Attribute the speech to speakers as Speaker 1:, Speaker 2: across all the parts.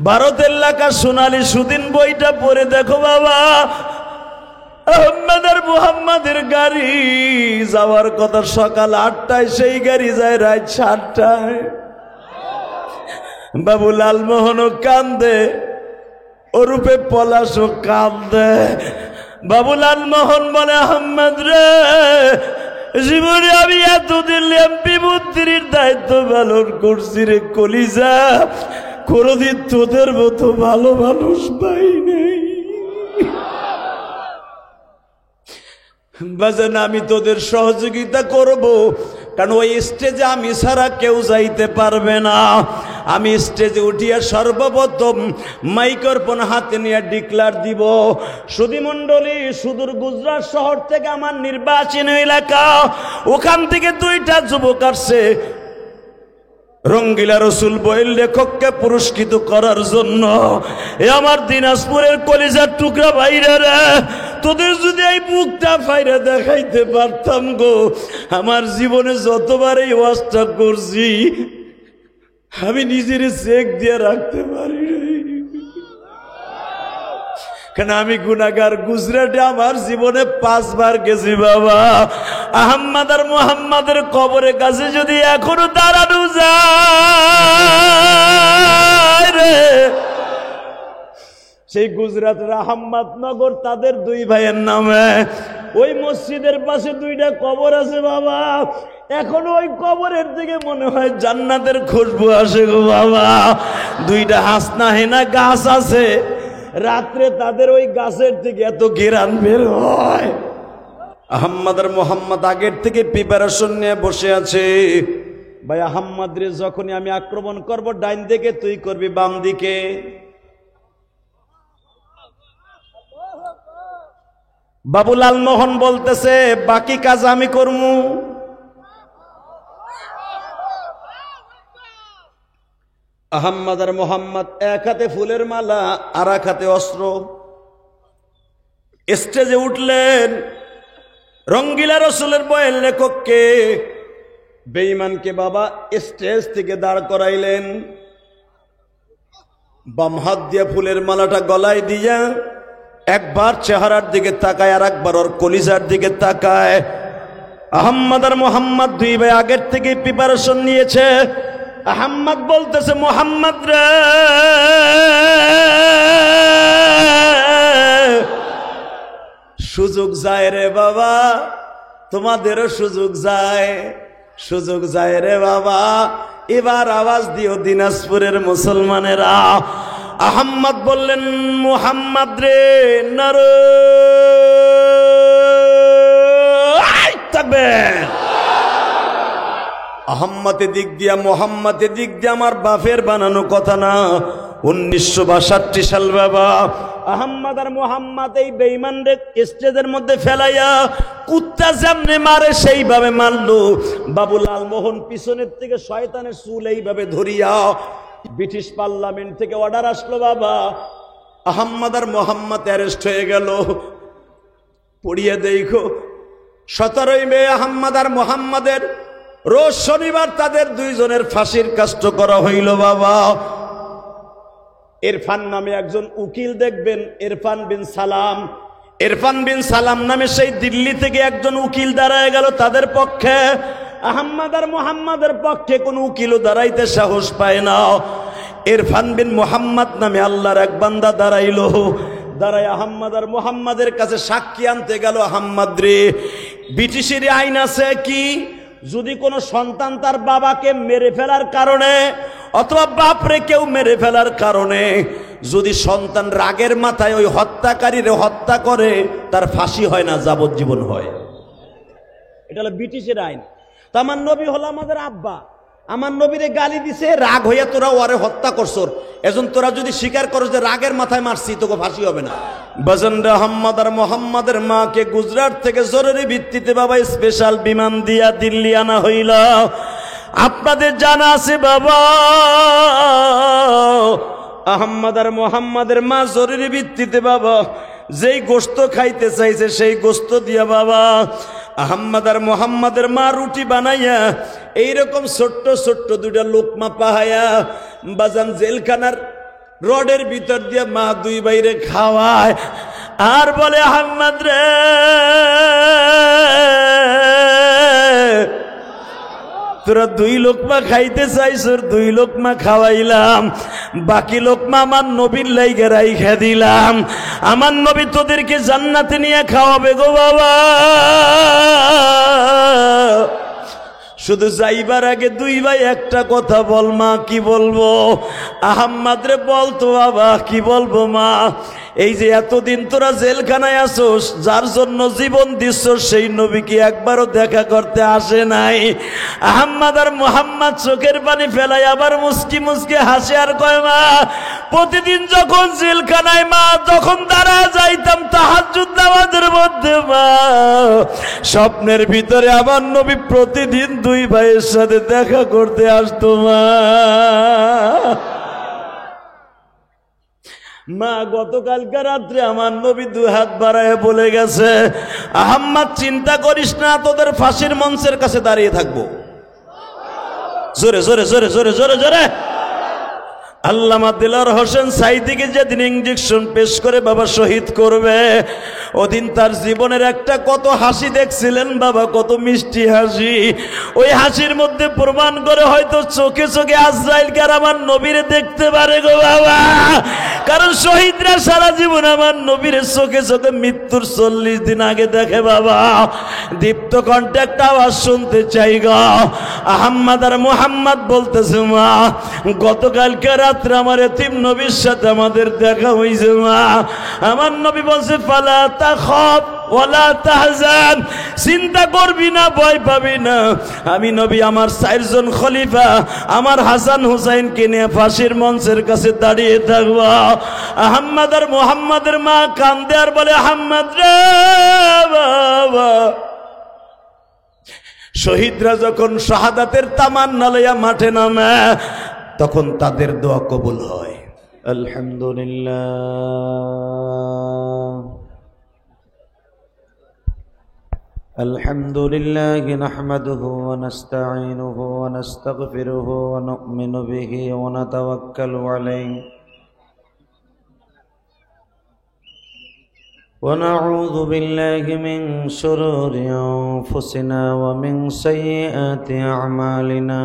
Speaker 1: ভারতের লেখা সোনালী সুদিন বইটা পড়ে দেখো বাবা, আহমদের মুহাম্মাদের গাড়ি যাওয়ার কথা সকাল 8টায়, সেই গাড়ি যায় রাত 7টায়। বাবু লালমোহনও কান্দে, ওরূপে পলাশও কান্দে। বাবু লালমোহন বলে, আহমদ রে, জীবনে আমি এতদিন এমপি মন্ত্রীর দায়িত্ব পালন করছি রে কলিজা, কোনদিন তোদের মতো ভালো মানুষ পাই নেই। বাজান আমি তোদের সহযোগিতা করব, কারণ ওই স্টেজে আমি ছাড়া কেউ যাইতে পারবে না। আমি স্টেজে উঠিয়া সর্বপ্রথম মাইক্রোফোন হাতে নিয়ে ডিক্লার দিব, সুধীমণ্ডলী, সুদূর গুজরাট শহর থেকে আমার নির্বাচনী এলাকা, ওখান থেকে 2টা যুবক আসছে রঙ্গিলা রসুল বইয়ের লেখককে পুরস্কৃত করার জন্য। এ আমার দিনাজপুরের কলিজার টুকরা ভাইরা রে, তোদের যদি এই বুকটা ফাইরা দেখাইতে পারতাম গো, আমার জীবনে যতবার এই ওয়াজটা করছি আমি নিজের চেক দিয়ে রাখতে পারি নাই। কেন আমি গুনাহগার, গুজরাটে আমার জীবনে 5 বার গেছি বাবা। আহমদ আর মুহাম্মাদের কবরের কাছে যদি এখনো দাঁড়ানো যায় রে, সেই গুজরাটের আহমদনগর তাদের 2 ভাইয়ের নামে, ওই মসজিদের পাশে 2টা কবর আছে বাবা। এখনো ওই কবরের দিকে মনে হয় জান্নাতের খুশবু আসে গো বাবা। 2টা হাসনা হেনা গাছ আছে, রাত্রে তাদের ওই গাছের থেকে এত ঘেরান বের হয়। আহমদ আর মুহাম্মদ আগের থেকে প্রিপারেশন নিয়ে বসে আছে। ভাই আহমদ রে যখনই আমি আক্রমণ করব, ডাইন দিকে তুই করবি বাম দিকে। বাবু লালমোহন বলতেছে, বাকি কাজ আমি করবো। আহমদ আর মুহাম্মদ এক হাতে ফুলের মালা, আর এক হাতে অস্ত্র, স্টেজে উঠলেন। রঙ্গিলা রসুলের বইয়ের লেখককে, বেঈমানকে বাবা স্টেজ থেকে দাঁড় করাইলেন। বাম হাত দিয়ে ফুলের মালাটা গলায় দিয়া একবার চেহারার দিকে তাকায়, আর একবার ওর কলিজার দিকে তাকায়। আহমদ আর মুহাম্মদ 2 ভাই আগের থেকে প্রিপারেশন নিয়েছে। আহমদ বলতেছে, মুহাম্মদ রে, সুযোগ যায় রে বাবা, তোমাদেরও সুযোগ যায়, সুযোগ যায় রে বাবা। এবার আওয়াজ দিও দিনাজপুরের মুসলমানেরা। আহমদ বললেন, মুহাম্মদ রে, নারে তাকবীর। আহম্মদের দিক দিয়া, মোহাম্মদের দিক দিয়ে আমার বাপের বানানো কথা না, 1962 সাল বাবা। আহম্মদ আর মোহাম্মদ এই বেঈমানরে স্টেজের মধ্যে ফেলাইয়া কুত্তা যেমনে মারে সেইভাবে মারলো। বাবু লালমোহন পিছনের থেকে শয়তানের চুল এইভাবে ধরিয়া, ব্রিটিশ পার্লামেন্ট থেকে অর্ডার আসলো বাবা, আহম্মদ আর মোহাম্মদ অ্যারেস্ট হয়ে গেল। পড়িয়ে দেখো 17 মে আহম্মদ আর মোহাম্মদের রোজ শনিবার তাদের 2 জনের ফাঁসির কাষ্ট করা হইল বাবা। ইরফান নামে একজন উকিল দেখবেন, ইরফান বিন সালাম। ইরফান বিন সালাম নামে সেই দিল্লি থেকে একজন উকিল দাঁড়ায় গেল তাদের পক্ষে। আহম্মদ আর মুহাম্মাদের পক্ষে কোন উকিলও দাঁড়াইতে সাহস পায় না। ইরফান বিন মুহাম্মদ নামে আল্লাহর এক বান্দা দাঁড়াইল। দাঁড়ায় আহম্মদ আর মুহাম্মাদের কাছে সাক্ষী আনতে গেল। আহম্মদ রে, ব্রিটিশের আইন আছে কি, যদি কোনো সন্তান তার বাবাকে মেরে ফেলার কারণে অথবা বাপরে কেউ মেরে ফেলার কারণে যদি সন্তান রাগের মাথায় ওই হত্যাকারীরে হত্যা করে, তার ফাঁসি হয় না, যাবজ্জীবন হয়। এটা হলো ব্রিটিশের আইন। তো আমার নবী হলো আমাদের আব্বা, আমার নবীরে গালি দিছে, রাগ হইয়া তোরা ওরে হত্যা করছো, এজন্য তোরা যদি স্বীকার করো যে রাগের মাথায় মারছি, তোকে ফাঁসি হবে না। বাজানরা, আহম্মদ আর মুহাম্মাদের মাকে গুজরাট থেকে জরুরি ভিত্তিতে বাবা স্পেশাল বিমান দিয়া দিল্লি আনা হইল। আপনাদের জানা আছে বাবা, আহম্মদ আর মুহাম্মাদের মা জরুরি ভিত্তিতে বাবা যেই গোশত খাইতে চাইছে সেই গোশত দিয়া বাবা আহম্মদ আর মুহাম্মাদের মা রুটি বানাইয়া এইরকম ছোট্ট ছোট্ট 2টা লোকমা পাহায়া বাজান জেলখানার রডের ভিতর দিয়ে মা দুই ভাইরে খাওয়ায় আর বলে আহম্মদ রে তোরা 2 লোকমা খাইতে চাইছর 2 লোকমা খাওয়াইলাম, বাকি লোকমা আমার নবীর লাইগা রাইখা দিলাম। আমার নবী তোদেরকে জান্নাতে নিয়ে খাওয়াবে গো বাবা। শুধু যাইবার আগে 2 ভাই একটা কথা বল মা। কি বলবো? আহম্মদ রে বলতো বাবা। কি বলবো মা? এই যে এতদিন তোরা জেলখানায় আসোস, যার জন্য জীবন দিচ্ছ, সেই নবী কি একবারও দেখা করতে আসে নাই? আহম্মদ আর মুহাম্মদ চোখের পানি ফেলাই আবার মুস্কি মুস্কি হাসে আর কয় মা প্রতিদিন যখন জেলখানায় মা যখন দাঁড়া যাইতাম তাহাজ্জুদ নামাজের মধ্যে মা স্বপ্নের ভিতরে আমার নবী প্রতিদিন 2 ভাইয়ের সাথে দেখা করতে আসতো মা। মা গতকালকে রাত্রে আমার নবী 2 হাত বাড়ায় বলে গেছে আহম্মদ চিন্তা করিস না, তোদের ফাঁসির মঞ্চের কাছে দাঁড়িয়ে থাকবো। জোরে জোরে জোরে জোরে জোরে জোরে। আল্লামা দিলওয়ার হোসেন সাইদিকে যেদিন ইঞ্জেকশন পেশ করে বাবা শহীদ করবে, ওদিন তার জীবনের একটা কত হাসি দেখছিলেন বাবা, কত মিষ্টি হাসি। ওই হাসির মধ্যে প্রমাণ করে হয়তো চোখে চোখে আজরাইলকে আর আমার নবীরে দেখতে পারে গো বাবা। কারণ শহীদরা সারা জীবন আমার নবীরে চোখে চোখে মৃত্যুর 40 দিন আগে দেখে বাবা। দীপ্ত কণ্ঠে একটা আওয়াজ শুনতে চাই গো। আহম্মদ আর মুহাম্মদ বলতেছে মা গতকালকে রাত্রে আমার এতিম নবীর সাথে আমাদের দেখা হয়েছে মা। আমার নবী বলছে ফালা তাখাফ ওয়ালা তাহজান, চিন্তা করবি না, ভয় পাবি না। আমি নবী আমার 4 জন খলিফা আমার হাসান হুসাইনকে নিয়ে ফাঁসির মঞ্চের কাছে দাঁড়িয়ে থাকবো। আহম্মদ আর মুহাম্মদের মা কান্দে আর বলে আহম্মদ রে বাবা। শহীদরা যখন শাহাদাতের তামান্না লইয়া মাঠে নামে তখন তাদের দোয়া কবুল হয়। আলহামদুলিল্লাহ আলহামদুলিল্লাহি নাহমাদুহু ওয়া নাস্তাঈনুহু ওয়া নাস্তাগফিরুহু ওয়া নু'মিনু বিহি ওয়া নাতাওয়াক্কালু আলাইহি ওয়া নাউযু বিল্লাহি মিন শুরুরি আনফুসিনা ওয়া মিন সাইয়্যাতি আ'মালিনা।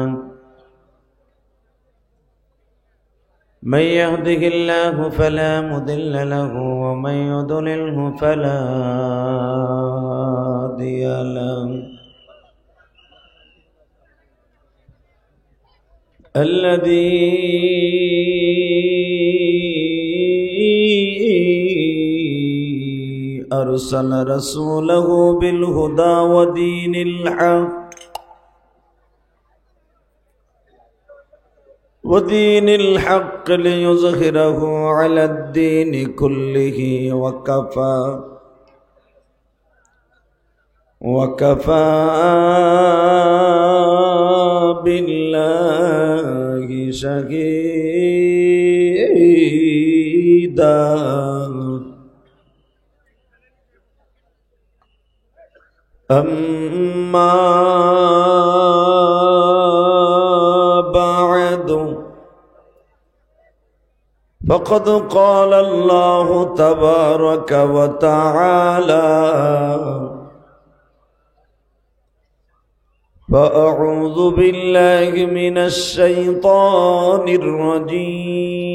Speaker 1: من يهده الله فلا مضل له ومن يضلله فلا هادي له. الذي أرسل رسوله بالهدى ودين الحق ليظهره على الدين كله وكفى بالله شهيدا. أما بعد فقد قال الله تبارك وتعالى فأعوذ بالله من الشيطان الرجيم.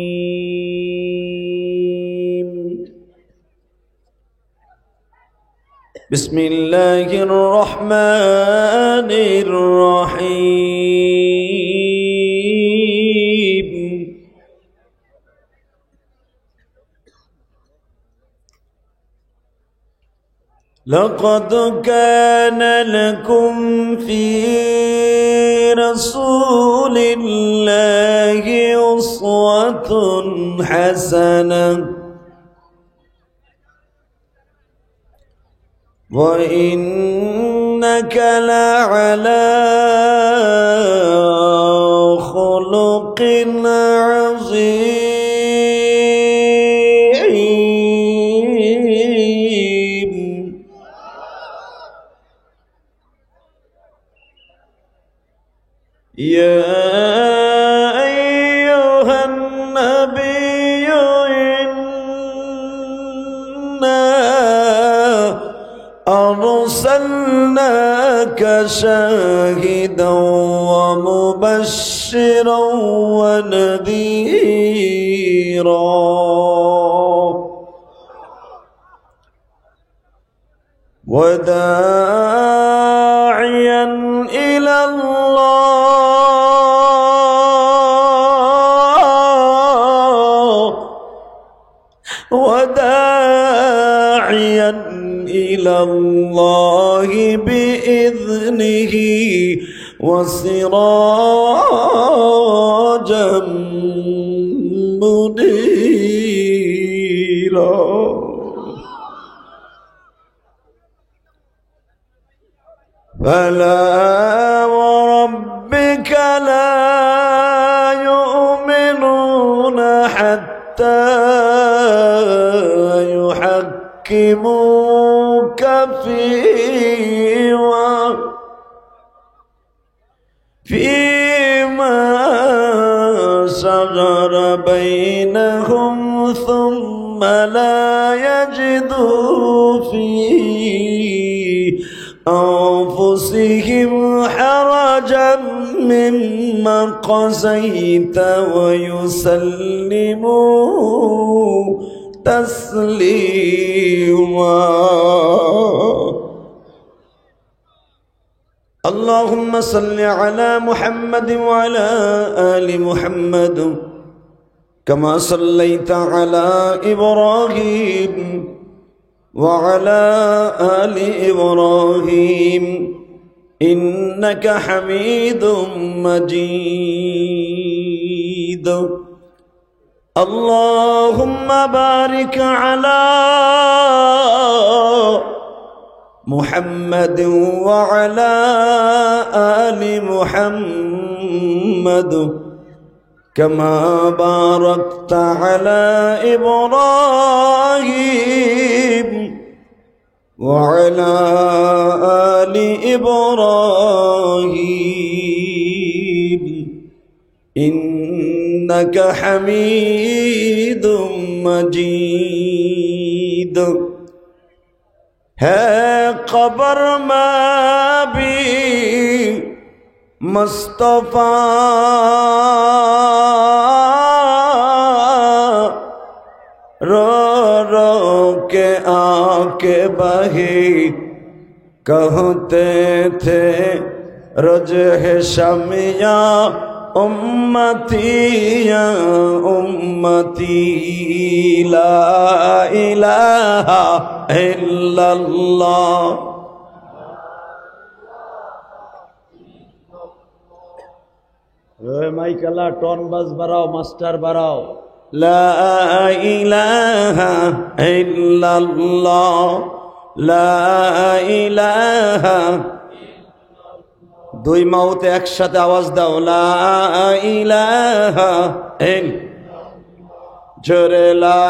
Speaker 1: بسم الله الرحمن الرحيم. لقد كان لكم في رسول الله أسوة حسنة وإنك لعلى خلق عظيم. يا أيها النبي
Speaker 2: شاهدا ومبشرا ونذيرا وداعيا إلى الله وداعيا إلى الله بإذنه وسراجا منيرا فلا وربك لا يؤمنون حتى يحكموك فيما شجر بينهم ثم لا يجدوا في أنفسهم حرجا مما قضيت ويسلموا تسليما اللهم صل على محمد وعلى آل محمد كما صليت على إبراهيم وعلى آل إبراهيم إنك حميد مجيد اللهم بارك على محمد وعلى آل محمد كما باركت على إبراهيم وعلى آل إبراهيم إنك حميد مجيد ہے قبر میں بھی مصطفیٰ رو رو کے آنکھ بہی کہتے تھے رجح شمیا امتی یا امتی لا الہ الا اللہ
Speaker 1: মাইক আলা টন বাজ বাড়াও মাস্টার বাড়াও
Speaker 2: লা ইলাহা ইল্লাল্লাহ লা ইলাহা দুই মাউতে একসাথে আওয়াজ দাও লা ইলাহা জোরে লা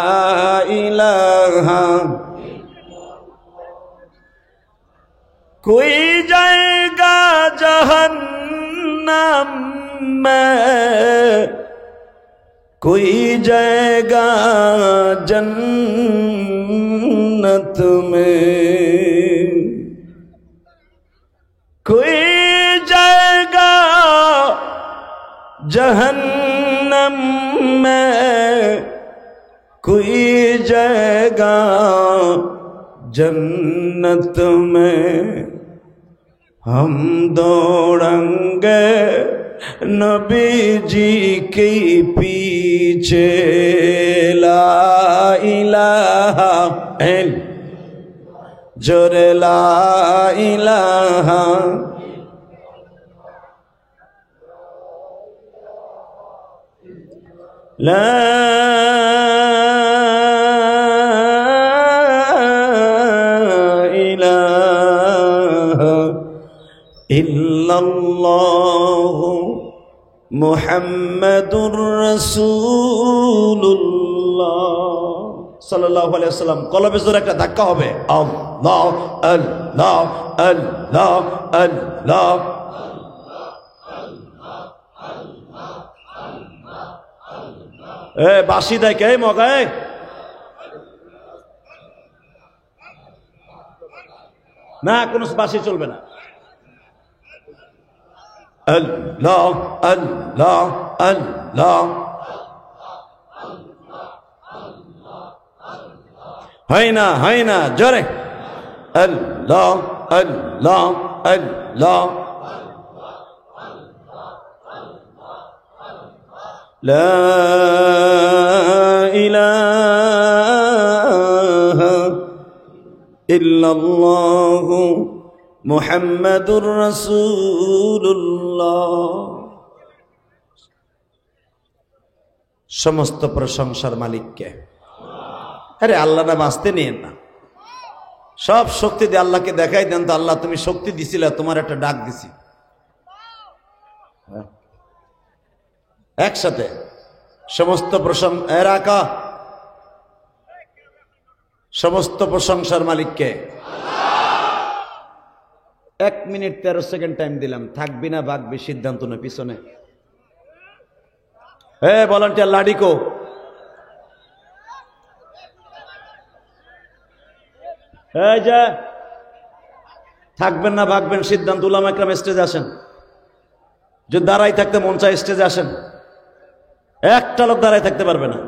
Speaker 2: ইলাহা
Speaker 1: कोई जाएगा जहन्नम में
Speaker 2: कोई जाएगा जन्नत में
Speaker 1: कोई जाएगा
Speaker 2: जहन्नम में कोई जाएगा जन्नत में हम दौड़ेंगे नबी जी के पीछे ला इलाहा जोरे ला इलाहा ला इल्लल्लाह मुहम्मदुर रसूलुल्लाह
Speaker 1: সাল্লাল্লাহু আলাইহি ওয়াসাল্লাম কলবে জোরে একটা ধাক্কা হবে আল্লাহ আল্লাহ আল্লাহ আল্লাহ বাঁশি দেয় কে মগায় না কোনো বাঁশি চলবে না
Speaker 2: আল্লাহ আল্লাহ আল্লাহ। হয় না জোরে আল্লাহ আল্লাহ আল্লাহ। লা ইলাহা ইল্লাল্লাহু মুহাম্মাদুর রাসূলুল্লাহ। সমস্ত প্রশংসার মালিককে। আরে আল্লাহ নাম আসতে নিয়েন না, সব শক্তি দিয়ে আল্লাহকে দেখাই দেন তো, আল্লাহ তুমি শক্তি দিছিলে, তোমার একটা ডাক দিছি একসাথে। সমস্ত প্রশংসা সমস্ত প্রশংসার মালিককে। 1 মিনিট 13 সেকেন্ড টাইম দিলাম, থাকবি না ভাগবি সিদ্ধান্ত না পিছনে। ভলান্টিয়ার লাডিকো, এই যে থাকবেন না ভাগবেন সিদ্ধান্ত। উলামা একরাম স্টেজে আসেন, যদি দাঁড়াই থাকতে মন চায় স্টেজে আসেন। একটা লোক দাঁড়াই থাকতে পারবে না,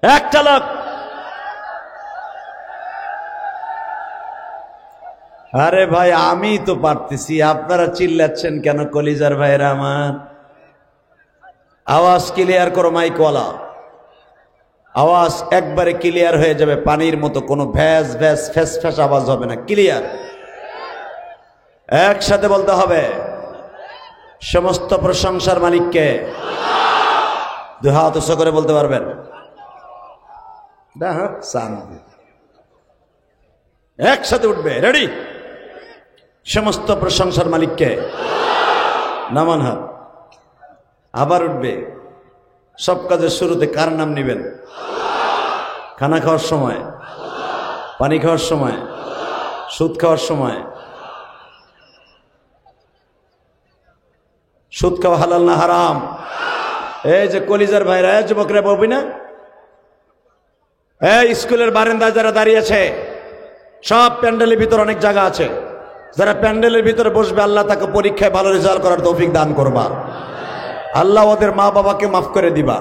Speaker 2: একটা লোক। আরে ভাই আমি তো পারতেছি, আপনারা চিল্লাচ্ছেন কেন? কলিজার ভাইরা আমার, আওয়াজ ক্লিয়ার করো মাইকওয়ালা, আওয়াজ একবারে ক্লিয়ার হয়ে যাবে, পানির মতো, কোনো ভ্যাস ভ্যাস ফ্যাস ফ্যাস আওয়াজ হবে না, ক্লিয়ার। একসাথে বলতে হবে, সমস্ত প্রশংসার মালিককে। দুই হাত উঁচু করে বলতে পারবেন? একসাথে উঠবে, রেডি? সমস্ত প্রশংসার মালিককে। নামান হাত। আবার উঠবে। সব কাজের শুরুতে কার নাম নেবেন? খানা খাওয়ার সময়, পানি খাওয়ার সময়, সুদ খাওয়ার সময়। সুদ খাওয়া হালাল না হারাম? এই যে কলিজার ভাইরা, যুবকরা বলবি না? এই স্কুলের বারান্দায় যারা দাঁড়িয়েছে, সব প্যান্ডেলের ভিতর অনেক জায়গা আছে, যারা প্যান্ডেলের ভিতরে বসবে আল্লাহ তাকে পরীক্ষায় ভালো রেজাল্ট করার তৌফিক দান করবা। আল্লাহ ওদের মা বাবাকে মাফ করে দিবা।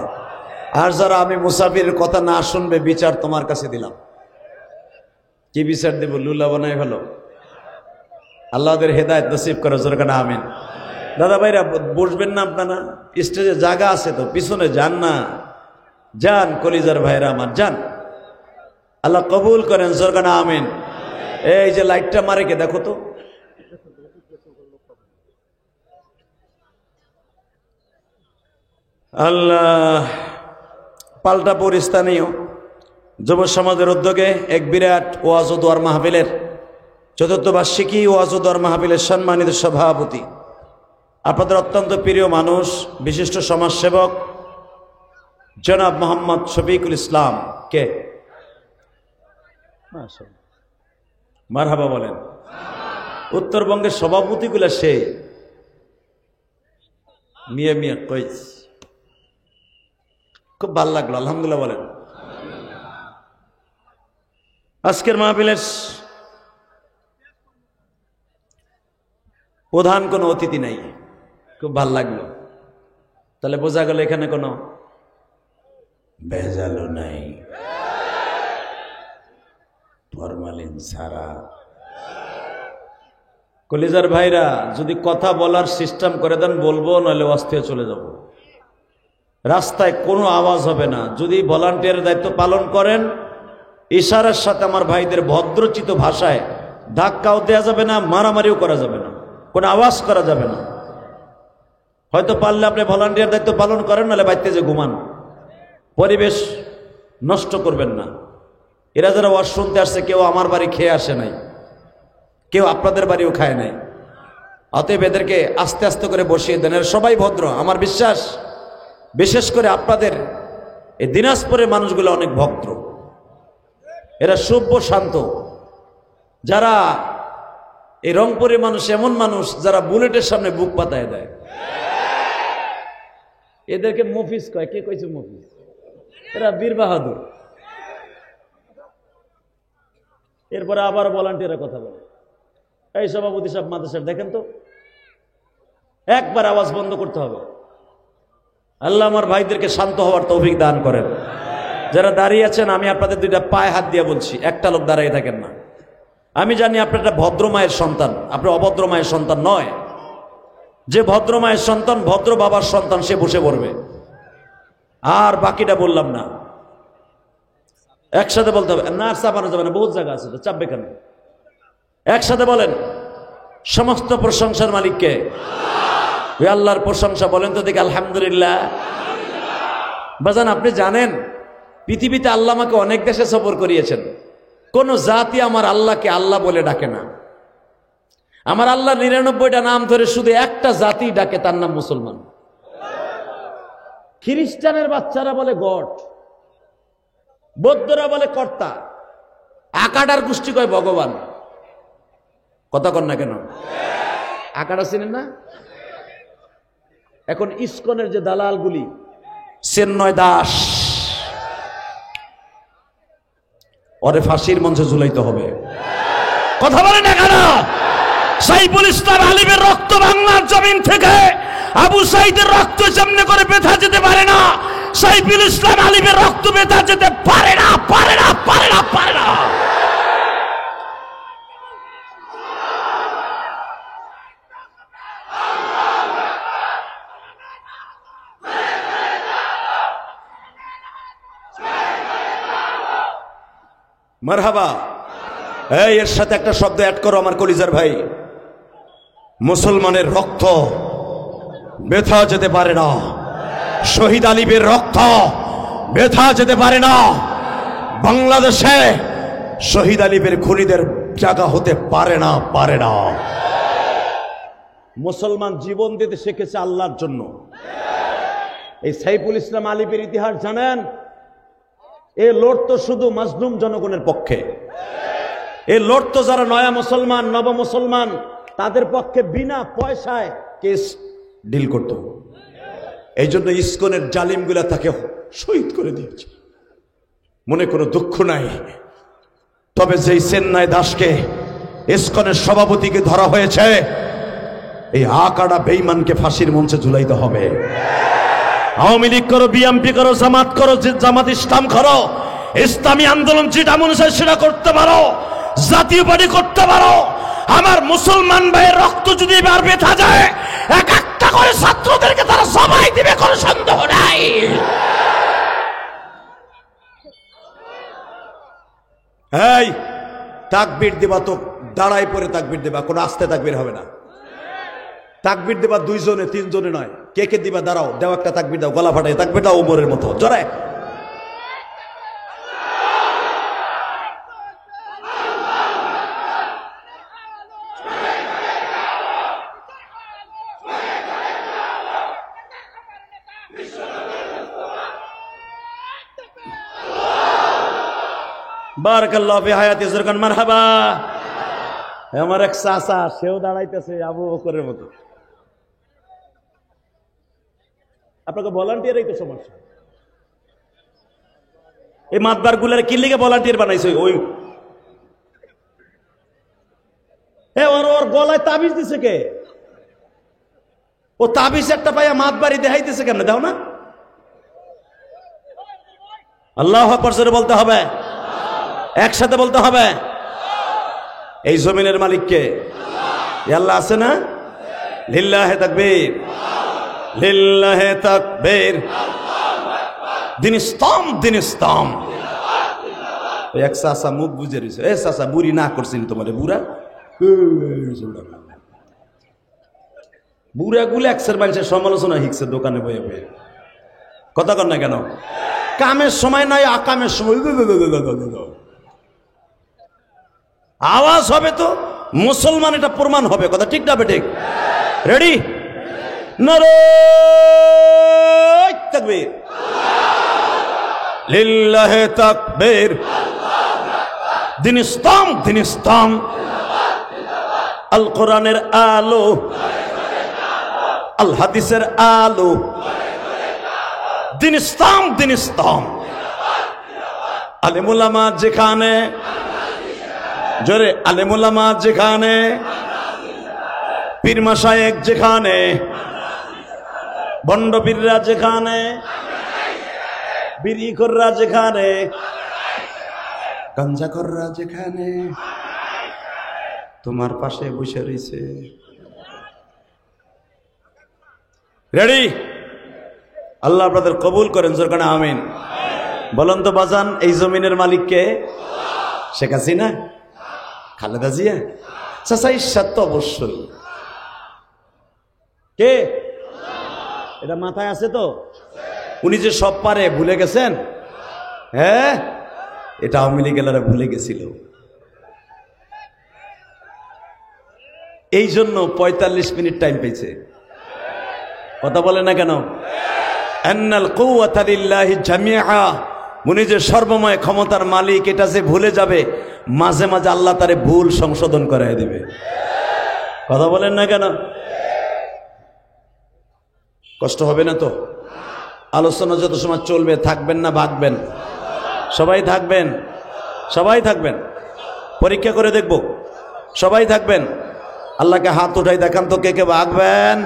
Speaker 2: আর যারা আমি মুসাফিরের কথা না শুনবে, বিচার তোমার কাছে দিলাম। কি বিচার দেব? লুলা বানাই ভালো। আল্লাহ ওদের হেদায়েত নসিব করে, জোরকানা আমিন। দাদা ভাইরা বসবেন না আপনারা? স্টেজে জায়গা আছে তো, পিছনে যান না, যান কলিজার ভাইরা আমার, যান। আল্লাহ কবুল করেন, জোরকানা আমিন। এই যে লাইটটা মারে কে দেখো তো। আল্লাহ। পাল্টা পরিস্থানীয় যুব সমাজের উদ্যোগে এক বিরাট ওয়াজ ও দোয়ার মাহফিলের ৪র্থ বার্ষিকী ওয়াজ ও দোয়ার মাহফিলের সম্মানিত সভাপতি, আপনাদের অত্যন্ত প্রিয় মানুষ, বিশিষ্ট সমাজসেবক জনাব মোহাম্মদ শফিকুল ইসলাম কে মারহাবা বলেন। উত্তরবঙ্গের সভাপতিগুলো সে মিয়া মিয়া কইস, খুব ভালো লাগলো, আলহামদুলিল্লাহ বলেন। আজকের মাহফিলের প্রধান কোনো অতিথি নাই, খুব ভালো লাগলো। তাহলে বোঝা গেল এখানে কোনো ভেজালও নাই, ফরমালিন ছাড়া। কলিজার ভাইরা, যদি কথা বলার সিস্টেম করে দেন বলবো, নইলে অস্থির চলে যাব। রাস্তায় কোনো আওয়াজ হবে না। যদি ভলান্টিয়ারের দায়িত্ব পালন করেন, ইশারার সাথে আমার ভাইদের ভদ্রচিত ভাষায় ধাক্কাও দেওয়া যাবে না, মারামারিও করা যাবে না, কোনো আওয়াজ করা যাবে না। হয়তো পারলে আপনি ভলান্টিয়ার দায়িত্ব পালন করেন, নাহলে বাড়িতে যে ঘুমান, পরিবেশ নষ্ট করবেন না। এরা যারা ওয়াজ শুনতে আসছে, কেউ আমার বাড়ি খেয়ে আসে নাই, কেউ আপনাদের বাড়িও খায় নাই। অতএব এদেরকে আস্তে আস্তে করে বসিয়ে দেন। এরা সবাই ভদ্র, আমার বিশ্বাস। বিশেষ করে আপনাদের এই দিনাজপুরের মানুষগুলো অনেক ভদ্র, এরা সভ্য শান্ত। যারা এই রংপুরের মানুষ এমন মানুষ যারা বুলেটের সামনে বুক পাতায় দেয়। এদেরকে মফিজ কয়। কে কইছে মফিজ? এরা বীর বাহাদুর। এরপরে আবার ভলান্টিয়ারের কথা বলে। এই সভাপতি সাহেব, মাদ্রাসার দেখেন তো, একবার আওয়াজ বন্ধ করতে হবে। আল্লাহ আমার ভাইদেরকে শান্ত হওয়ার তৌফিক দান করেন। যারা দাঁড়িয়ে আছেন, আমি আপনাদের দুইটা পায়ে হাত দিয়ে বলছি, একটা লোক দাঁড়িয়ে থাকেন না। আমি জানি আপনার একটা ভদ্র মায়ের সন্তান, আপনি অভদ্র মায়ের সন্তান নয়। যে ভদ্র মায়ের সন্তান, ভদ্র বাবার সন্তান, সে বসে পড়বে। আর বাকিটা বললাম না, একসাথে বলতে হবে না, চাপানো যাবে না, বহুত জায়গা আছে তো, চাপবে কেন? একসাথে বলেন, সমস্ত প্রশংসার মালিককে। ওই আল্লাহর প্রশংসা বলেন তো দেখি, আলহামদুলিল্লাহ। বাজান, আপনি জানেন পৃথিবীতে আল্লাহ আমাকে অনেক দেশে সফর করিয়েছেন, কোন জাতি আমার আল্লাহকে আল্লাহ বলে ডাকে না। আমার আল্লাহ ৯৯টা নাম ধরে শুধু একটা জাতি ডাকে, তার নাম মুসলমান। খ্রিস্টানের বাচ্চারা বলে গড, বৌদ্ধরা বলে কর্তা, আকাডার গোষ্ঠী কয় ভগবান। কথা কন না কেন? আকাডা চিনেন না? এখন ইসকনের যে দালালগুলি, চেন্নয় দাস, ওরে ফাঁসির মঞ্চে ঝুলাইতে হবে। কথা বলেন না কেন? সাইফুল ইসলাম আলিমের রক্ত বাংলার জমিন থেকে আবু সাইদের রক্ত সামনে করে বেথা যেতে পারে না। সাইফুল ইসলাম আলিমের রক্ত বেথা যেতে পারে না, পারে না, পারে না, পারে না। মারহাবা। এই এর সাথে একটা শব্দ অ্যাড করো আমার কলিজার ভাই। মুসলমানের রক্ত বেথা যেতে পারে না, শহীদ আলিবের রক্ত বেথা যেতে পারে না। বাংলাদেশে শহীদ আলিবের খুনিদের জায়গা হতে পারে না, পারে না। মুসলমান জীবন দিতে শিখেছে আল্লাহর জন্য। এই সাইফুল ইসলাম আলিবের ইতিহাস জানেন? এ লড়তো শুধু মাজলুম জনগণের পক্ষে। এ লড়তো যারা নয়া মুসলমান, নব মুসলমান, তাদের পক্ষে বিনা পয়সায় কেস ডিল করত। এই জন্য ইসকনের জালিমগুলা তাকে শহীদ করে দিয়েছে, মনে কোনো দুঃখ নাই। তবে যেই চেন্নাই দাসকে, ইসকনের সভাপতিকে ধরা হয়েছে, এই আকাড়া বেঈমানকে ফাঁসির মঞ্চে ঝুলাইতে হবে। আওয়ামী লীগ করো, বিএনপি করো, জামাত করো, জামাত ইসলাম করো, ইসলামী আন্দোলন যেটা মনে চায় সেটা করতে পারো, জাতীয় পার্টি করতে পারো। আমার মুসলমান ভাইয়ের রক্ত যদি এবার বেথা যায়, এক একটা করে ছাত্রদেরকে তারা সবাই দিবে, কোনো সন্দেহ নাই। এই তাকবীর দিবা তো দাঁড়াই পরে তাকবীর দিবা, কোনো আস্তে তাকবীর হবে না। তাকবীর দিবা দুইজনে, তিনজনে নয়। কে কে দিবা? দাঁড়াও, দেও একটা তাকবীর দাও, গলা ফাটাই তাকবীর দাও ওমরের মতো জোরে। বারাকাল্লাহু ফি হায়াতি যুরকান মারহাবা। আমার এক চাচা, সেও দাঁড়াইতেছে আবু বকরের মতো। আপনাকে ভলান্টিয়ারই তো সমস্যা। এই মাতবার গুলার কি লিগে ভলান্টিয়ার বানাইছে? ওই ওর গলায় তাবিজ দিছে কে? ও তাবিজ একটা পাইয়া মাতবাড়ি দেখাইতেছে কেন? দাও না। আল্লাহু আকবার জোরে বলতে হবে, একসাথে বলতে হবে। এই জমিনের মালিক কে? আল্লাহ আছে না? লিল্লাহে তাকবীর, লিল্লাহে তাকবীর। দিন ইসলাম, দিন ইসলাম। এক চাচা মুখ বুঝে রয়েছে। এ চাচা, বুড়ি না করছিনি তোমার? বুড়া বুড়া গুলো একসের মানুষের সমালোচনা হিকছে দোকানে বয়ে বয়ে। কথা কর না কেন? কামের সময় নাই, আকামের সময় আওয়াজ হবে তো মুসলমান, এটা প্রমাণ হবে। কথা ঠিক না? ঠিক। রেডি? নারে তাকবীর, লিল্লাহে তাকবীর। দিন ইসলাম, দিন ইসলাম। আল কোরআনের আলো, আল হাদিসের আলো। দিন ইসলাম, দিন ইসলাম। আলেম উলামা যেখানে, জোরে, আলেম উলামা যেখানে,
Speaker 1: পীর মাশায়েখ যেখানে, ভণ্ড পীররা যেখানে, বিড়িখোররা যেখানে, গাঞ্জাখোররা যেখানে, তোমার পাশে বসে রয়েছে। রেডি? আল্লাহ আপনাদের কবুল করেন, জোরকানা আমিন। বলেন তো বাজান, এই জমিনের মালিক কে? শেখ হাসিনা, খালেদা জিয়া? চাচা ঈশ্বর তো অবশ্যই। কে? এটা মাথায় আছে তো? উনি যে সব পারে ভুলে গেছেন? হ্যাঁ, এটা আওয়ামী লীগেরা ভুলে গেছিল। এই জন্য 45 মিনিট টাইম পেয়েছে। কথা বলে না কেন? আন্নাল কুওয়াতা লিল্লাহি জামিআ, উনি যে সর্বময় ক্ষমতার মালিক, এটা যে ভুলে যাবে, মাঝে মাঝে আল্লাহ তারে ভুল সংশোধন করায় দিবে। কথা বলেন না কেন? কষ্ট হবে না তো? আলোচনা যত সময় চলবে, থাকবেন না ভাগবেন? সবাই থাকবেন, সবাই থাকবেন। পরীক্ষা করে দেখব, সবাই থাকবেন। আল্লাহকে হাত উঠাই দেখান তো, কে কে ভাগবেন?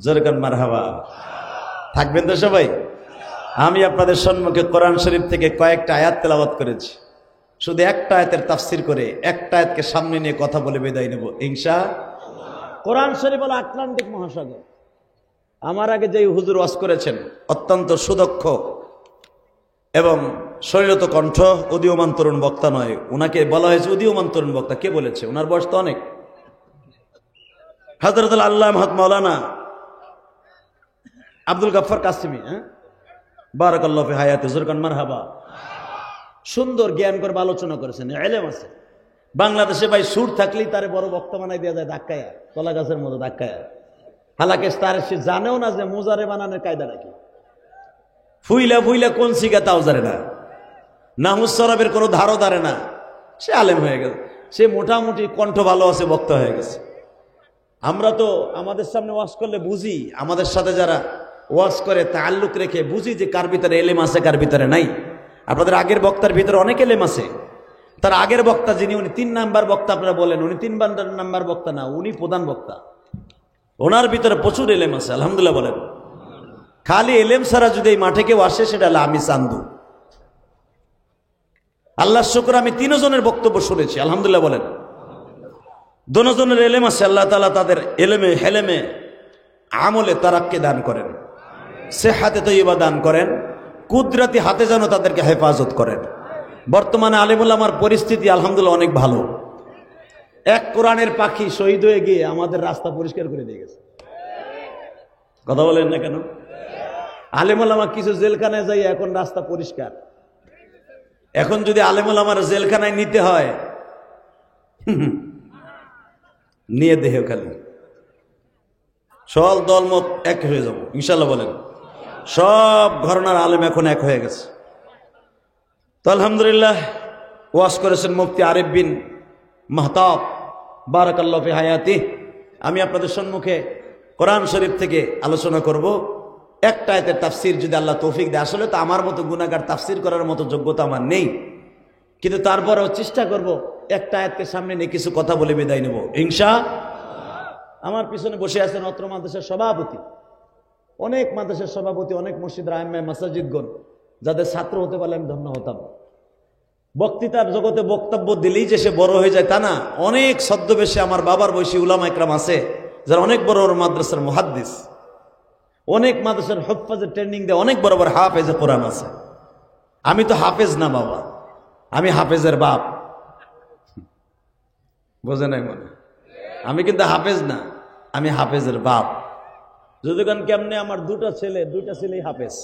Speaker 1: জোরকান মারহাবা। থাকবেন তো সবাই? আমি আপনাদের সম্মুখে কোরআন শরীফ থেকে কয়েকটা আয়াত তেলাওয়াত করেছি। শুধু একটা আয়াতের তাফসির করে একটা আয়াতকে সামনে নিয়ে কথা বলে বিদায় নেব ইনশাআল্লাহ। কোরআন শরীফ হলো আটলান্টিক মহাসাগর। আমার আগে যে হুজুর ওয়াজ করেছেন, অত্যন্ত সুদক্ষ এবং শরীরত কণ্ঠ, উদীয়মান তরুণ বক্তা নয়, উনাকে বলা হয়েছে উদীয়মান তরুণ বক্তা। কে বলেছে? ওনার বয়স তো অনেক। হযরত আল্লামা মাওলানা আব্দুল গফফার কাসিমি, বারাকাল্লাহু ফি হায়াতি, জোরকান মারহাবা। সুন্দর জ্ঞান করে আলোচনা করেছেন, ইলম আছে। বাংলাদেশে ভাই সুর থাকলেই তারে বড় বক্তা বানাই দেওয়া যায়, ধাক্কায়া, কলা গাছের মতো ধাক্কায়া। হালাকে তার সে জানেও না যে মোজারে বানানোর কায়দাটা কি। ফুইলা ফুইলা কোন সিগা তাও জানে না, নাহুস সরাবের কোনো ধারও ধারে না। সে আলেম হয়ে গেছে, সে মোটামুটি কণ্ঠ ভালো আছে, বক্তা হয়ে গেছে। আমরা তো আমাদের সামনে ওয়াজ করলে বুঝি, আমাদের সাথে যারা ওয়াজ করে তাআল্লুক রেখে বুঝি যে কার ভিতরে এলেম আছে, কার ভিতরে নাই। আপনাদের আগের বক্তার ভিতরে অনেক এলেম আছে। তার আগের বক্তা যিনি, উনি 3 নাম্বার বক্তা। আপনারা বলেন উনি 3 নাম্বার বক্তা না, উনি প্রধান বক্তা। ওনার ভিতরে প্রচুর এলেম আছে, আলহামদুলিল্লাহ বলেন। খালি এলেম ছাড়া যদি এই মাঠে কেউ আসে, সেটা হলো আমি চান্দু। আল্লাহর শুকর, আমি 3 জনের বক্তব্য শুনেছি, আলহামদুলিল্লাহ বলেন। 2 জনের এলেম আছে, আল্লাহ তাআলা তাদের এলেমে হেলেমে আমলে তারাক্কি দান করেন, সেহাতে তৈয়বা দান করেন, কুদরতি হাতে যেন তাদেরকে হেফাজত করেন। বর্তমানে আলেমুল আমার পরিস্থিতি আলহামদুলিল্লাহ অনেক ভালো। এক কোরআনের পাখি শহীদ হয়ে গিয়ে আমাদের রাস্তা পরিষ্কার করে দিয়ে গেছে। কথা বলেন না কেন? আলেমুল আমার কিছু জেলখানায় যাই, এখন রাস্তা পরিষ্কার। এখন যদি আলেমুল আমার জেলখানায় নিতে হয়, নিয়ে দেহ খালি সল দলমত এক হয়ে যাব ইনশাল্লাহ বলেন। সব ঘরানার আলেম এখন এক হয়ে গেছে। তো আলহামদুলিল্লাহ ওয়াজ করেছেন মুফতি আরিফ বিন মাহতাব, বারাকাল্লাহু ফি হায়াতি। আমি আপনাদের সম্মুখে কোরআন শরীফ থেকে আলোচনা করব। একটা আয়াতের তাফসির যদি আল্লাহ তৌফিক দেয়। আসলে তো আমার মতো গুনাহগার তাফসির করার মতো যোগ্যতা আমার নেই, কিন্তু তারপরেও চেষ্টা করব একটা আয়াতকে সামনে নিয়ে কিছু কথা বলে বিদায় নেব ইনশাআল্লাহ। আমার পিছনে বসে আছেন অত্র মাদ্রাসার সভাপতি, অনেক মাদ্রাসার সভাপতি, অনেক মসজিদের আইম্মা মাসাজিদগণ, যাদের ছাত্র হতে পারলে আমি ধন্য হতাম। বক্তৃতার জগতে বক্তব্য দিলেই যে সে বড় হয়ে যায় তা না। অনেক ছদ্মবেশে আমার বাবার বয়সী উলামা ইকরাম আছে, যারা অনেক বড় বড় মাদ্রাসার মুহাদ্দিস, অনেক মাদ্রাসার হুফাজের ট্রেনিং দেয়, অনেক বড় বড় হাফেজে কোরআন আছে। আমি তো হাফেজ না বাবা, আমি হাফেজের বাপ। বোঝে নাই মনে? আমি কিন্তু হাফেজ না, আমি হাফেজের বাপ। যদি গান কেমনে, আমার 2টা ছেলেই হাফেজ,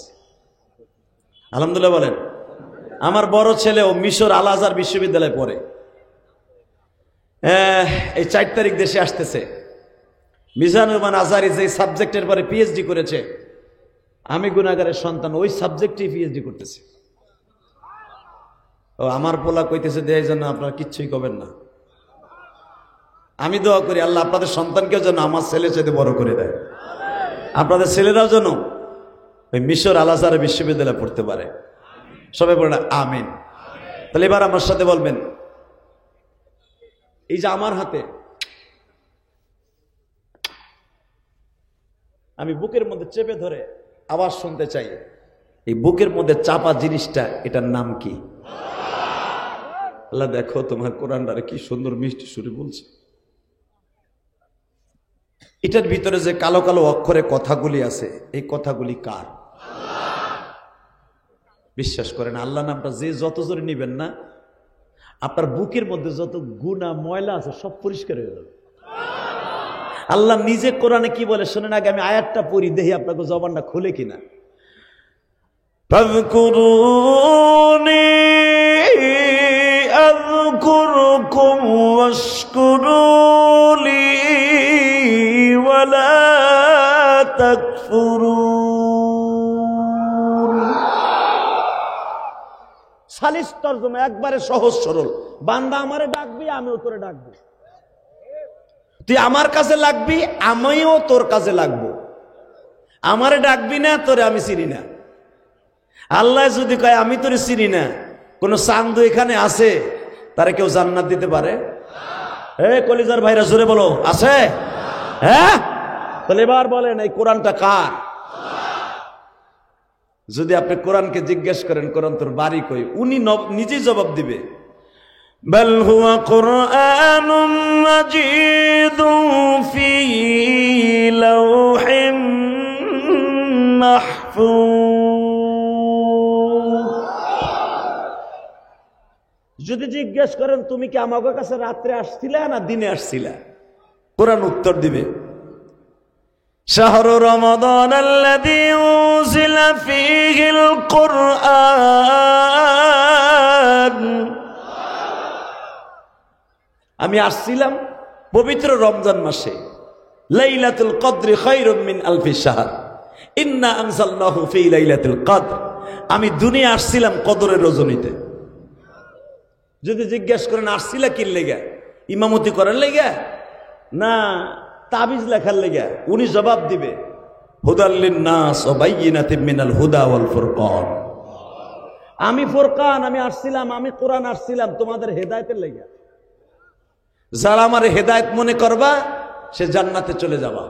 Speaker 1: আলহামদুলিল্লাহ বলেন। আমার বড় ছেলেও মিশর আল আজহার বিশ্ববিদ্যালয়ে পড়ে। এই 4 তারিখ দেশে আসতেছে। মিজানুর রহমান আজহারি যে সাবজেক্টের পরে পিএইচডি করেছে, আমি গুনাহগারের সন্তান, ওই সাবজেক্টেই পিএইচডি করতেছি। ও আমার পোলা কইতেছে দেয় যেন আপনারা কিচ্ছুই করবেন না। আমি দোয়া করি আল্লাহ আপনাদের সন্তানকেও যেন আমার ছেলে চাইতে বড় করে দেয়, আপনাদের ছেলেরাও যেন
Speaker 2: ওই মিশর আল আজহার বিশ্ববিদ্যালয়ে পড়তে পারে। সবাই বলে না আমিন। তাহলে এবার আমার সাথে বলবেন, এই যে আমার হাতে আমি বুকের মধ্যে চেপে ধরে আওয়াজ শুনতে চাই, এই বুকের মধ্যে চাপা জিনিসটা, এটার নাম কি? আল্লাহ দেখো তোমার কোরআনটারে কি সুন্দর মিষ্টি সুরে বলছে। এটার ভিতরে যে কালো কালো অক্ষরে কথাগুলি আছে, এই কথাগুলি কার? বিশ্বাস করেন, আল্লাহ নামটা যে যত জোরে নিবেন না, আপনার বুকের মধ্যে যত গুনাহ ময়লা আছে সব পরিষ্কার হয়ে যাবে। আল্লাহ নিজে কোরআনে কি বলে শোনেন, আগে আমি আয়াতটা পড়ি, দেখি আপনাকে জবানটা খুলে কিনা। ফাযকুরুনি আযকুরকুম ওয়াশকুরুলি ওয়ালা তাকফুরুন। সালিস তরজমা একবারে সহজ সরল, বান্দা আমারে ডাকবি, আমিও তোরে ডাকবো, তুই আমার কাছে লাগবি, আমিও তোর কাছে লাগবো। আমারে ডাকবি না, তোরে আমি চিনি না। আল্লাহ যদি কয় আমি তোরে চিনি না, কোন চান্দু এখানে আছে তারে কেউ জান্নাত দিতে পারে? কলিজার ভাইরা জোরে বলো, আছে? হ্যাঁ, তাহলে এবার বলেন এই কোরআনটা কার? যদি আপনি কোরআনকে জিজ্ঞেস করেন কোরআন তোর বাড়ি কই, উনি নিজেই জবাব দিবে, বাল হুয়া কুরআনুম মাজিদুন ফি লাওহিম মাহফুজ। যদি জিজ্ঞেস করেন তুমি কি আমার কাছে রাত্রে আসছিলা না দিনে আসছিলা, কোরআন উত্তর দিবে, শাহরু রমাদান আল্লাযী উনজিলা ফীহিল কুরআন। আমি আসছিলাম পবিত্র রমজান মাসে, লাইলাতুল কদরি খায়রুম মিন আলফি শাহর, ইন্না আনজালনাহু ফি লাইলাতুল কদর। আমি দুনিয়া আসছিলাম কদরের রজনীতে। যদি জিজ্ঞেস করেন আসছিলা কি লেগা, ইমামতি করার লেগা না তাবিজ লেখার লেগা, উনি জবাব দিবে হুদাল লিন-নাস ওয়া বাইয়িনাতিন মিনাল হুদা ওয়াল ফুরকান। আমি ফুরকান, আমি আসছিলাম, আমি কোরআন আসছিলাম তোমাদের হেদায়েতের লেগা। যারা আমারে হেদায়েত মনে করবা সে জান্নাতে চলে যাবা,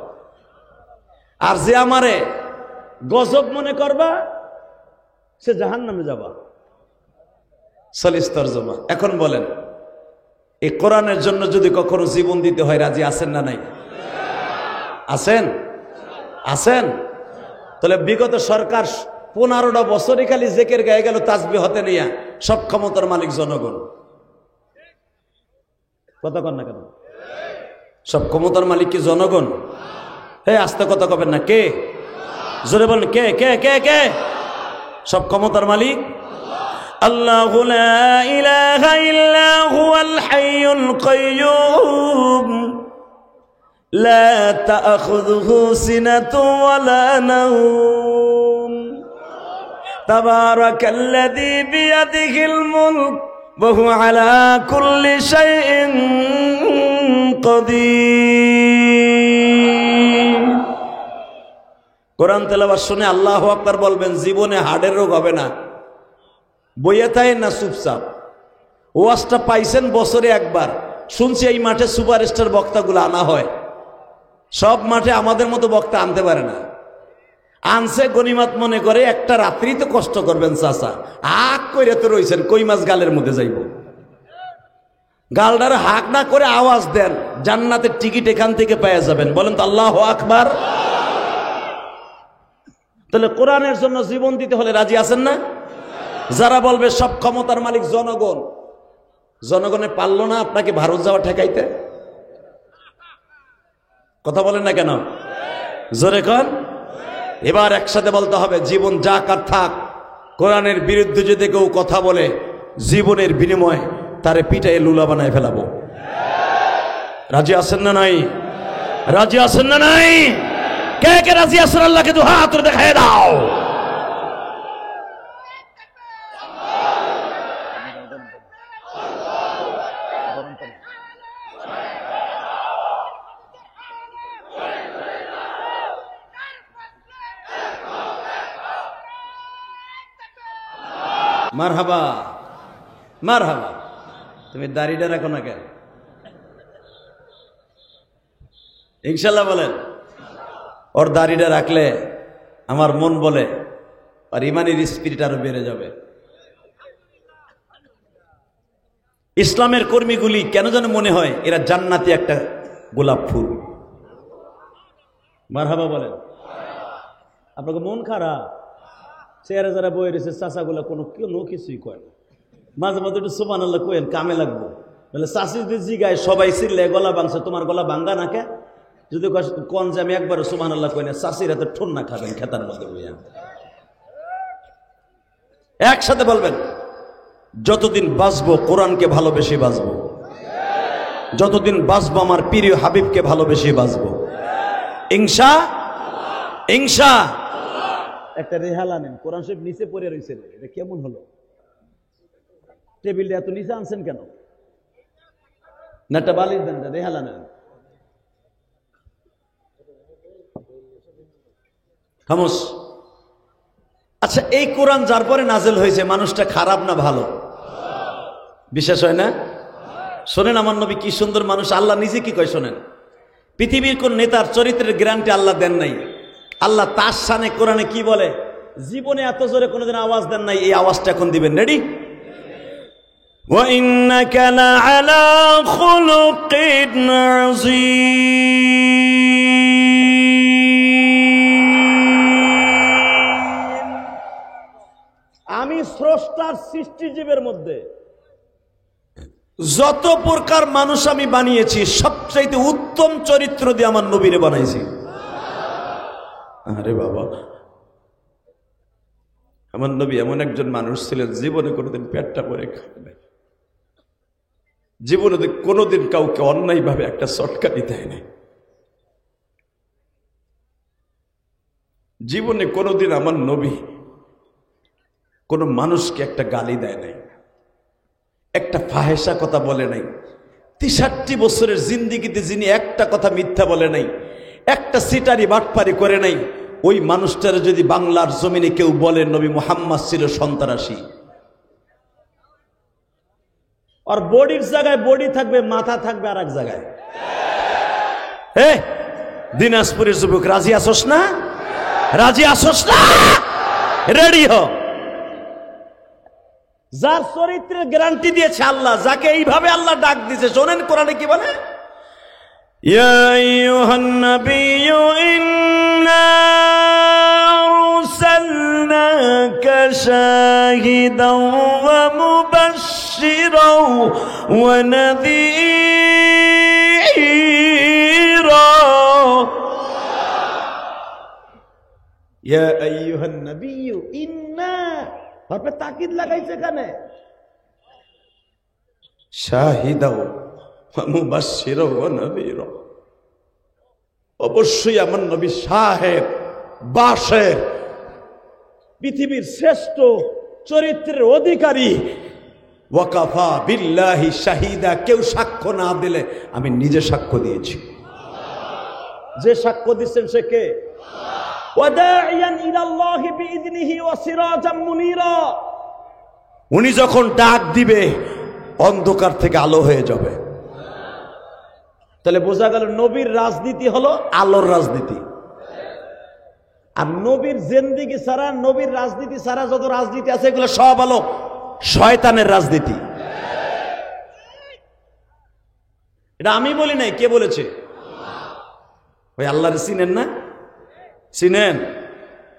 Speaker 2: আর যে আমারে গজব মনে করবা সে জাহান্নামে যাবা। সালিস তরজমা। এখন বলেন, এই কোরআনের জন্য যদি কখনো জীবন দিতে হয় রাজি আছেন না নাই? আছেন? আছেন? তাহলে বিগত সরকার 15টা বছরই খালি জেকের গায়ে গেল তাসবিহ হতে নিয়া, সব ক্ষমতার মালিক জনগণ। কথা কন না কেন? সব ক্ষমতার মালিক কি জনগণ? আস্তে কথা কবেন না, কে? জোরে বলেন, কে কে কে কে? সব ক্ষমতার মালিক আল্লাহু লা ইলাহা ইল্লা হুয়াল হাইয়ুল কাইয়্যুম লা তা'খুযুহু সিনাতুন ওয়া লা নাওম তাবারাকাল্লাযী বিয়াদিহিল মুলক ওয়া হুয়া আলা কুল্লি শাইইন কাদির। কোরআন তেলাওয়াত শুনে আল্লাহু আকবার বলবেন, জীবনে হার্টের রোগ হবে না। বইয়া থাকেন না চুপচাপ। ওয়াজটা পাইছেন বছরে একবার, শুনছি এই মাঠে সুপারস্টার বক্তাগুলো আনা হয়, সব মাঠে আমাদের মতো বক্তা আনতে পারে না। আনছে গনিমাত মনে করে, একটা রাত্রি তো কষ্ট করবেন চাচা, হাক করে তো রয়েছেন, কই মাছ গালের মধ্যে যাইব। গালডার হাক না করে আওয়াজ দেন, জান্নাতের টিকিট এখান থেকে পেয়ে যাবেন। বলেন তো আল্লাহু আকবার। তাহলে কোরআনের জন্য জীবন দিতে হলে রাজি আছেন না? যারা বলবে সব ক্ষমতার মালিক জনগণ, জনগণে পারল না আপনাকে ভারত যাওয়া ঠেকাইতে? কথা বলেন না কেন? জোরে কন। এবার একসাথে বলতে হবে, জীবন যাক আর থাক, কোরআনের বিরুদ্ধে যদি কেউ কথা বলে জীবনের বিনিময়ে তারে পিটাই লুলা বানায় ফেলাবো। রাজি আছেন না নাই? রাজি আছেন না নাই? কে কে রাজি আছেন? আল্লাহকে দু হাত তুলে দেখায় দাও। মারহাবা মারহাবা। তুমি দাড়িটা রাখো না কেন? ইনশাল্লাহ বলেন। ওর দাড়িটা রাখলে আমার মন বলে আর ইমানের স্পিরিট আরো বেড়ে যাবে। ইসলামের কর্মীগুলি কেন যেন মনে হয় এরা জান্নাতি একটা গোলাপ ফুল। মারহাবা বলেন। আপনাকে মন খারাপ, চেয়ারে যারা বয়ে রয়েছে চাচাগুলা কোনো কিছুই কয় না। মাঝে মাঝে একটু সুবহানাল্লাহ কইেন, কামে লাগবো। বলে চাষি যদি জিগায় সবাই চিল্লে গলা ভাঙছে, তোমার গলা ভাঙ্গা না কে? যদি কোন যে আমি একবারও সুবহানাল্লাহ কই না, চাষির হাতে ঠোন্না খাবেন খেতার মধ্যে বইয়া। একসাথে বলবেন, যতদিন বাঁচবো কোরআনকে ভালোবেসে বাঁচবো, যতদিন বাঁচবো আমার প্রিয় হাবিবকে ভালোবেসে বাঁচবো। ইনশা ইনশা। একটা রেহালা নেন, কোরআন শরীফ নিচে পড়ে রয়েছে, এটা কেমন হলো? টেবিলটা এত নিচে আনছেন কেন? না একটা বালির দেন, রেহালা নেন। খামোশ। আচ্ছা, এই কোরআন যার পরে নাজেল হয়েছে, মানুষটা খারাপ না ভালো? বিশ্বাস হয় না? শোনেন আমার নবী কি সুন্দর মানুষ। আল্লাহ নিজে কি কয় শোনেন। পৃথিবীর কোন নেতার চরিত্রের গ্যারান্টি আল্লাহ দেন নাই। আল্লাহ তার শানে কোরআনে কি বলে, জীবনে এত জোরে কোনোদিন আওয়াজ দেন নাই, এই আওয়াজটা এখন দিবেন। রেডি? وَإِنَّكَ لَعَلَى خُلُقٍ عَظِيمٍ। আমি স্রষ্টার সৃষ্টিজীবের মধ্যে যত প্রকার মানুষ আমি বানিয়েছি, সবচাইতে উত্তম চরিত্র দিয়ে আমার নবীরে বানাইছি। আরে বাবা, আমার নবী এমন একজন মানুষ ছিলেন, জীবনে কোনোদিন পেটটা পরে খাবে, জীবনে কোনোদিন কাউকে অন্যায় ভাবে একটা চটকানি দেয় নাই, জীবনে কোনোদিন আমার নবী কোন মানুষকে একটা গালি দেয় নাই, একটা ফাহেসা কথা বলে নাই। 63 বছরের জিন্দিগিতে যিনি একটা কথা মিথ্যা বলে নাই, একটা সিটারি বাটপারি করে নাই, ওই মানুষটার যদি বাংলার জমিনে কেউ বলে নবী মুহাম্মদ ছিল সন্ত্রাসী। আর বডির জায়গায় বডি থাকবে, মাথা থাকবে আর এক জায়গায়। দিনাজপুরের যুবক, রাজি আসোস না? রাজি আসোস না? রেডি হ। যার চরিত্রের গ্যারান্টি দিয়েছে আল্লাহ, যাকে এইভাবে আল্লাহ ডাক দিয়েছে, শোনেন কোরআনে কি বলে, ইয়া আইয়ুহান নাবিয়্যু ইন্না আরসালনাকা শাহিদাও ওয়া মুবাশশিরাও ওয়া নাযীরা। ইয়া আইয়ুহান নাবিয়্যু ইন্না, তারপরে তাকিদ লাগাইছে এখানে, শাহিদাও ওয়া মুবাশশিরাও ওয়া নাযীরা। অবশ্যই আমার নবী সাহেব, বাশের, পৃথিবীর শ্রেষ্ঠ চরিত্রের অধিকারী। ওয়াকাফা বিল্লাহি শাহিদা, কেউ সাক্ষ্য না দিলে আমি নিজে সাক্ষ্য দিয়েছি। যে সাক্ষ্য দিচ্ছেন সে কে? ওয়াদাইয়ান ইলাল্লাহি বিইذনিহি ওয়া সিরাজাম মুনীরা। উনি যখন ডাক দিবে অন্ধকার থেকে আলো হয়ে যাবে। তাহলে বোঝা গেল নবীর রাজনীতি হলো আলোর রাজনীতি। আর নবীর জিন্দেগি ছাড়া, নবীর রাজনীতি ছাড়া যত রাজনীতি আছে এগুলো সব হলো শয়তানের রাজনীতি। এটা আমি বলি নাই, কে বলেছে? ওই আল্লাহর চিনেন না? চিনেন?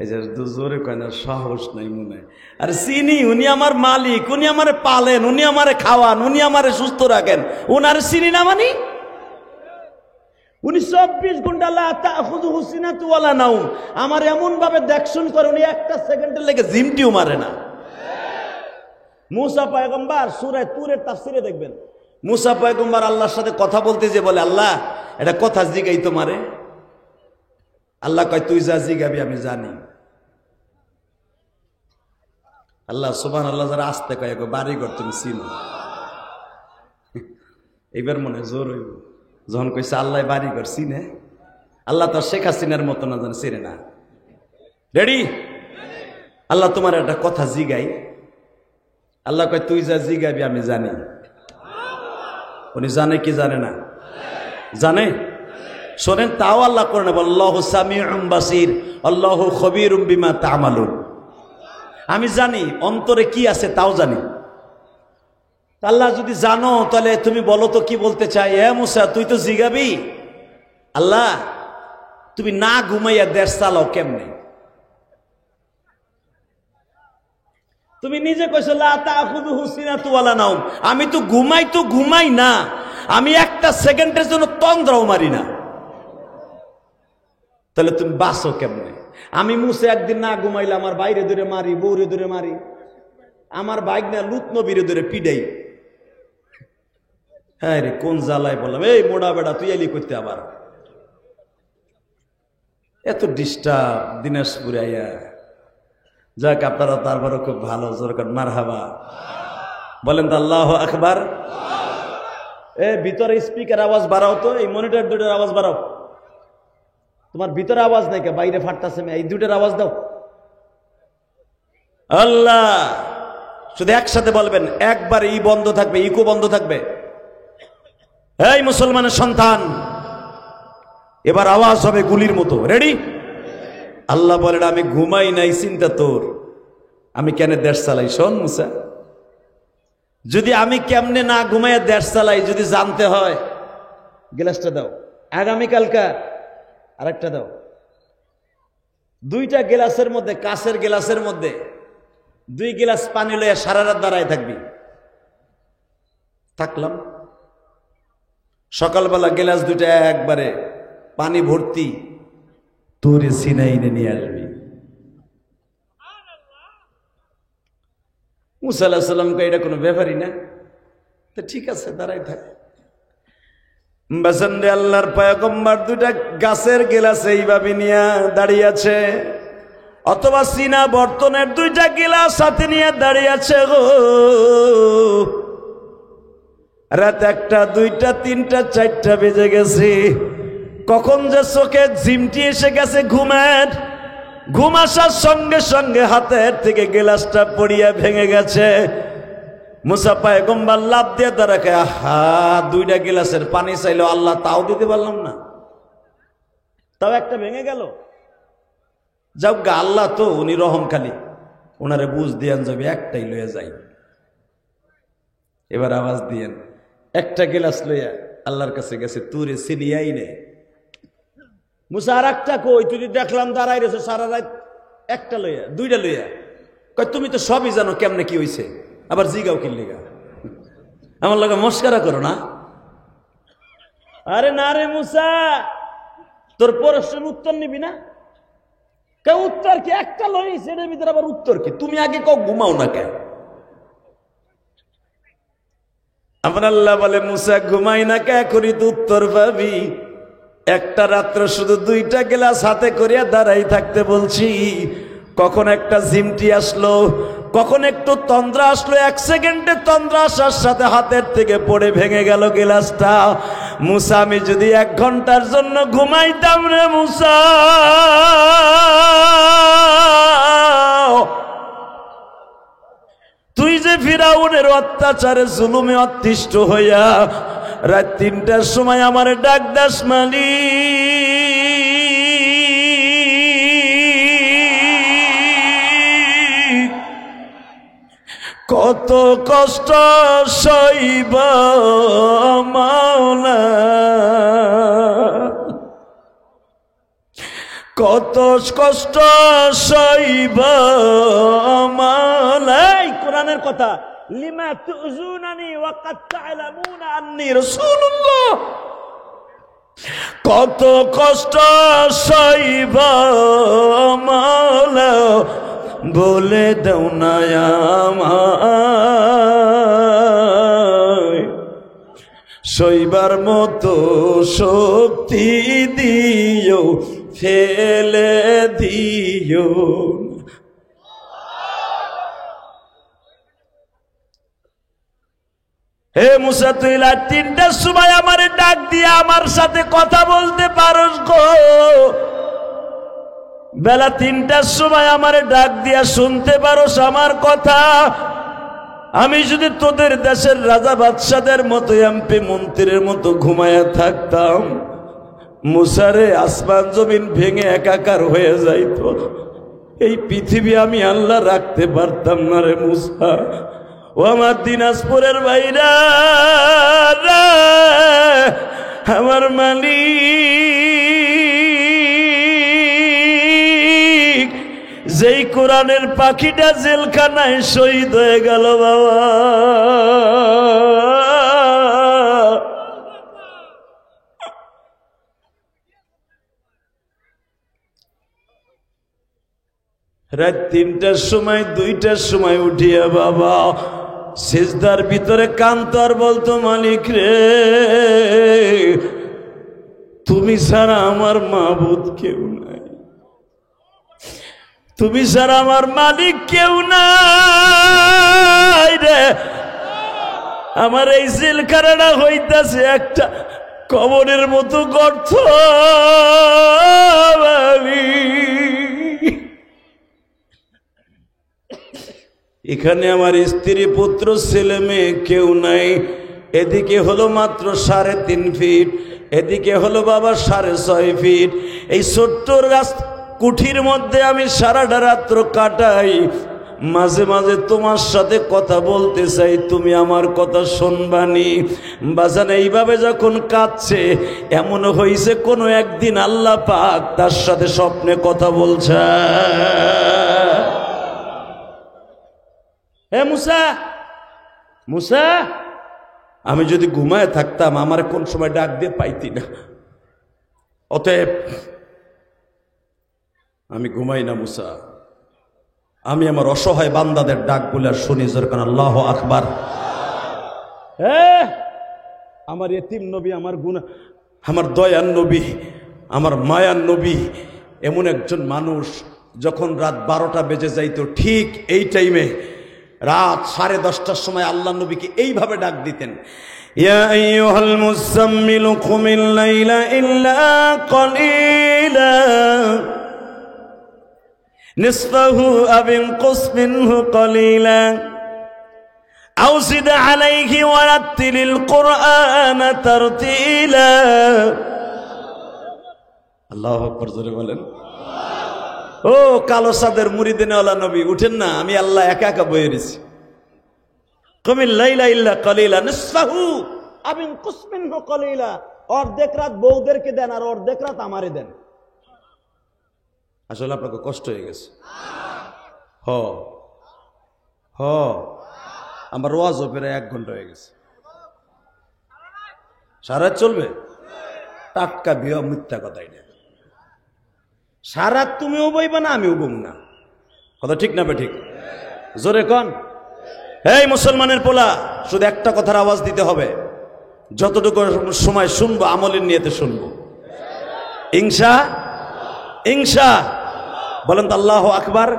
Speaker 2: এই যে জোরে কয় না, সাহস নাই মনে। আর চিনি, উনি আমার মালিক, উনি আমারে পালেন, উনি আমারে খাওয়ান, উনি আমারে সুস্থ রাখেন, উনার চিনি না মানি? উনি 24 ঘন্টা লা তাখুযুহু সিনাতু ওয়ালা নাওম, আমার এমন ভাবে দেখশন করে, উনি একটা সেকেন্ডের লেগে জিমটিও মারে না। মুসা পয়গম্বর সূরা তুরের তাফসিরে দেখবেন, মুসা পয়গম্বর আল্লাহর সাথে কথা বলতে যে বলে, আল্লাহ এটা কথা জিগাই তোমারে। আল্লাহ কয়, তুই যা জিগাবি আমি জানি। আল্লাহ সুবহানাল্লাহ যারা আসতে কয়, বাড়ি ঘর তুমি চিনো। এইবার মনে জোর হইব যখন কইছে আল্লাহ বাড়ি ঘর চিনে। আল্লাহ তো শেখ হাসিনার মতো না, জানে চিনে না। রেডি? আল্লাহ তোমার একটা কথা জিগাই, আল্লাহ কয় তুই যা জিগাবি আমি জানি। উনি জানে কি জানে না? জানে। শোনেন, তাও আল্লাহ করেন, আল্লাহু সামিউম বাসির, আল্লাহু খবীরুম বিমা তা'মালুন। আমি জানি অন্তরে কি আছে, তাও জানি। আল্লাহ যদি জানো তাহলে তুমি বলো তো কি বলতে চাই। মুসা তুই তো জিগাবি, আল্লাহ তুমি না ঘুমাইয়া দেশ চালাও কেমনে? তুমি নিজে কইছো লা তাখুযুহু সিনাতু ওয়ালা নাওম। আমি তো ঘুমাই না, আমি একটা সেকেন্ডের জন্য তন্দ্রাও মারি না। তাহলে তুমি বাঁচো কেমনে? আমি মুসা একদিন না ঘুমাইলে আমার বাইরে ধরে মারি, বউরে ধরে মারি, আমার বাইক না লুত নবীরে ধরে পিডাই। হ্যাঁ রে, কোন জ্বালায় বললাম, এই মোড়া বেড়া তুই এলি করতে আবার এত ডিস্টার্ব দিনাজপুরে আইয়া। যাক, আপনারা তারপরও খুব ভালো, জোর করেন মারহাবা বলেন তো আল্লাহু আকবার। ভিতরে স্পিকার আওয়াজ বাড়াও তো, এই মনিটর দুটোর আওয়াজ বাড়াও। তোমার ভিতরে আওয়াজ নাই কে? বাইরে ফাটতাছে, এই দুটোর আওয়াজ দাও। আল্লাহ, শুধু একসাথে বলবেন, একবার ই বন্ধ থাকবে, ইকো বন্ধ থাকবে। এই মুসলমানের সন্তান, এবার আওয়াজ হবে গুলির মতো। রেডি? আল্লাহ বলেন, আমি ঘুমাই নাই, চিন্তা তোর, আমি কেন দেশ চালাই। শোন মুসা, যদি আমি কেমনে না ঘুমাইয়া দেশ চালাই যদি জানতে হয়, গ্লাসটা দাও। আগামীকালকা আরেকটা দাও। দুইটা গ্লাসের মধ্যে, কাঁচের গ্লাসের মধ্যে 2 গ্লাস পানি লইয়া সারা রাত দাঁড়ায় থাকবি। থাকলাম। সকালবেলা গ্লাস দুইটা একবারে পানি ভর্তি তোরে সিনাইনে নিয়ে আসবি। মুসা আলাইহিস সালামকে এটা কোনো ব্যাপারই না। তো ঠিক আছে, দাঁড়াই থাক। বাসন্দে আল্লাহর পয়গম্বর দুটা গাছের গেলাস এইভাবে নিয়ে দাঁড়িয়ে আছে, অথবা সিনা বর্তনের 2টা গিলাস হাতে নিয়ে দাঁড়িয়ে আছে গো। রাত 1টা 2টা 3টা 4টা বেজে গেছে। কখন যে চোখে ঝিমটি এসে গেছে ঘুমের, ঘুম আসার সঙ্গে সঙ্গে হাতের থেকে গিলাসটা পড়িয়া ভেঙে গেছে। মুসা পয়গম্বর লাফ দিয়ে দাঁড়াকে, আহা 2টা গিলাসের পানি চাইলো আল্লাহ, তাও দিতে পারলাম না, তাও একটা ভেঙে গেল। যাও গা, আল্লাহ তো উনি রহমখালী, ওনারে বুঝ দিয়ান যাবে, একটাই লইয়া যাই। এবার আওয়াজ দিয়েন, একটা গিলাস লইয়া আল্লাহর কাছে গেছে, তুরে সিনিয়াই নে। মুসা আর একটা কই, তুই দেখলাম দাঁড়াই রয়েছে সারা রাত, একটা লইয়া 2টা লইয়া। কই তুমি তো সবই জানো কেমনে কি হইছে, আবার জিগাও কিনলিগা, আমার লাগে মস্কারা করো না। আরে না রে মুসা, তোর প্রশ্নের উত্তর নিবি না? কে উত্তর কি? একটা লইছে, এর ভিতরে আবার উত্তর কি? তুমি আগে কও ঘুমাও না কেন? আমার আল্লাহ বলে, মুসা ঘুমাই না কে করি তো উত্তর পাবি। একটা রাত্র শুধু 2টা গ্লাস হাতে করিয়া দাঁড়াই থাকতে বলছি। কখন একটা ঝিমটি আসলো, কখন একটু তন্দ্রা আসলো, 1 সেকেন্ডে তন্দ্রা আসার সাথে হাতের থেকে পড়ে ভেঙে গেল গ্লাসটা। মুসা, আমি যদি 1 ঘন্টার জন্য ঘুমাইতাম রে মুসা, তুই যে ফিরাউনের অত্যাচারে জুলুমে অতিষ্ঠ হইয়া রাত 3টার সময় আমার ডাক দাস মালিক, কত কষ্ট সইব মাওলা, কত কষ্ট সইব মাওলা। কোরআনের কথা, লিমা তুযুনানি ওয়া কাদ তা'লামুনা আন্নী রাসূলুল্লাহ। কত কষ্ট সইব মাওলা, বলে দাও না আমায়, সইবার মতো শক্তি দিও, ফেলে দিও। হে মুসা, তুই রাত 3টার সময় আমার ডাক দিয়ে আমার সাথে কথা বলতে পারোস গো। বেলা 3টার সময় আমার ডাক দিয়া শুনতে পারোস আমার কথা।
Speaker 1: আমি যদি তোদের দেশের রাজা বাদশাদের মতো এমপি মন্ত্রীর মতো ঘুমায়া থাকতাম, মুসারে আসমান জমিন ভেঙে একাকার হয়ে যাইতো। এই পৃথিবী আমি আল্লাহ রাখতে পারতাম না রে মুসা। ও আমার দিনাজপুরের ভাইরা, আমার মালিক যেই কোরআনের পাখিটা জেলখানায় শহীদ হয়ে গেল বাবা, রাত ৩টার সময় ২টার সময় উঠিয়া বাবা সিজদার ভিতরে কাঁদতো আর বলতো, মালিক রে তুমি ছাড়া আমার মাবুদ কেউ নাই, তুমি ছাড়া আমার মালিক কেউ নাই রে। আমার এই জেলখানাটা হইতাছে একটা কবরের মতো গর্ত। এখানে আমার স্ত্রী পুত্র ছেলে মেয়ে কেউ নাই। এদিকে হলো মাত্র ৩.৫ ফিট, এদিকে হলো বাবা ৬.৫ ফিট। এই ছোট্ট কুঠির মধ্যে আমি সারাটা রাত্র কাটাই। মাঝে মাঝে তোমার সাথে কথা বলতে চাই, তুমি আমার কথা শুনবানি। বাজান এইভাবে যখন কাঁদছে, এমন হয়েছে কোনো একদিন আল্লাহ পাক তার সাথে স্বপ্নে কথা বলছে। হে মুসা, মুসা, আমি যদি ঘুমায় থাকতাম আমার কোন সময় ডাক দিয়ে পাইতি না। অতএব আমি ঘুমাই না মুসা, আমি আমার অসহায় বান্দাদের ডাকগুলো শুনি। যখন আল্লাহু আকবার। আমার এতিম নবী, আমার গুনাহ, আমার দয়ার নবী, আমার মায়ার নবী এমন একজন মানুষ, যখন রাত 12টা বেজে যাইতো ঠিক এই টাইমে রাত 10:30টার সময় আল্লাহ নবীকে এইভাবে ডাক দিতেন, ইয়া আইয়ুহাল মুযাম্মিল কুমিল লাইলা ইল্লা কলিলা নিসফাহু আও ইনকুস মিনহু কলিলা আও জিদ আলাইহি ওয়া রাত্তিলিল কুরআনা তারতিলা। আল্লাহু আকবার, জোরে বলেন। ও কালো সাদের মুরিদিনওয়ালা নবী, উঠেন না, আমি আল্লাহ একা একা বয়ে রেছি। কুমিল লাইলা ইল্লা কলিলা নিসফাহু আও ইনকুস মিনহু কলিলা। অর্ধেক রাত বউদেরকে দেন আর অর্ধেক রাত আমারে দেন। আসলে আপনাকে কষ্ট হয়ে গেছে। আমার ওয়াজও প্রায় 1 ঘন্টা হয়ে গেছে। সারা চলবে? টাটকা বিয়া, মিথ্যা কথা। এটা সারা তুমিও বইবা না, আমিও বম না। কথা ঠিক না? ঠিক জোরে কন। এই মুসলমানের পোলা, শুধু একটা কথার আওয়াজ দিতে হবে। যতটুকু সময় শুনবো আমলের নিয়তে শুনবো, ইনশা ইনশা। বলেন তো আল্লাহু আকবার।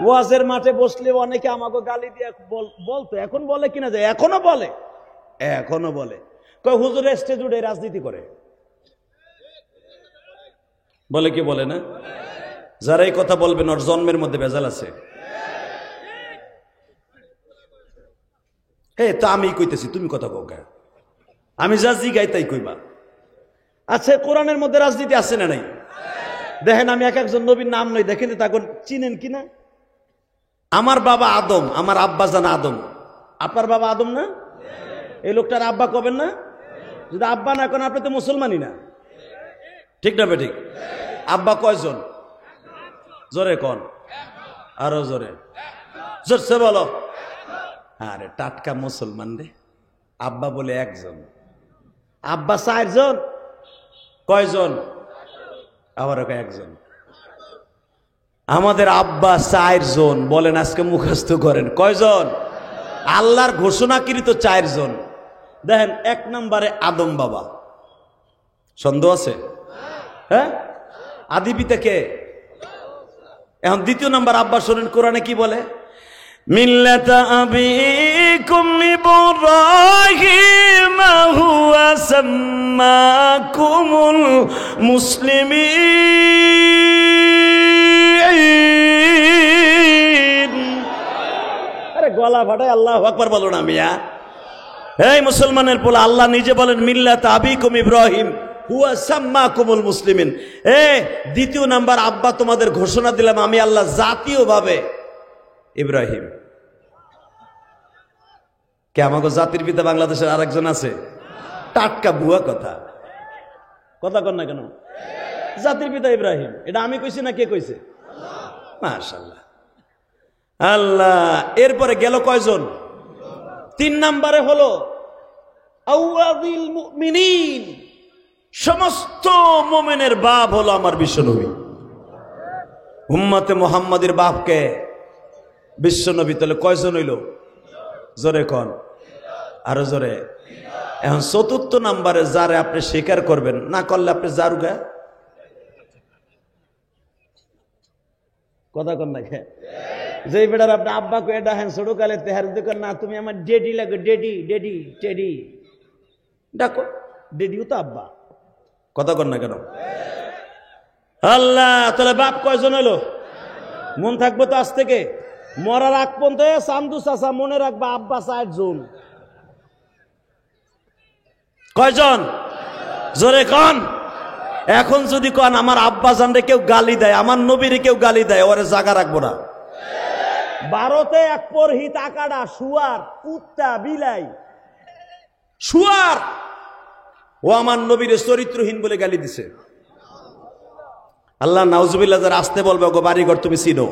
Speaker 1: ওয়াজের মাঠে বসলে অনেকে আমাকে গালি দিয়ে বলতো, এখন বলে কিনা যায়, এখনো বলে কয় হুজুর স্টেজ উঠে রাজনীতি করে। বলে কি বলে না? যারা এই কথা বলবেন ওর জন্মের মধ্যে ভেজাল আছে। তো আমি কইতেছি, তুমি কথা কও কেন? আমি যা জিগাই তাই কইবা। আচ্ছা, কোরআনের মধ্যে রাজনীতি আছে না নাই? দেখেন, আমি এক একজন নবীর নাম নই, দেখেন তাকে চিনেন কিনা। আমার বাবা আদম, আমার আব্বা জান আদম। আপনার বাবা আদম না? এই লোকটার আব্বা কবেন না? যদি আব্বা না করেন আপনি তো মুসলমানই না। ঠিক না ঠিক? আব্বা কয়জন? জোরে কন, আরো জোরে, জোরসে বলো। আরে টাটকা মুসলমান রে, আব্বা বলে একজন, আব্বা 4 জন। কয়জন? আবার একজন। আমাদের আব্বা 4 জন। বলেন আজকে মুখস্থ করেন কয়জন? আল্লাহর ঘোষণাকৃত 4 জন। দেখেন, 1 নম্বরে আদম বাবা। সন্দেহ আছে? হ্যাঁ, আদি পিতা কে? এখন 2 নম্বর আব্বা শোনেন কোরআনে কি বলে, মিল্লাতা আবিকুম ইব্রাহিম হুয়া সাম্মাকুমুল মুসলিমিন। আরে গলা ফাটায় আল্লাহু আকবার বলো না মিয়া। এই মুসলমানের পোলা, আল্লাহ নিজে বলেন মিল্লাত আবিকুম ইব্রাহিম হুয়া সাম্মাকুমুল মুসলিমিন। দ্বিতীয় নাম্বার, আব্বা তোমাদের ঘোষণা দিলাম আমি আল্লাহ জাতীয়ভাবে ইব্রাহিম। কে আমাকে জাতির পিতা বাংলাদেশের আরেকজন আছে? টাটকা বুয়া কথা, কথা কর না কেন? জাতির পিতা ইব্রাহিম, এটা আমি কইছি না কে কইছে? মাশাআল্লাহ, আল্লাহ। এরপরে গেল কয়জন? 3 নম্বরে হলো আউয়াদিল মুমিনিন, সমস্ত মুমিনের বাপ হলো আমার বিশ্বনবী। উম্মতে মুহাম্মাদের বাপকে বিশ্বনবী, তাহলে কয়জন হইল? জোরে কোন, আরো জোরে। এখন 4র্থ নাম্বারে যারে আপনি স্বীকার করবেন, না করলে আপনি জারুগা, কথা কন না। যে বেটার আপনি আব্বা কয়ে ডাকেন ছোট কালে তেহার দেখেন না, তুমি আমার ডেডি লাগে, ডেডি ডেডি টেডি ডাকো, ডেডিও তো আব্বা, কথা কন না কেন? আল্লাহ, তাহলে বাপ কয়জন হলো? মন থাকবো তো আজ থেকে মরার আগ পর্যন্ত। চান্দু চাচা মনে রাখবা, আব্বা 4 জন। কয়জন? জোরে কন। এখন যদি কন আমার আব্বা জানরে কেউ গালি দেয়, আমার নবীরে কেউ গালি দেয়, ওরে জায়গা রাখবো না। ভারতে এক পরহিত আকাডা, শুয়ার, কুত্তা, বিলাই, শুয়ার, ও আমার নবীরে চরিত্রহীন বলে গালি দিছে। আল্লাহ নাউজুবিল্লাহ যারা আসতে বলবে, ওগো বাড়িঘর তুমি চিনো।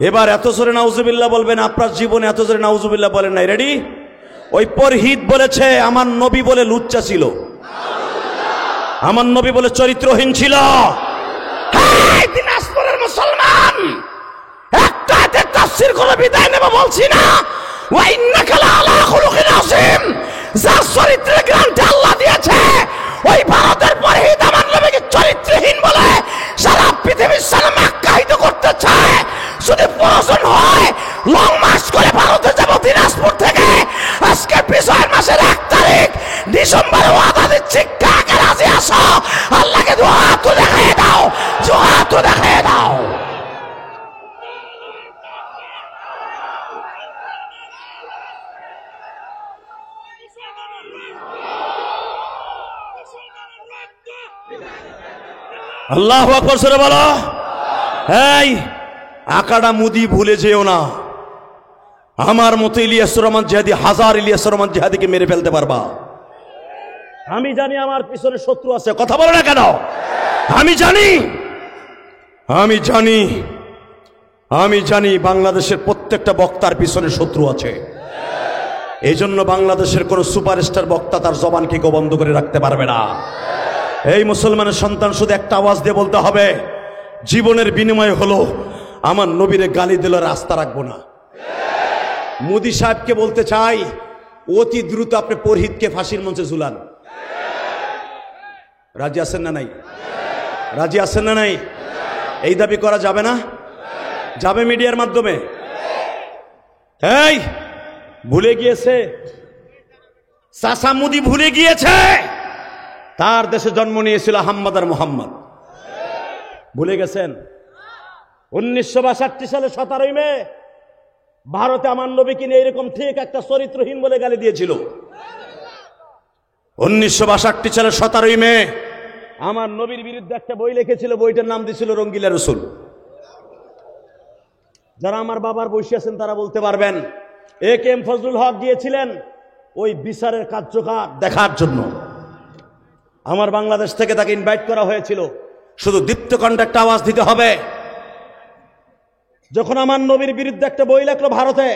Speaker 1: এবার এত জোরে নাউজুবিল্লাহ বলবেন, আপনার জীবনে এত জোরে নাউজুবিল্লাহ বলেন নাই। রেডি? ওই পরহিত বলেছে আমার নবী বলে লুচ্চা ছিল, আমার নবী বলে চরিত্রহীন ছিল। দিনাজপুরের মুসলমান, একটা হাতে তাফসীর করে বিদায় নেব বলছি না। ওয়া ইন্নাকা লাআলা খুলুকিন আযীম, যার চরিত্রের গ্রান্টি আল্লাহ দিয়েছে, ওই ভারতের পরহিত আমার নবীকে চরিত্রহীন বলে সারা পৃথিবীর সামনে আখ্যায়িত করতে চায়। যদি প্রয়োজন হয় লং মার্চ করে ভারতে যাব দিনাজপুর থেকে। আজকে বিজয়ের মাসের 1 তারিখ ডিসেম্বরে ওয়াদা দিচ্ছি, কাকে রাজি আসো? আল্লাহকে দু হাত দেখায় দাও, দু হাত দেখায় দাও। আল্লাহু আকবার সরে বলো। এই আকাডা মুদি ভুলে যেও না, আমার মতো ইলিয়াসুর রহমান জিহাদি, 1000 ইলিয়াসুর রহমান জিহাদিকে মেরে ফেলতে পারবা। আমি জানি আমার পিছনে শত্রু আছে, কথা বলো না কেন? আমি জানি, আমি জানি, আমি জানি বাংলাদেশের প্রত্যেকটা বক্তার পিছনে শত্রু আছে। এই জন্য বাংলাদেশের কোন সুপারস্টার বক্তা তার জবানকে বন্ধ করে রাখতে পারবে না। এই মুসলমানের সন্তান শুধু একটা আওয়াজ দিয়ে বলতে হবে, জীবনের বিনিময় হলো আমার নবীরে গালি দিল, রাস্তা রাখবো না। মোদি সাহেবকে বলতে চাই, অতি দ্রুত আপনি পরহিতকে ফাঁসির মঞ্চে ঝুলান। রাজি আছেন না নাই? রাজি আছেন না নাই? এই দাবি করা যাবে না? যাবে মিডিয়ার মাধ্যমে? এই ভুলে গিয়েছে চাচা মোদি, ভুলে গিয়েছে তার দেশে জন্ম নিয়েছিল আহমদ আর মোহাম্মদ। ভুলে গেছেন? 1962 সালে 17 মে ভারতে আমার নবীকে নিয়ে এরকম ঠিক একটা চরিত্রহীন বলে গালি দিয়েছিল। 1962 সালে 17 মে আমার নবীর বিরুদ্ধে একটা বই লিখেছিল, বইটার নাম দিয়েছিল রঙ্গিলা রসুল। যারা আমার বাবার বয়সী আছেন তারা বলতে পারবেন, AK-M ফজলুল হক গিয়েছিলেন ওই বিচারের কার্যকর দেখার জন্য। আমার বাংলাদেশ থেকে তাকে ইনভাইট করা হয়েছিল, শুধু দীপ্ত কণ্ঠে একটা আওয়াজ দিতে হবে। যখন আমার নবীর বিরুদ্ধে একটা বই লেখলো ভারতে,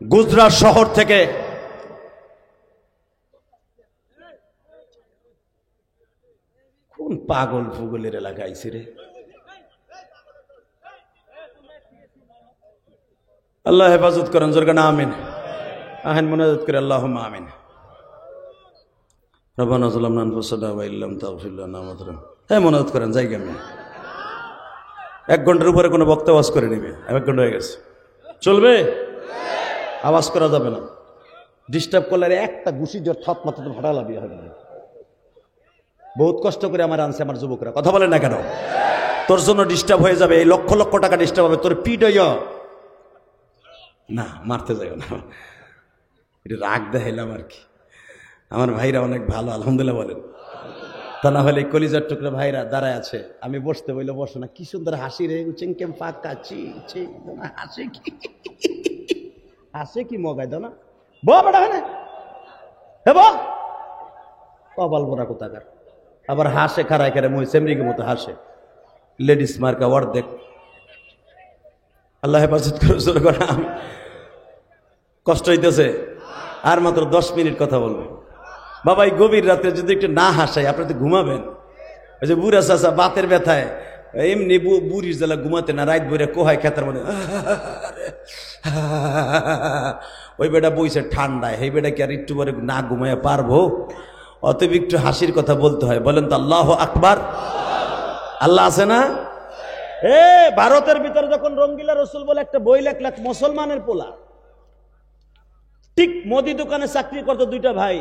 Speaker 1: গুজরাট শহর থেকে, কোন পাগল ফুগলের এলাকা আইছি রে, আল্লাহ হেফাজত করেন, জোরগান আমিন। আহেন মুনাজাত করে আল্লাহুম্মা আমিন। রব্বানা যালামনা আনফুসানা ওয়া ইল্লাম তাগফির লানা ওয়া তারহামনা। হ্যাঁ মুনাজাত করেন, যাই কেমনে 1 ঘন্টার উপরে কোনো বক্তা আওয়াজ করে নিবে। 1 ঘন্টা হয়ে গেছে, চলবে? আওয়াজ করা যাবে না, ডিস্টার্ব করলে একটা ঘুষি দিয়ে থত মাথাতে ফাটা লাভি হবে। বহুত কষ্ট করে আমার আনছে আমার যুবকরা, কথা বলে না কেন? তোর জন্য ডিস্টার্ব হয়ে যাবে, এই লক্ষ লক্ষ টাকা ডিস্টার্ব হবে, তোর পিড না মারতে যাইও না, এটা রাগ দেখাইলাম আর কি। আমার ভাইরা অনেক ভালো, আলহামদুলিল্লাহ বলেন। তা না হলে কলিজার টুকরা ভাইরা দাঁড়ায় আছে, আমি বসতে বললে বসো না, কি সুন্দর হাসি রে, চেংকেম পাক্কা হাসে কি, হাসে কি মগাই দাও না, বেটা হয় না কপাল বোনা কোথাকার, আবার হাসে খারায় খারায় মই সেমরিকের মতো হাসে, লেডিস মার্কা অর্ধেক। আল্লাহ হেফাজত করে, আমি কষ্ট হইতেছে, আর মাত্র 10 মিনিট কথা বলবো। বাবা এই গভীর রাতে যদি একটু না হাসাই, আপনি তো ঘুমাবেন। ওই যে বুড়া চাচা বাতের ব্যথায় এমনি বুড়ির জ্বালা ঘুমাতে না, রাত বইরে কোহায় খেতার মধ্যে ওই বেটা বইছে ঠান্ডায়, এই বেটা কি আর একটু পরে না ঘুমাইয়া পারবো? অতএব একটু হাসির কথা বলতে হয়, বলেন তো আল্লাহ আকবার। আল্লাহ আছে না? ভারতের ভিতরে যখন রঙ্গিলা রসুল বলে একটা বই লেখলাক, মুসলমানের পোলা, ঠিক মুদি দোকানে চাকরি করতো দুইটা ভাই,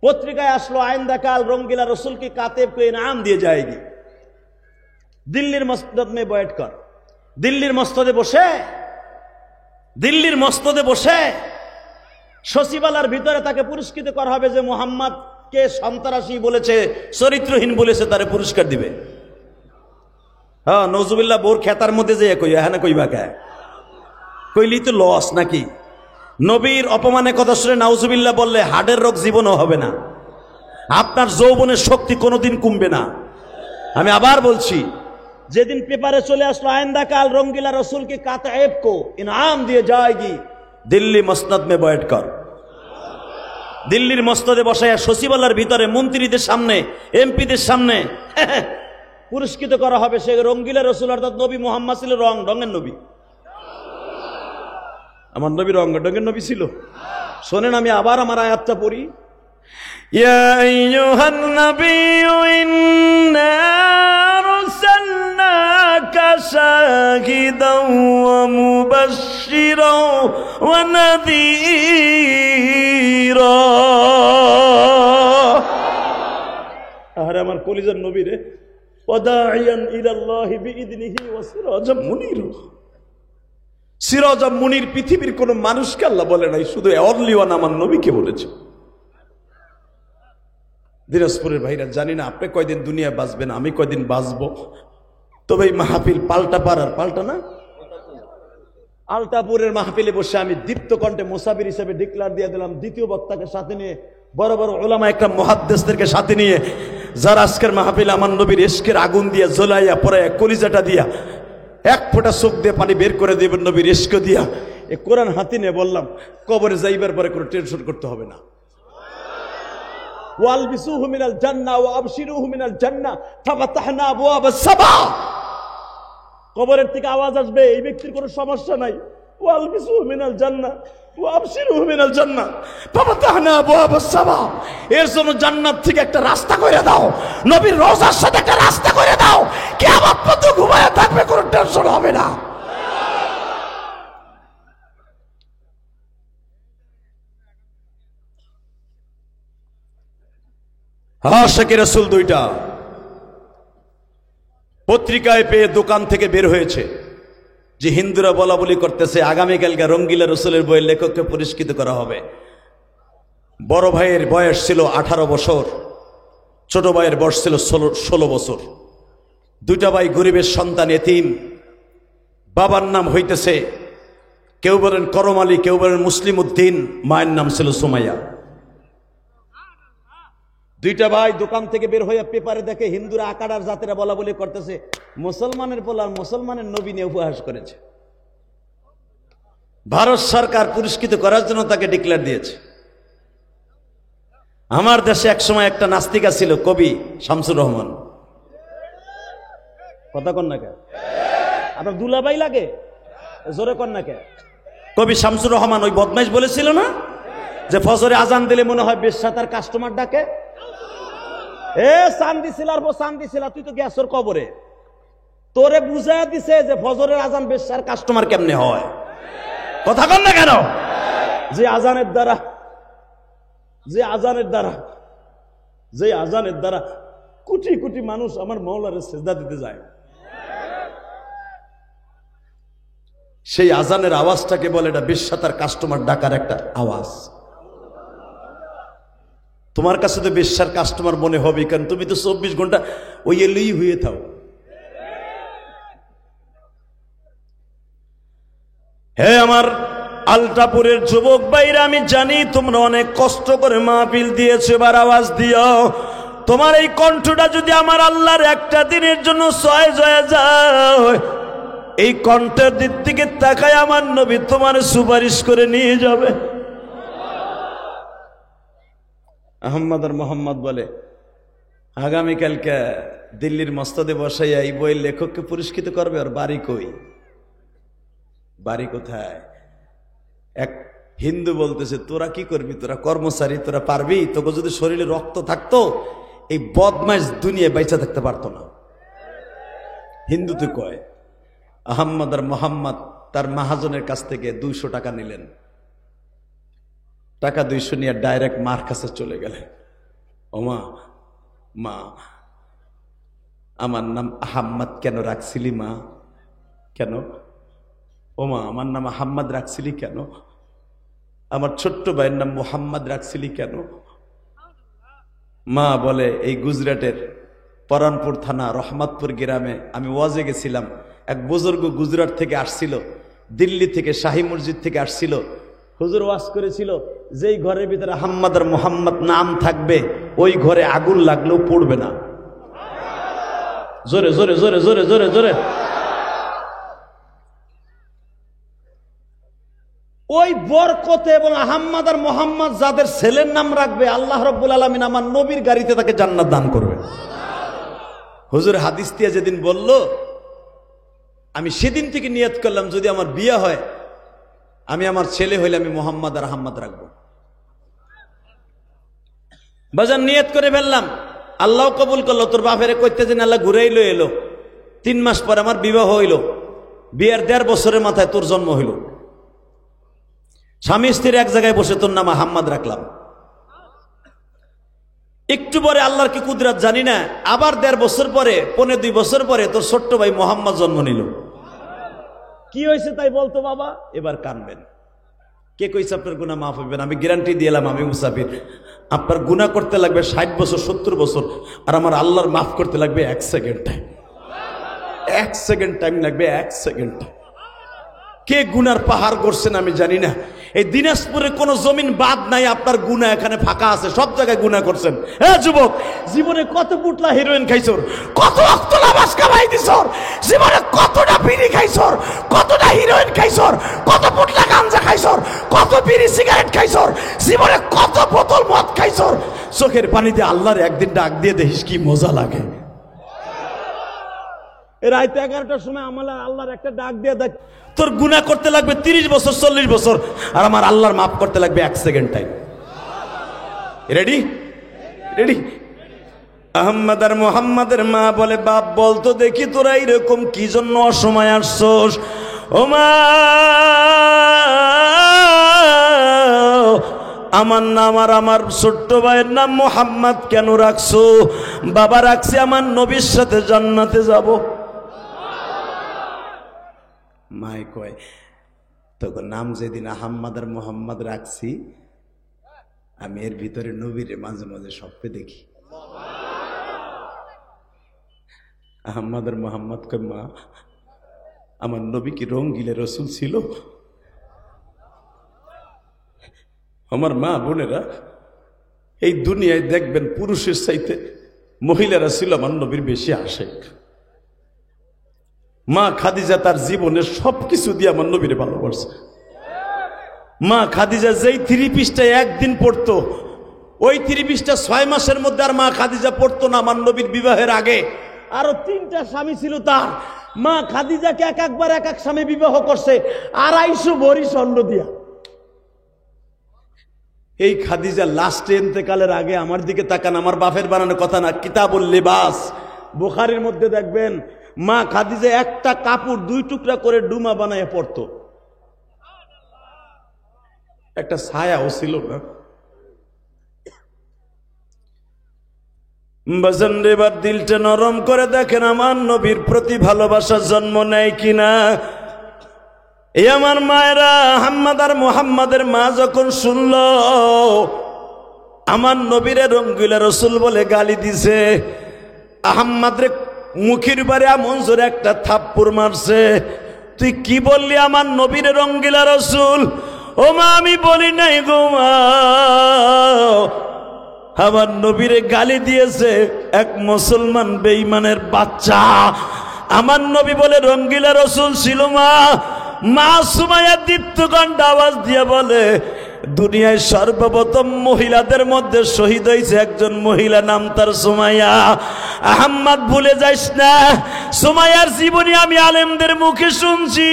Speaker 1: পত্রিকায় আসলো আইন্দা কাল রঙ্গিলা রসুল কি কাতেব को इनाम দিয়ে जाएगी, দিল্লির মসজিদ में बैठ कर, দিল্লির মসজিদে বসে সচিবালয়ের ভিতরে তাকে পুরস্কৃত করা হবে, যে মুহাম্মদ কে সন্ত্রাসী বলেছে, চরিত্রহীন বলেছে, তারে পুরস্কার দিবে। হ্যাঁ নজুবিল্লাহ বোর খেতার মধ্যে যে কই হ্যাঁ না কইবা কে কইলি তো লস নাকি? নবীর অপমানের কথা শুনে নাউজুবিল্লাহ বললে হার্টের রোগ জীবনও হবে না, আপনার যৌবনের শক্তি কোনোদিন কমবে না। আমি আবার বলছি, যেদিন পেপারে চলে আসলো আইন্দা কাল রঙ্গিলা রসুল কি কাতায়েব को इनाम দিয়ে जाएगी, দিল্লি মসনদ में बैठ कर, দিল্লির মসনদে বসায় সচিবালয়ের ভিতরে মন্ত্রীদের সামনে, এমপিদের সামনে পুরস্কৃত করা হবে। সে রঙ্গিলা রসুল অর্থাৎ নবী মুহাম্মদ ছিল রঙের নবী, আমার নবী রঙের নবী ছিল। শোনেন আমি আবার আমার আয়াতটা পড়ি, ইয়া আইয়ুহান নাবিয়্যু ইন্না আরসালনাকা শাহিদাও ওয়া মুবাশশিরাও ওয়া নাযীরা। আরে আমার কলিজার নবী রে, ওয়াদাইয়ান ইলাল্লাহি বিইذনিহি ওয়া সিরাজাম মুনীরা। সিরাজাম মুনীর পৃথিবীর কোন মানুষকে আল্লাহ বলে নাই, শুধু অনলি ওয়ান আমার নবীকে বলেছে। দিনাজপুরের ভাইরা, জানি না আপনি কয়দিন দুনিয়া বাঁচবেন, আমি কয়দিন বাঁচবো, তবে এই মাহফিল পাল্টা না, আলতাপুরের মাহফিলে বসে আমি দীপ্ত কণ্ঠে মুসাফির হিসেবে ডিক্লার দিয়ে দিলাম, দ্বিতীয় বক্তাকে সাথে নিয়ে, বড় বড় উলামা একরাম মুহাদ্দিসদেরকে সাথে নিয়ে, যারা আজকের মাহফিলে আমার নবীর ইশকের আগুন দিয়ে জ্বলাইয়া পড়াইয়া কলিজাটা দিয়া এক ফোঁটা চোখ দিয়ে পানি বের করে দেবেন নবীর ইশক দিয়া, এ কোরআন হাতে নিয়ে বললাম, কবরে যাইবার পরে কোনো টেনশন করতে হবে না। ওয়ালবিসুহু মিনাল জান্নাহ ওয়া আবশিরুহু মিনাল জান্নাহ ফাফাতাহনা আবওয়াবাস সাবা। কবরের থেকে আওয়াজ আসবে, এই ব্যক্তির কোনো সমস্যা নাই। ওয়ালবিসুহু মিনাল জান্নাহ ওয়া আবশিরুহু মিনাল জান্নাহ ফাফাতাহনা আবওয়াবাস সাবা। এর জন্য জান্নাত থেকে একটা রাস্তা করে দাও, নবীর রওজার সাথে একটা রাস্তা করে দাও, কিয়ামত পর্যন্ত ঘুমায়া থাকবে, কোনো টেনশন হবে না। আশিকে রাসূল দুইটা পত্রিকায় পেয়ে দোকান থেকে বের হয়েছে, যে হিন্দুরা বলা বলি করতেছে আগামীকালকে রঙ্গিলা রসুলের বইয়ের লেখককে পুরস্কৃত করা হবে। বড় ভাইয়ের বয়স ছিল 18 বছর, ছোট ভাইয়ের বয়স ছিল 16 বছর। দুইটা ভাই গরিবের সন্তান, এতিম। বাবার নাম হইতেছে কেউ বলেন করম আলী, কেউ বলেন মুসলিম উদ্দিন, মায়ের নাম ছিল সুমাইয়া। দুইটা ভাই দোকান থেকে বের হয়ে পেপারে দেখে হিন্দুরা আকাড়ার জাতেরা বলা বলি করতেছে, মুসলমানের পোলা মুসলমানের নবী নিয়ে উপহাস করেছে। ভারত সরকার পুরস্কৃত করার জন্য তাকে ডিক্লেয়ার দিয়েছে। আমার দেশে একসময় একটা নাস্তিকা ছিল, কবি শামসুর রহমান। কথা কন না কে? আপনার দুলাভাই লাগে, জোরে কন না কে? কবি শামসুর রহমান ওই বদমাইশ বলেছিল না যে ফজরে আজান দিলে মনে হয় বেশ্যা তার কাস্টমার ডাকে। এ চান্দি ছিলার পর চান্দি ছিলা, তুই তো গ্যাসের কবরে, তোরে বুঝাইয়া দিছে যে ফজরের আজান বেশ্যার কাস্টমার কেমনে হয়। কথা কন না কেন? যে আজানের দ্বারা কোটি কোটি মানুষ আমার মওলারে সিজদা দিতে যায়। সেই আজানের আওয়াজটাকে বলে এটা বেশ্যাতার কাস্টমার ডাকার একটা আওয়াজ। তোমার কাছে তো বেশ্যার কাস্টমার মনে হবে, কারণ তুমি তো 24 ঘন্টা ওই এলেই হয়ে থাও। হে আমার আলতাপুরের যুবক ভাইরা, আমি জানি তোমরা অনেক কষ্ট করে মাহফিল দিয়েছো, এবার আওয়াজ দিও। তোমার এই কণ্ঠটা যদি আমার আল্লাহর একটা দিনের জন্য সয় হয়ে যায়, এই কণ্ঠের দিক থেকে তাকায় আমার নবী তোমার সুপারিশ করে নিয়ে যাবে। আহমদ আর মোহাম্মদ বলে, আগামীকালকে দিল্লির মস্তদে বসাইয়া এই বইয়ের লেখককে পুরস্কৃত করবে। আর বাড়ি কই? বাড়ি কোথায়? এক হিন্দু বলতেছে, তোরা কি করবি? তোরা কর্মচারী, তোরা পারবি? তোকে যদি শরীরে রক্ত থাকতো এই বদমাইশ দুনিয়ায় বাইচা থাকতে পারতো না। হিন্দু তো কয়। আহম্মদ আর মোহাম্মদ তার মাহাজনের কাছ থেকে 200 টাকা নিলেন। টাকা 200 নিয়ে ডাইরেক্ট মার কাছে চলে গেলেন। ও মা, মা আমার নাম আহম্মদ কেন রাখছিলি মা? কেন? ও মা আমার নাম আহম্মদ রাখছিলি কেন? আমার ছোট্ট ভাইয়ের নাম মোহাম্মদ রাখছিলি কেন? মা বলে, এই গুজরাটের পরানপুর থানা রহমতপুর গ্রামে আমি ওয়াজে গেছিলাম। এক বুজুর্গ গুজরাট থেকে আসছিল, দিল্লি থেকে শাহী মসজিদ থেকে আসছিল। হুজুর ওয়াজ করেছিল, যেই ঘরের ভিতরে আহম্মদ আর মোহাম্মদ নাম থাকবে ওই ঘরে আগুন লাগলেও পড়বে না। জোরে জোরে জোরে জোরে জোরে জোরে। ওই বরকতে এবং আহম্মদ আর মোহাম্মদ যাদের ছেলের নাম রাখবে, আল্লাহ রাব্বুল আলামিন আমার নবীর গাড়িতে তাকে জান্নাত দান করবে। হুজুর হাদিস দিয়ে যেদিন বলল, আমি সেদিন থেকে নিয়ত করলাম, যদি আমার বিয়ে হয়, আমি আমার ছেলে হইলে আমি মোহাম্মদ আর আহম্মদ রাখবো। বাজার নিয়ত করে ফেললাম, আল্লাহ কবুল করলো। তোর বাপেরে কইতে যেন আল্লাহ ঘুরাইলো এলো। 3 মাস পর আমার বিবাহ হইল। বিয়ের 1.5 বছরের মাথায় তোর জন্ম হইল। স্বামী স্ত্রীর এক জায়গায় বসে তোর নাম আহম্মদ রাখলাম। একটু পরে আল্লাহর কি কুদরত জানি না, আবার 1.5 বছর পরে, 1.5-2 বছর পরে তোর ছোট্ট ভাই মোহাম্মদ জন্ম নিল। কি হয়েছে তাই বলতো বাবা? এবার কানবেন। কে কইছে আপনার গুনাহ মাফ হইবে না? আমি গ্যারান্টি দিলাম, আমি মুসাফির। আপনার গুনাহ করতে লাগবে 60 বছর 70 বছর, আর আমার আল্লাহর মাফ করতে লাগবে 1 সেকেন্ড টাইম। 1 সেকেন্ড টাইম লাগবে, 1 সেকেন্ড টাইম। কে গুনার পাহাড় করছেন আমি জানি না। এই দিনাজপুরে কোনো জমিন বাদ নাই, আপনার গুনাহ এখানে ফাঁকা আছে, সব জায়গায় গুনাহ করছেন। হ্যাঁ যুবক, জীবনে কত পুটলা হিরোইন খাইছর, কত ওয়াক্ত নামাজ কামাই দিছর, জীবনে কতটা বিড়ি খাইছর, কতটা হিরোইন খাইছর, কত পুটলা গাঞ্জা খাইছর, কত বিড়ি সিগারেট খাইছর, জীবনে কত বোতল মদ খাইছর। চোখের পানিতে আল্লাহর একদিন ডাক দিয়ে দেখিস কি মজা লাগে। রাত 11টার সময় আমলা আল্লাহর একটা ডাক দিয়ে দেখ, তোর গুনাহ করতে লাগবে 30 বছর 40 বছর, আর আমার আল্লাহর মাফ করতে লাগবে 1 second time. Ready? Ready? Ahmad আর মোহাম্মদের মা বলে, বাপ বলতো দেখি তোরা এরকম কি জন্য অসময় আসছস? ও মা, আমার নাম আর আমার ছোট্ট ভাইয়ের নাম মোহাম্মদ কেন রাখছো? বাবা রাখছি আমার নবীর সাথে জান্নাতে যাব। মাই কয়, তোকে নাম যেদিন আহম্মদ আর মোহাম্মদ রাখছি, আমি এর ভিতরে নবীরে মাঝে মাঝে স্বপ্নে দেখি। আহম্মদ আর মোহাম্মদ কয়, মা আমার নবী কি রঙ্গিলে রসুল ছিল? আমার মা বোনেরা, এই দুনিয়ায় দেখবেন পুরুষের চাইতে মহিলারা ছিল আমার নবীর বেশি আশেক। মা খাদিজা তার জীবনের সবকিছু দিয়ে আমার নবীরে ভালোবাসে। মা খাদিজা যেই 3 পিসটা একদিন পড়তো, ওই 3 পিসটা 6 মাসের মধ্যে আর মা খাদিজা পড়তো না। আমার নবীর বিবাহের আগে আরো 3টা স্বামী ছিল তার। মা খাদিজাকে একবার এক এক স্বামী বিবাহ করছে 250 ভরি স্বর্ণ দিয়া। এই খাদিজা লাস্টে ইন্তেকালের আগে আমার দিকে তাকান, আমার বাপের বানানো কথা না, কিতাবুল লিবাস বুখারীর মধ্যে দেখবেন, মা খাদিজা একটা কাপড় 2 টুকরা করে ডুমা বানায় পড়তো। একটা ছায়াও ছিল না। বাজান রে, এবার দিলটা নরম করে দেখেন আমার নবীর প্রতি ভালোবাসার জন্ম নেয় কিনা। এই আমার মায়েরা, আহমদ আর মুহাম্মাদের মা যখন শুনল আমার নবীরে রঙ্গিলা রসুল বলে গালি দিছে, আহম্মদরে মুখের বারে এমন জোরে একটা থাপ্পড় মারছে, তুই কি বললি আমার নবীরে রঙ্গিলা রসুল? ও মা, আমি বলি নাই গো মা, আমার নবীরে গালি দিয়েছে এক মুসলমান বেঈমানের বাচ্চা। আমার নবী বলে রঙ্গিলা রসুল ছিল মা। মা সুমাইয়া দীপ্তকণ্ঠ আওয়াজ দিয়ে বলে, দুনিয়ায় সর্বপ্রথম মহিলাদের মধ্যে শহীদ হয়েছে একজন মহিলা, নাম তার সুমাইয়া। আহম্মদ ভুলে যাইস না, সুমাইয়ার জীবনী আমি আলেমদের মুখে শুনছি।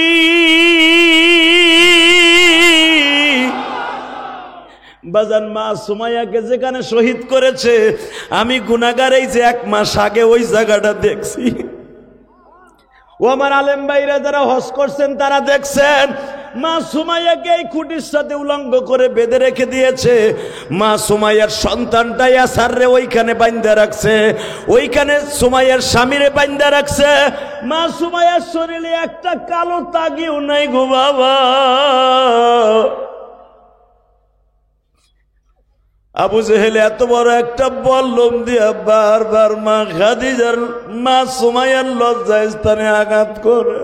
Speaker 1: বাজান, মা সুমাইয়াকে যেখানে শহীদ করেছে আমি গুনাহগার এই যে 1 মাস আগে ওই জায়গাটা দেখছি। ও আমার আলেম ভাইরা যারা হজ করছেন তারা দেখছেন, মা সুমাইয়াকে এই খুঁটির সাথে উলঙ্গ করে বেঁধে রেখে দিয়েছে। মা সুমাইয়ার সন্তানটা ইয়াসাররে ওইখানে বাঁধা রাখছে, ওইখানে সুমাইয়ার স্বামীরে বাঁধা রাখছে। মা সুমাইয়ার শরীরে একটা কালো তাগিও নাই গো বাবা। আবু জেহেল এত বড় একটা বল্লম দিয়া বারবার মা খাদিজার, মা সুমাইয়ার লজ্জা স্থানে আঘাত করে।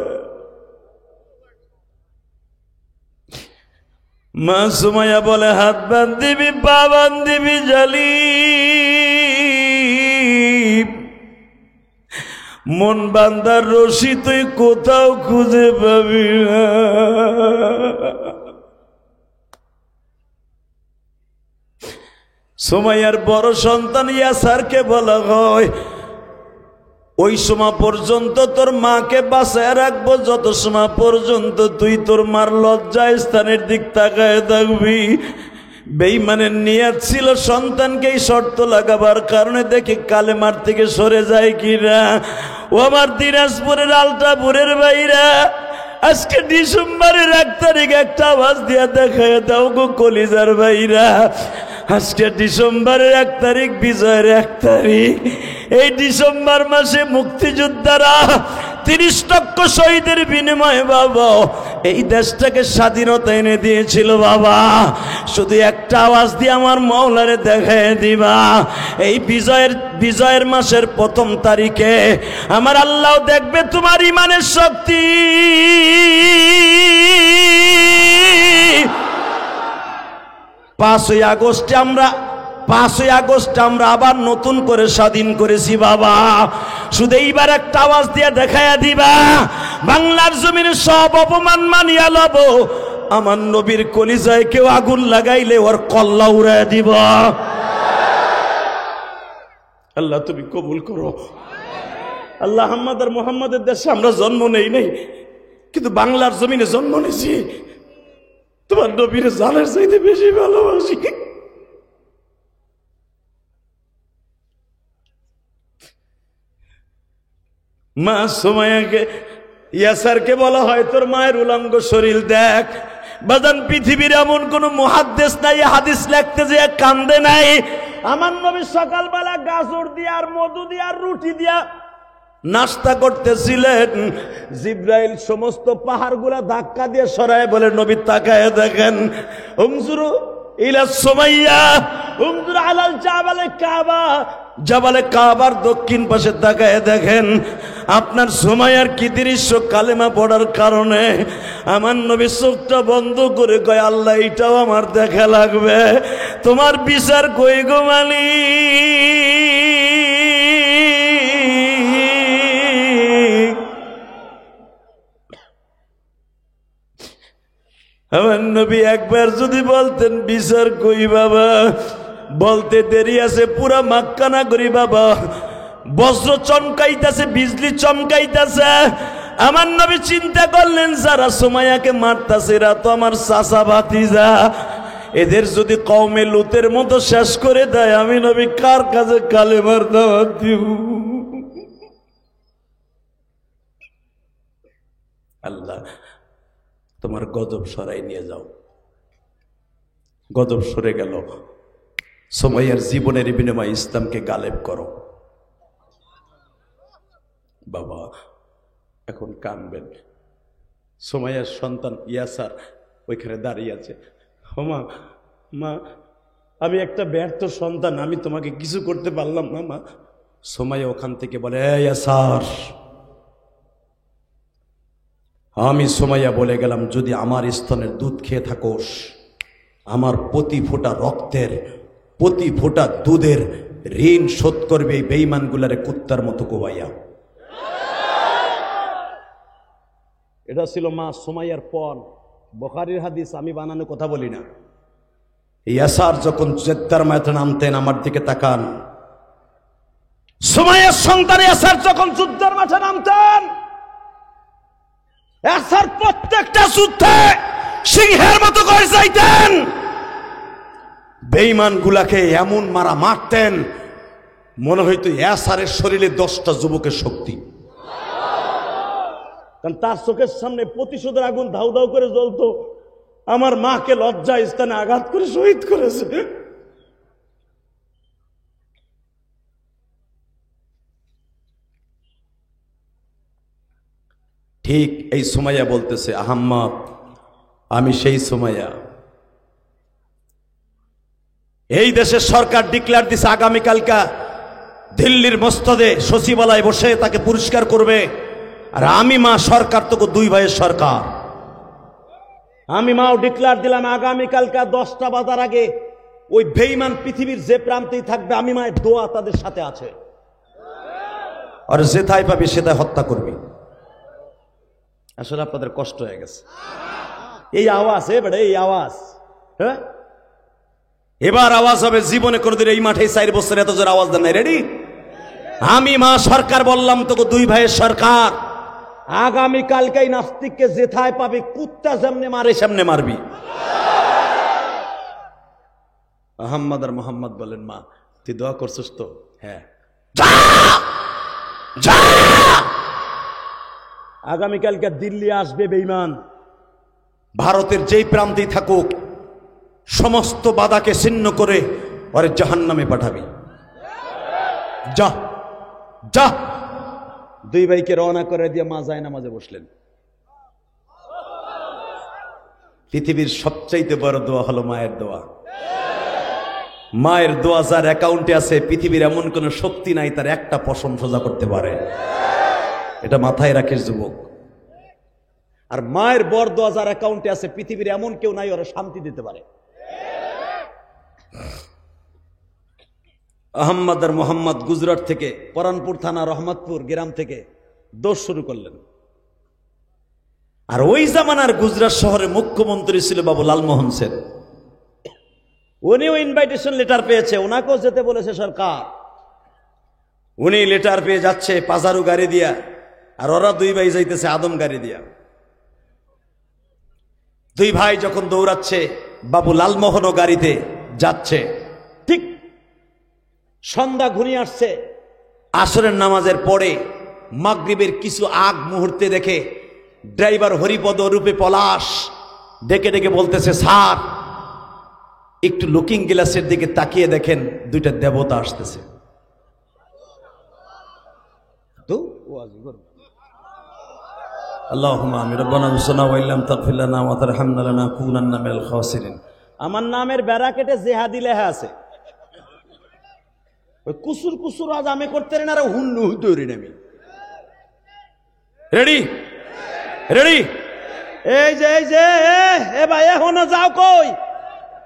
Speaker 1: মা সুমাইয়া বলে, হাত বান্ধিবি, পা বান্ধিবি জালি, মন বান্ধার রশি তুই কোথাও খুঁজে পাবি না। সুমাইয়ার বড় সন্তান ইয়াসারকে বলা হয়, ওই সময় পর্যন্ত তোর মাকে বাঁচায় রাখবো যত সময় পর্যন্ত তুই তোর মার লজ্জা স্থানের দিক তাকায় থাকবি। বেঈমানের নিয়ত ছিল সন্তানকে এই শর্ত লাগাবার কারণে, দেখি কালেমার থেকে সরে যায় কিনা। ও আমার দিনাজপুরের আলতাপুরের ভাইরা, আজকে ডিসেম্বরের 1 তারিখ একটা আওয়াজ দিয়া দেখায় দাও গো কলিজার ভাইরা। আজকে ডিসেম্বরের 1 তারিখ, বিজয়ের 1 তারিখ। এই ডিসেম্বর মাসে মুক্তিযোদ্ধারা 30 লক্ষ শহীদের বিনিময়ে বাবা এই দেশটাকে স্বাধীনতা এনে দিয়েছিল বাবা। শুধু একটা আওয়াজ দিয়ে আমার মওলারে দেখায় দিবা, এই বিজয়ের মাসের 1ম তারিখে আমার আল্লাহ দেখবে তোমার ইমানের শক্তি। 5ই আগস্টে আমরা আবার নতুন করে স্বাধীন করেছি বাবা। শুধু এইবার একটা আওয়াজ দিয়ে দেখায়া দিবা, বাংলার জমিনে সব অপমান মানিয়া লব, আমার নবীর কলিজায় কেউ আগুন লাগাইলে ওর কল্লা উড়াইয়া দিব। আল্লাহ তুমি কবুল করো। আল্লাহ, আহমদ আর মুহাম্মাদের দেশে আমরা জন্ম নেই নাই, কিন্তু বাংলার জমিনে জন্ম নিয়েছি। তোমার নবীর জানের চাইতে বেশি ভালোবাসি। মা সুমাইয়াকে, ইয়াসারকে বলা হয় তোর মায়ের উলঙ্গ শরীর দেখ। বাজান, পৃথিবীর এমন কোন মুহাদ্দিস নাই হাদিস লিখতে যে কান্দে নাই। আমার নবী সকালবেলা গাজর দিয়া আর মধু দিয়া আর রুটি দিয়া নাস্তা করতেছিলেন, জিব্রাইল সমস্ত পাহাড়গুলা ধাক্কা দিয়ে সরায় বলে, নবী তাকায় দেখেন, উনজুরু ইলা সুমাইয়া উনজুরু আলাল জাবালে কাবা, জাবালে কাবার দক্ষিণ পাশে তাকায় দেখেন আপনার সুমাইয়ার কি দৃশ্য। কালেমা পড়ার কারণে আমার নবী চোখটা বন্ধ করে কয়, আল্লাহ এটাও আমার দেখা লাগবে, তোমার বিচার কই গো মালিক। আমার নবী একবার যদি বলতেন বিচার কই বাবা, বলতে দেরি আছে, পুরা মক্কা নগরী বাবা বজ্র চমকাইতেছে, বিজলি চমকাইতেছে। আমার নবী চিন্তা করলেন, যারা সুমাইয়াকে মারতাছে এরা তো আমার চাচা ভাতিজা, এদের যদি কওমে লুতের মতো শেষ করে দেয়, আমি নবী কার কাছে কালেমার দাওয়াত দিব? আল্লাহ তোমার গজব সরাই নিয়ে যাও। গজব সরে গেল, সুমাইয়ার জীবনের বিনিময়ে ইসলামকে গালেব করো। বাবা এখন কানবেন, সুমাইয়ার সন্তান ইয়াসার ওইখানে দাঁড়িয়ে আছে। মা, মা, আমি একটা ব্যর্থ সন্তান, আমি তোমাকে কিছু করতে পারলাম না মা। সুমাইয়া ওখান থেকে বলে, ইয়াসার, আমি সুমাইয়া বলে গেলাম, যদি আমার স্তনের দুধ খেয়ে থাকোস, আমার প্রতি ফোঁটা রক্তের, প্রতি ফোঁটা দুধের ঋণ শোধ করবে এই বেঈমানগুলারে কুত্তার মতো কোবাইয়া। এটা ছিল মা সুমাইয়ার পণ, বুখারীর হাদিস, আমি বানানো কথা বলি না। ইয়াসার যখন জেদ্দার মাঠে নামতেন, আমার দিকে তাকান, সুমাইয়ার সন্তান ইয়াসার যখন যুদ্ধের মাঠে নামতেন, ইয়াসার প্রত্যেকটা যুদ্ধে সিংহের মতো করে যাইতেন, বেঈমান গুলাকে এমন মারা মারতেন মনে হইতো ইয়াসারের শরীরে 10টা যুবকের শক্তি। কারণ তার চোখের সামনে প্রতিশোধের আগুন ধাউ ধাউ করে জ্বলতো। আমার মাকে লজ্জা স্থানে আঘাত করে শহীদ করেছে। ঠিক এই সুমাইয়া বলতেছে, আহাম্মা, আমি সেই সুমাইয়া। এই দেশের সরকার ডিক্লেয়ার দিছে আগামীকালকা দিল্লির মসনদে সচিবালয় বসে তাকে পুরস্কার করবে। আর আমি মা সরকার তো 2 ভাইয়ের সরকার। আমি মাও ডিক্লেয়ার দিলাম আগামীকালকা 10টা বাজার আগে ওই বেঈমান পৃথিবীর যে প্রান্তেই থাকবে, আমি মায়ের দোয়া তাদের সাথে আছে। আর যেথায় পাবি সেটাই হত্যা করবি। আসলে আপনাদের কষ্ট হয়ে গেছে এই আওয়াজ, এই আওয়াজ, হ্যাঁ এবার আওয়াজ হবে। জীবনে কোনোদিন এই মাঠে 4 বছর এত জোর আওয়াজ দেন নাই। রেডি? আমি মা সরকার বললাম তোকে 2 ভাইয়ের সরকার। আগামীকালকেই নাস্তিককে যেথায় পাবি, কুত্তা যেমনে মারে সামনে মারবি। আহম্মদ আর মোহাম্মদ বলেন, মা তুই দোয়া করছিস তো? হ্যাঁ। আগামীকালকে দিল্লি আসবে বেঈমান, ভারতের যেই প্রান্তেই থাকুক সমস্ত বাধাকে ছিন্ন করে ওরে জাহান্নামে পাঠাবি। যা যা। 2 ভাইকে রওনা করে দিয়ে মা যায় নামাজে বসলেন। পৃথিবীর সবচাইতে বড় দোয়া হলো মায়ের দোয়া। মায়ের দোয়া যার অ্যাকাউন্টে আছে, পৃথিবীর এমন কোন শক্তি নাই তার একটা পশম সোজা করতে পারে। এটা মাথায় রাখিস যুবক। আর মায়ের বর দোয়া যার অ্যাকাউন্টে আছে, পৃথিবীর এমন কেউ নাই ওরা শান্তি দিতে পারে। আহম্মদ আর মোহাম্মদ গুজরাট থেকে, পরানপুর থানা রহমতপুর গ্রাম থেকে দৌড় শুরু করলেন। আর ওই জামানার গুজরাট শহরে মুখ্যমন্ত্রী ছিল বাবু লালমোহন সেন। উনিও ইনভাইটেশন লেটার পেয়েছে, ওনাকেও যেতে বলেছে সরকার। উনি লেটার পেয়ে যাচ্ছে পাজারু গাড়ি দিয়া, আর ওরা 2 ভাই যাইতেছে আদম গাড়ি দিয়া। 2 ভাই যখন দৌড়াচ্ছে, বাবু লালমোহনও গাড়িতে যাচ্ছে। ঠিক সন্ধ্যা ঘনিয়ে আসছে। আসরের নামাজের পরে মাগরিবের কিছু আগ মুহূর্তে দেখে ড্রাইভার হরিপদ রূপে পলাশ ডেকে ডেকে বলতেছে, স্যার একটু লুকিং গ্লাসের দিকে তাকিয়ে দেখেন, 2টা দেবতা আসতেছে। তো আল্লাহুম্মা আমিন। রব্বানা বিসনা ওয়া ইল্লাম তাগফির লানা ওয়া তারহামনা লানাকুনান্না মিনাল খাসিরিন। আমার নামের ব্যারাকেটে জেহাদি লেখা আছে। ওই কুসুর কুসুর আজ আমি করতে রে না, হুন্নু তৈরি নামি। রেডি? রেডি? এই যে এ ভাই এখনো যাও কই?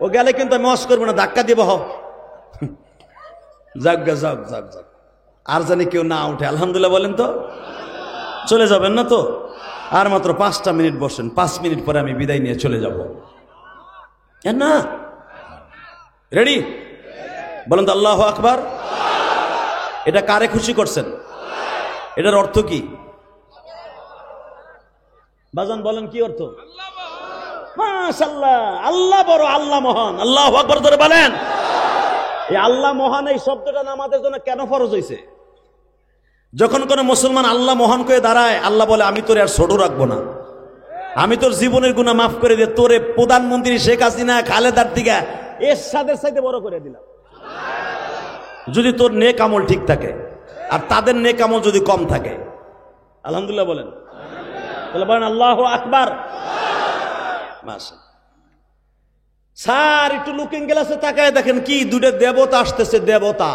Speaker 1: ও গেলে কিন্তু আমি মস করবো না, ধাক্কা দিব। যাক গা, যাক যাক যাক। আর জানি কেউ না উঠে আলহামদুলিল্লাহ বলেন তো। চলে যাবেন না তো? আর মাত্র 5টা মিনিট বসেন, 5 মিনিট পরে আমি বিদায় নিয়ে চলে যাব না। রেডি? বলেন তো আল্লাহু আকবার। এটা কারে খুশি করছেন? এটার অর্থ কি বাজান বলেন? কি অর্থ? মাশাআল্লাহ, আল্লাহ বড়, আল্লাহ মহান। আল্লাহু আকবার ধরে বলেন। এই আল্লাহ মহান এই শব্দটা আমাদের জন্য কেন ফরজ হয়েছে? যখন কোন মুসলমান আল্লাহ মহান করে দাঁড়ায়, আল্লাহ বলে আমি তোরে আর ছোট রাখবো না, আমি তোর জীবনের গুনাহ মাফ করে দিয়ে তোরে প্রধানমন্ত্রী শেখ হাসিনা খালেদার দিকে এরশাদের চাইতে বড় করে দিলাম। যদি তোর নেক আমল ঠিক থাকে আর তাদের নেক আমল যদি কম থাকে। আলহামদুলিল্লাহ বলেন। তাহলে বলেন আল্লাহু আকবার।
Speaker 2: মাশাআল্লাহ। স্যার একটু লুকিং গ্লাসে তাকায় দেখেন কি দুটো দেবতা আসতেছে, দেবতা।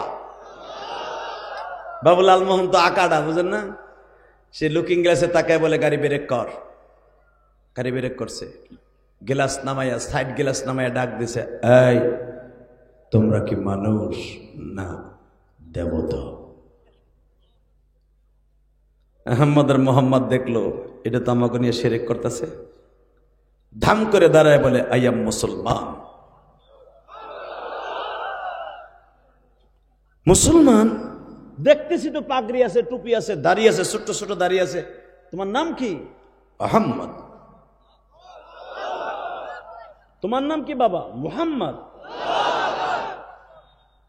Speaker 2: বাবু লালমোহন তো আকাডা, বুঝেন না? সে লুকিং গ্লাসে তাকায় বলে গাড়ি ব্রেক কর। গাড়ি ব্রেক করছে, গ্লাস নামাইয়া, সাইড গ্লাস নামাইয়া ডাক দিছে, এই তোমরা কি মানুষ না দেবতা? আহমদ আর মোহাম্মদ দেখলো এটা তো আমাকে নিয়ে শিরক করতেছে, ধাম করে দাঁড়ায় বলে আইয়াম মুসলমান। মুসলমান
Speaker 1: দেখতেছি তো পাগড়ি আছে, টুপি আছে,
Speaker 2: দাঁড়িয়ে আছে, ছোট্ট ছোট দাঁড়িয়ে আছে।
Speaker 1: তোমার নাম কি?
Speaker 2: আহম্মদ।
Speaker 1: তোমার নাম কি বাবা? মুহাম্মদ।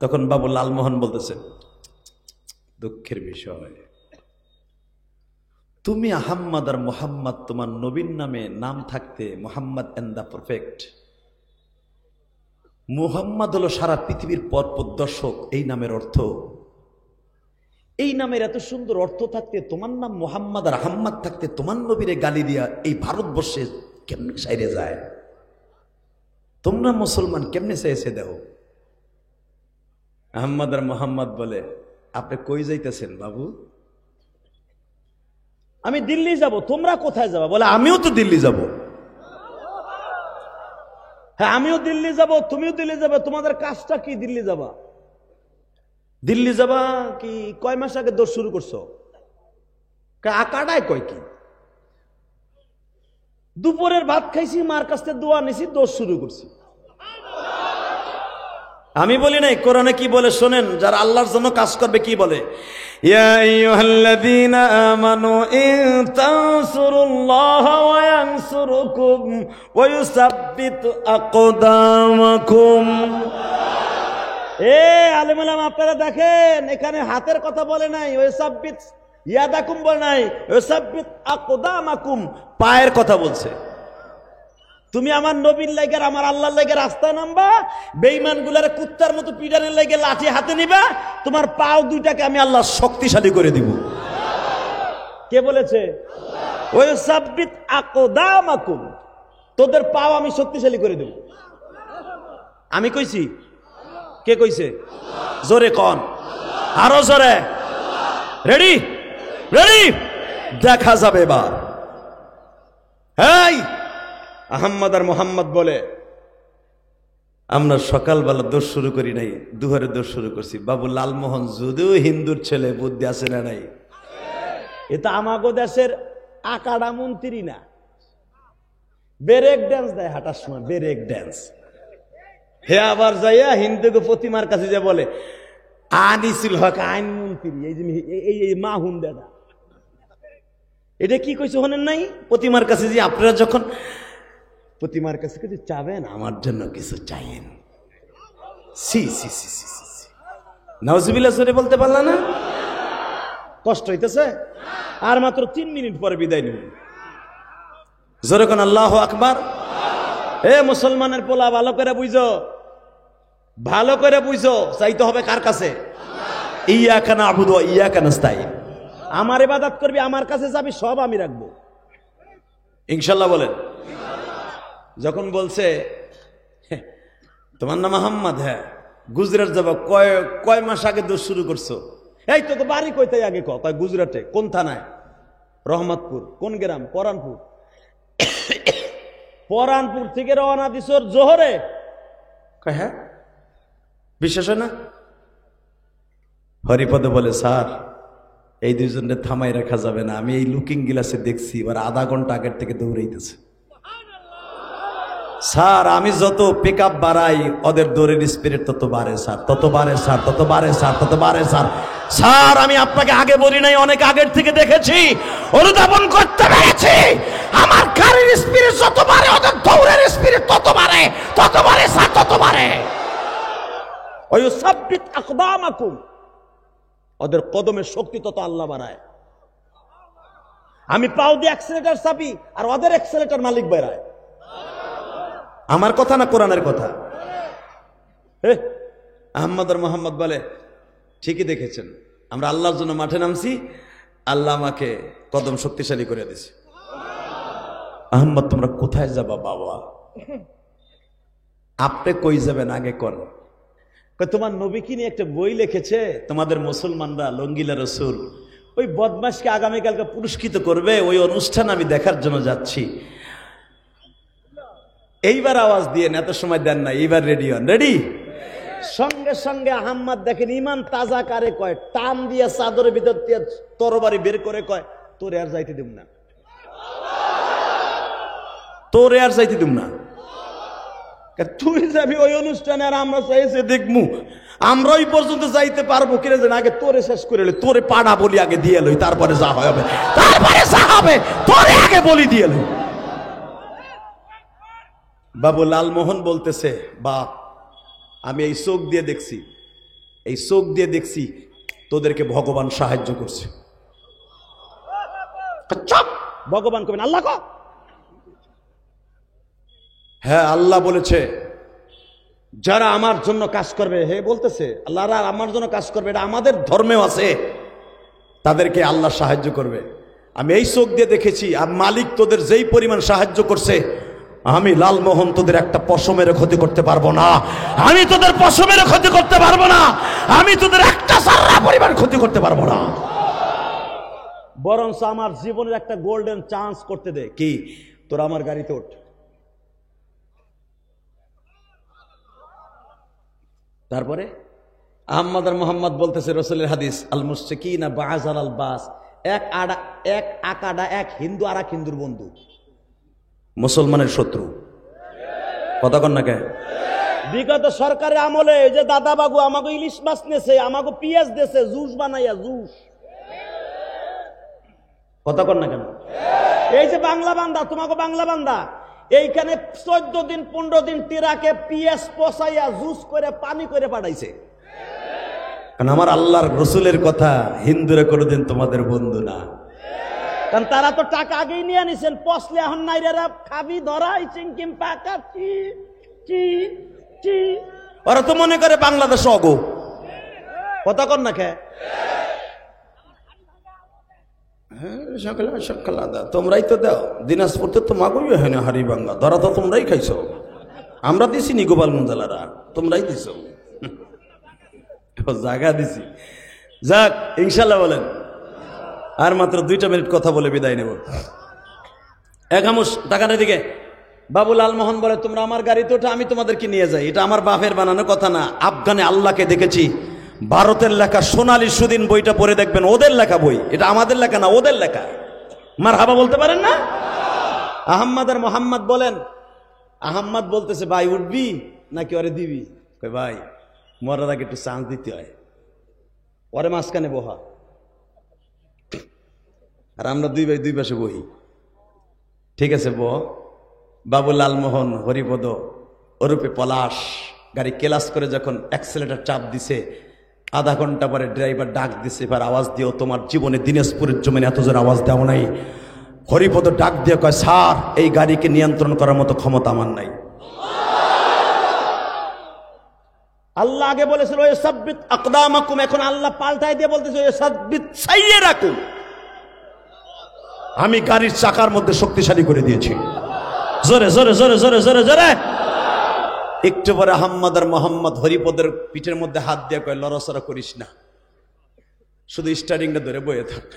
Speaker 2: তখন বাবু লালমোহন বলতেছে, দুঃখের বিষয়, তুমি আহম্মদ আর মোহাম্মদ, তোমার নবীর নামে নাম থাকতে Mohammad and the perfect. Muhammad হলো সারা পৃথিবীর পথ প্রদর্শক, এই নামের অর্থ। এই নামের এত সুন্দর অর্থ থাকতে তোমার নাম মোহাম্মদ আর আহম্মদ থাকতে তোমার নবীরে গালি দিয়া এই ভারতবর্ষে কেমনে সাইরে যায়? তোমরা মুসলমান কেমনে চাইছে দেখো। আহম্মদ আর মোহাম্মদ বলে, আপনি কই যাইতেছেন বাবু?
Speaker 1: আমি দিল্লি যাব। তোমরা কোথায় যাবা? বলে
Speaker 2: আমিও তো দিল্লি যাব।
Speaker 1: হ্যাঁ আমিও দিল্লি যাব, তুমিও দিল্লি যাবে। তোমাদের কাজটা কি দিল্লি যাবা?
Speaker 2: দিল্লি যাবা
Speaker 1: কি কয় মাস আগে দৌড় শুরু করছো?
Speaker 2: আকাডায় কয় কি?
Speaker 1: দুপুরের ভাত খাইছি, মার কাছ থেকে দোয়া নিছি, দৌড় শুরু করছি।
Speaker 2: আমি বলি নাই, কোরআনে কি বলে শোনেন, যারা আল্লাহর জন্য কাজ করবে কি বলে, ইয়া আইয়ুহাল্লাযীনা আমানু ইন তানসুরুল্লাহা ওয়া ইয়ানসুরকুম ওয়া ইউসাব্বিত আকদামাকুম।
Speaker 1: আলেম ওলামা আপনারা দেখেন, এখানে হাতের কথা বলে নাই, ওয়াসাব্বিত ইয়াদাকুম বলে নাই, ওয়াসাব্বিত আকদামাকুম,
Speaker 2: পায়ের কথা বলছে।
Speaker 1: তুমি আমার নবীর লাইগের, আমার আল্লাহর লাইগের রাস্তায় নামবা, বেঈমান গুলার কুত্তার মতো পিটানের লাইগে লাঠি হাতে নিবা, তোমার পাও দুইটাকে আমি আল্লাহ
Speaker 2: শক্তিশালী করে দিব।
Speaker 1: কে বলেছে? ওয়াসাব্বিত আকদামাকুম, তোদের পাও আমি শক্তিশালী করে দেব। আমি কইছি? কে কইছে?
Speaker 2: জোরে কন, আরো জোরে। রেডি রেডি, দেখা যাবে এবার। এই আহম্মদ আর মোহাম্মদ বলে, আমরা সকালবেলা দোষ শুরু করি নাই, দুহারে দোষ শুরু করছি। বাবু লালমোহন যদিও হিন্দুর ছেলে, বুদ্ধি আছে না নাই?
Speaker 1: এটা আমাগো দেশের আকাডা মন্ত্রী না, ব্রেক ড্যান্স দেয় হাঁটার সময়, ব্রেক ড্যান্স। হে আবার যাইয়া হিন্দুকে প্রতিমার কাছে যে বলে আনিসুল হক আইন মন্ত্রী, এই যে এই মাহুন দাদা, এটা কি কইছে হনেন নাই?
Speaker 2: প্রতিমার কাছে যে আপনারা যখন
Speaker 1: প্রতিমার কাছে কিছু চাবেন,
Speaker 2: আমার জন্য কিছু চাইেন। সি সি সি সি সি, নাউজুবিল্লাহ সরে বলতে পারলা না?
Speaker 1: কষ্ট হইতেছে? আর মাত্র 3 মিনিট পরে বিদায় নিব।
Speaker 2: জোরে কোন আল্লাহু আকবার।
Speaker 1: এ মুসলমানের পোলা, ভালো করে বুঝো, ভালো করে বুঝো, চাইতে হবে কার কাছে?
Speaker 2: ইয়াকা না'বুদু ওয়া ইয়াকা নাস্তাঈন।
Speaker 1: আমার ইবাদত করবি, আমার কাছে যাবি, সব আমি রাখবো
Speaker 2: ইনশাআল্লাহ বলেন। যখন বলছে তোমার নাম আহম্মদ, হ্যাঁ গুজরাট যাবো, কয় মাস আগে দোষ শুরু করছো?
Speaker 1: এই তো বাড়ি কইতে আগে কয় গুজরাটে। কোন থানায়? রহমতপুর। কোন গ্রাম? পরানপুর। পরানপুর থেকে রওনা দিছর জোহরে?
Speaker 2: হ্যাঁ, বিশ্বাস হয় না? হরিপদ বলে, স্যার এই দুইজনের থামাই রাখা যাবে না, আমি এই লুকিং গ্লাসে দেখছি এবার আধা ঘন্টা আগের থেকে দৌড়াইতেছে। স্যার আমি যত পিক আপ বাড়াই ওদের দৌড়ের স্পিরিট তত বাড়ে স্যার, তত বাড়ে স্যার, তত বাড়ে স্যার, তত বাড়ে স্যার। স্যার আমি আপনাকে আগে বলি নাই, অনেক আগের থেকে দেখেছি, অনুধাবন করতে পেরেছি। আমার গাড়ির স্পিরিট যত বাড়ে ওদের দৌড়ের স্পিরিট তত বাড়ে, তত বাড়ে স্যার, তত বাড়ে।
Speaker 1: ওয়াসাব্বিত আকদামাকুম, ওদের কদমের শক্তি তত আল্লাহ বাড়ায়। আমি পাও দিয়ে অ্যাক্সিলেটর চাপি, আর ওদের অ্যাক্সিলেটর মালিক বাড়ায়।
Speaker 2: আমার কথা না কোরআনের কথা? আহমদ আর মোহাম্মদ বলে, ঠিকই দেখেছেন, আমরা আল্লাহর জন্য মাঠে নামছি, আল্লাহ আমাকে কদম শক্তিশালী করে দিয়েছে।
Speaker 1: আহম্মদ তোমরা কোথায় যাবা বাবা? আপনি কই যাবেন আগে কোন? তোমার নবী কি নিয়ে একটা বই লিখেছে, তোমাদের মুসলমানরা লঙ্গিলা রসুল, ওই বদমাশকে আগামীকালকে পুরস্কৃত করবে, ওই অনুষ্ঠান আমি দেখার জন্য যাচ্ছি। এইবার আওয়াজ দিয়ে এত সময় দেন না, এইবার রেডি হন। রেডি? সঙ্গে সঙ্গে আহম্মদ দেখেন ইমান তাজা কারে কয়, টান দিয়ে চাদরের ভিতর দিয়ে তরবারি বের করে কয়, তোরে আর যাইতে দিব না, তোরে আর যাইতে দিব না। তুই যাবি ওই অনুষ্ঠানে আর আমরা চাইছে দেখমু, আমরা ওই পর্যন্ত যাইতে পারবো কিনা যেন আগে তোরে শেষ করে লই, তোরে পাড়া বলি আগে দিয়ে লই, তারপরে যা হবে, তারপরে যা হবে তোরে আগে বলি দিয়ে লই। বাবু লালমোহন বলতেছে, বাপ আমি এই চোখ দিয়ে দেখছি, এই চোখ দিয়ে দেখছি তোদেরকে ভগবান সাহায্য করছে। চুপ! ভগবান কবেন আল্লাহ ক? হ্যাঁ আল্লাহ বলেছে যারা আমার জন্য কাজ করবে, হে বলতেছে আল্লাহরা আমার জন্য কাজ করবে, এটা আমাদের ধর্মেও আছে, তাদেরকে আল্লাহ সাহায্য করবে। আমি এই চোখ দিয়ে দেখেছি, আর মালিক তোদের যেই পরিমাণ সাহায্য করছে, আমি লালমোহন তোদের একটা পশমের ক্ষতি করতে পারবো না, আমি তোদের পশমের ক্ষতি করতে পারবো না, আমি তোদের একটা সারা পরিমাণ ক্ষতি করতে পারবো না, বরঞ্চ আমার জীবনের একটা গোল্ডেন চান্স করতে দে। কি? তোরা আমার গাড়িতে ওঠ। তারপরে আহমদ আর মোহাম্মদ বলতেছে রসুলের হাদিস, আল মুশরিকিনা বা'আল আল বাস, এক আকাডা এক হিন্দু আর এক হিন্দুর বন্ধু, মুসলমানের শত্রু। কথা কন না কে? বিগত সরকারের আমলে যে দাদা বাবু আমাকে ইলিশ মাছ নেছে, আমাকে পিঁয়াজ দেছে, জুস বানাইয়া জুস। কথা কন না কেন? এই যে বাংলা বান্দা, তোমাকে বাংলা বান্দা এইখানে 14 দিন 15 দিন টিরাকে পিএস পচাইয়া জুস করে পানি করে পাঠাইছে। কারণ আমার আল্লাহর রসুলের কথা, হিন্দুরা কোনোদিন তোমাদের বন্ধু না, কারণ তারা তো টাকা আগেই নিয়ে নিছেন, পচলে এখন নাইরা খাবি ধরাই চিংকিম পাকা চি চি চি, ওরা তো মনে করে বাংলাদেশ অগো। কথা কন না খে? তোমরাই তো দাও, দিনাজপুরতে তো মাগুই হয় না, হারি বাংলা ধরা তো তোমরাই খাইছো, আমরা দিছি নি গোপালগঞ্জ জেলারা, তোমরাই দিছো, জায়গা দিছি। যাক ইনশাল্লাহ বলেন। আর মাত্র 2 মিনিট কথা বলে বিদায় নেব। একামুশ টাকার দিকে বাবু লালমোহন বলে, তোমরা আমার গাড়িতে ওঠা, আমি তোমাদেরকে নিয়ে যাই। এটা আমার বাপের বানানো কথা না, আফগানে আল্লাহকে দেখেছি, ভারতের লেখা সোনালী সুদিন বইটা পড়ে দেখবেন, ওদের লেখা বই, এটা আমাদের লেখা না, ওদের লেখা। মারহাবা বলতে পারেন না? আহম্মদ আর মোহাম্মদ বলেন, আহম্মদ বলতেছে ভাই উঠবি নাকি ওরে দিবি? ভাই মরার আগে একটু চান্স দিতে হয়, ওরে মাঝখানে বহা, আর আমরা 2 ভাই 2 পাশে বহি। ঠিক আছে বাবু লালমোহন হরিপদ ওরূপে পলাশ গাড়ি ক্লাস করে যখন অ্যাক্সেলেটার চাপ দিছে, আধা ঘন্টা পরে ড্রাইভার ডাক দিছে, এবার আওয়াজ দিও, তোমার জীবনে দিনাজপুরের জমিনে এত জোর আওয়াজ দেওয়া নাই। হরিপদ ডাক দিয়ে কয়, স্যার এই গাড়িকে নিয়ন্ত্রণ করার মতো ক্ষমতা আমার নাই। আল্লাহ আগে বলেছিল ইসাব্বিত আকদামাকুম, এখন আল্লাহ পাল্টাই দিয়ে বলতেছে ইসাব্বিত সাইয়্যিরাকুম, আমি গাড়ির চাকার মধ্যে শক্তিশালী করে দিয়েছি। জোরে জোরে জোরে জোরে জোরে জোরে। একটু পরে আহম্মদ আর মোহাম্মদ হরিপদের পিঠের মধ্যে হাত দিয়ে কয়, লড়াচড়া করিস না, শুধু স্টারিংটা ধরে বয়ে থাক,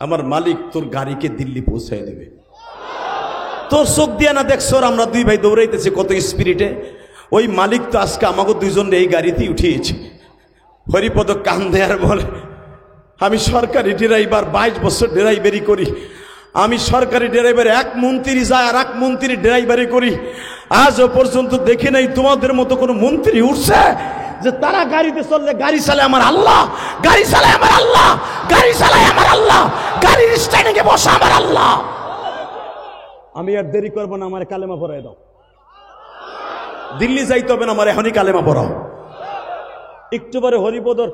Speaker 1: আমার মালিক তোর গাড়িকে দিল্লি পৌঁছায় দেবে। তোর চোখ দিয়ে না দেখছো আমরা 2 ভাই দৌড়াইতেছি কত স্পিরিটে, ওই মালিক তো আজকে আমাকে 2 জন এই গাড়িতেই উঠিয়েছে। হরিপদ কান্দে আর বলে, আমি সরকারি ড্রাইভার, 22 বছর ড্রাইভারি করি, আমি সরকারি ড্রাইভার, 1 মন্ত্রী যায় আর 1 মন্ত্রী ড্রাইভারি করি, আজও পর্যন্ত দেখি নাই তোমাদের মতো কোন মন্ত্রী উঠছে যে তারা গাড়িতে চললে গাড়ি চালায় আমার আল্লাহ, গাড়ি চালায় আমার আল্লাহ, গাড়ি চালায় আমার আল্লাহ, গাড়ির স্ট্যান্ডে বসা আমার আল্লাহ। আমি আর দেরি করবো না, আমার কালেমা পড়ায় দাও, দিল্লি যাইতে হবে না, আমার এখনই কালেমা পড়াও। একটু পরে হরিপদর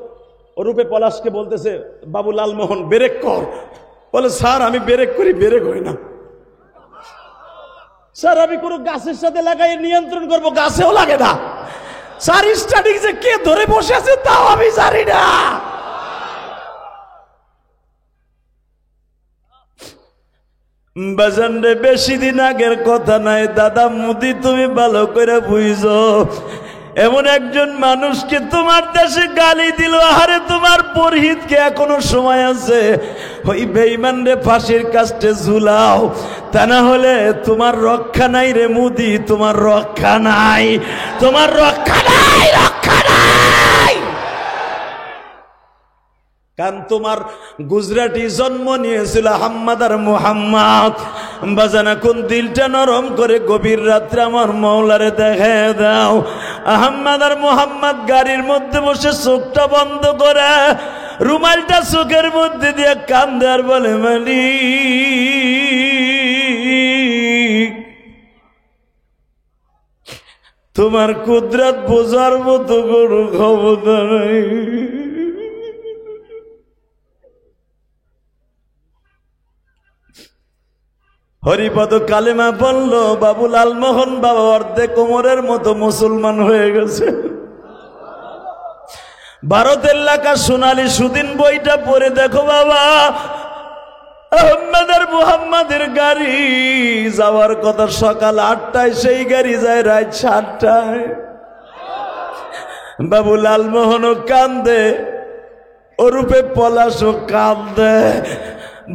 Speaker 1: রূপে পলাশকে বলতেছে, বাবু লালমোহন ব্রেক কর। বলে, স্যার আমি ব্রেক করি, ব্রেক হয় না স্যার, আমি কোনো গাছের সাথে লাগাই নিয়ন্ত্রণ করবো, গাছেও লাগে না স্যার, স্টার্টিং যে কে ধরে বসে আছে তাও আমি জানি না। বাজান রে, বেশি দিন আগের কথা নাই দাদা, মুদি তুমি ভালো করে বুঝো। এমন একজন মানুষকে তোমার দেশে গালি দিল, আরে তোমার পরহিতকে এখনো সময় আছে, ওই বেঈমান রে ফাঁসির কাস্টে ঝুলাও, তা না হলে তোমার রক্ষা নাই রে মুদি, তোমার রক্ষা নাই, তোমার রক্ষা নাই, রক্ষা নাই। কারণ তোমার গুজরাটি জন্ম নিয়েছিল আহম্মদ আর মুহাম্মদ। বাজানা কোন দিলটা নরম করে গভীর রাত্রে আমার মৌলারে দেখায় দাও। আহম্মদ আর মুহাম্মদ গাড়ির মধ্যে বসে চোখটা বন্ধ করে রুমালটা চোখের মধ্যে দিয়ে কান্দে আর বলে, মালিক তোমার কুদরত বোঝার মতো কোনো ক্ষমতা নাই। হরিপদ কালেমা বলল, বাবু লালমোহন বাবা অর্ধেক কোমরের মতো মুসলমান হয়ে গেছে। ভারতের লেখা সোনালী সুদিন বইটা পড়ে দেখো বাবা, আহম্মদ আর মুহাম্মাদের গাড়ি যাওয়ার কথা সকাল 8টায়, সেই গাড়ি যায় রাত 7টায়। বাবু লালমোহনও কান্দে, ওরূপে পলাশও কান্দে।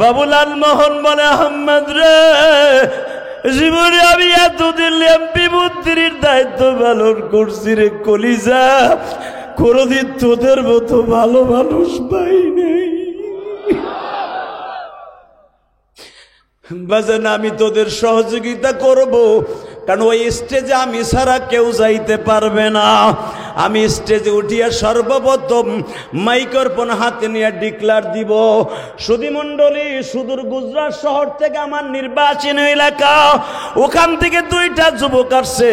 Speaker 1: বাবু লালমোহন বলে, আহম্মদ রে, জীবনে আমি এতদিন এমপি মন্ত্রীর দায়িত্ব পালন করছি রে কলিজা, কোনদিন তোদের মতো ভালো মানুষ পাই নেই। বাজান আমি তোদের সহযোগিতা করব, কারণ ওই স্টেজে আমি ছাড়া কেউ যাইতে পারবে না। আমি স্টেজে উঠিয়া সর্বপ্রথম মাইক্রোফোন হাতে নিয়ে ডিক্লার দিব, সুধীমণ্ডলী, সুদূর গুজরাট শহর থেকে আমার নির্বাচনী এলাকা, ওখান থেকে 2টা যুবক আসছে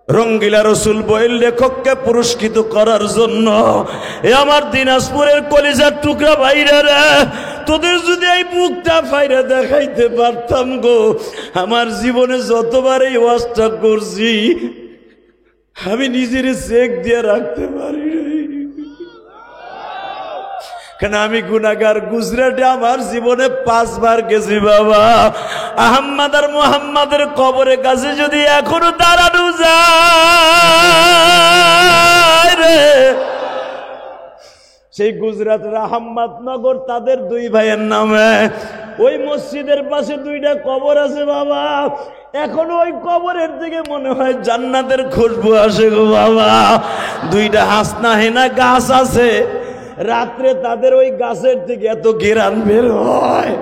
Speaker 1: রঙ্গিলা রসুল বইয়ের লেখককে পুরস্কৃত করার জন্য। এ আমার দিনাজপুরের কলিজার টুকরা ভাইরা রে, তোদের যদি এই মুখটা ফাইরা দেখাইতে পারতাম গো, আমার জীবনে যতবার এই ওয়াজটা করছি আমি নিজের চেক দিয়ে রাখতে পারি নাই। কেন আমি গুনাহগার, গুজরাটে আমার জীবনে 5 বার গেছি বাবা। আহম্মদ আর মুহাম্মাদের কবরের কাছে যদি এখনো দাঁড়ানো যায় রে, সেই গুজরাটের আহম্মদনগর তাদের 2 ভাইয়ের নামে, ওই মসজিদের পাশে 2টা কবর আছে বাবা। এখনো ওই কবরের দিকে মনে হয় জান্নাতের খুশবু আসে গো বাবা। 2টা হাসনা হেনা গাছ আছে, রাত্রে তাদের ওই গাছের থেকে এত ঘেরান বের হয়।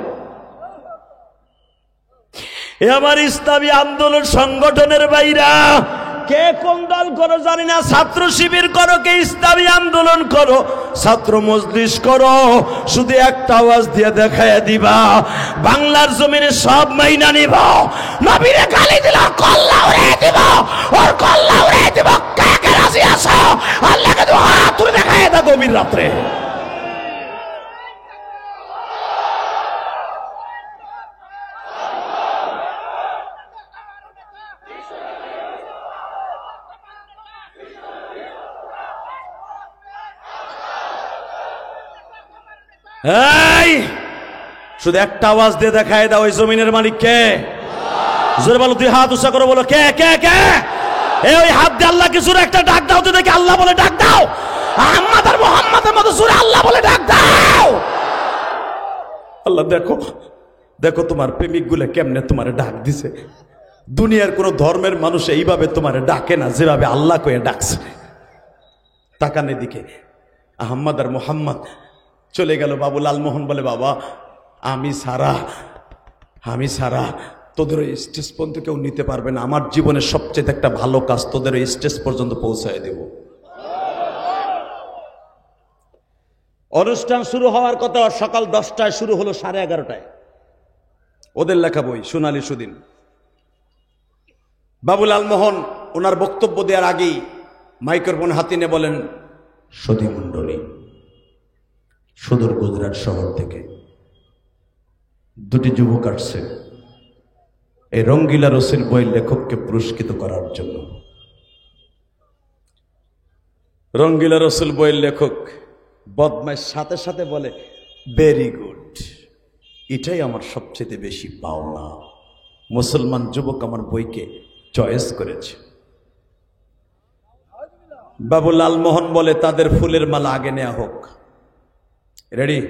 Speaker 1: এ আমার ইসলামী আন্দোলন সংগঠনের বাইরা, কে কোন দল করো জানি না, ছাত্র শিবির করো, কে ইসলামী আন্দোলন করো, ছাত্র মজলিস করো, শুধু একটা আওয়াজ দিয়ে দেখায় দিবা, বাংলার জমিনে সব মাইনা নিব, নবীরে গালি দিল কল্লা উড়ে দিব, ওর কল্লা উড়ে দিব, কে কে রাজি আছো আল্লাহকে তো হাত তুলে দেখায় দাও গভীর রাত্রে। এই শুধু একটা আওয়াজ দিয়ে দেখায় দাও, ওই জমিনের মালিক কে? জোরে বলো, তুই হাত উঁচা করে বলো, কে কে কে? ওই হাত দিয়ে আল্লাহ কি জোরে একটা ডাক দাও তো দেখি, আল্লাহ বলে ডাক দাও, আহমদ আর মুহাম্মাদের মতো জোরে আল্লাহ বলে ডাক দাও। আল্লাহ দেখো, দেখো তোমার প্রেমিক গুলো কেমনে তোমার ডাক দিছে। দুনিয়ার কোন ধর্মের মানুষ এইভাবে তোমার ডাকে না যেভাবে আল্লাহ কয়ে ডাকছে। তাকানের দিকে আহমদ আর মুহাম্মদ চলে গেল। বাবু লালমোহন বলে, বাবা আমি সারা তোদের ওই স্টেজ পর্যন্ত কেউ নিতে পারবে না, আমার জীবনের সবচেয়ে একটা ভালো কাজ তোদের ওই স্টেজ পর্যন্ত পৌঁছায় দেব। অনুষ্ঠান শুরু হওয়ার কথা সকাল 10টায়, শুরু হলো 11:30টায়। ওদের লেখা বই সোনালী সুদিন। বাবু লালমোহন ওনার বক্তব্য দেওয়ার আগেই মাইক্রোফোন হাতে নিয়ে বলেন, সুধীমণ্ডলী, সুদূর গুজরাট শহর থেকে 2টি যুবক আসছে এই রঙ্গিলা রসুল বইয়ের লেখককে পুরস্কৃত করার জন্য। রঙ্গিলা রসুল বইয়ের লেখক বদমাইশ সাথে সাথে বলে, ভেরি গুড, এটাই আমার সবচেয়ে বেশি পাওনা। মুসলমান যুবক আমার বইকে চয়েস করেছে। বাবু লালমোহন বলে তাদের ফুলের মালা আগে নেওয়া হোক। রেডি?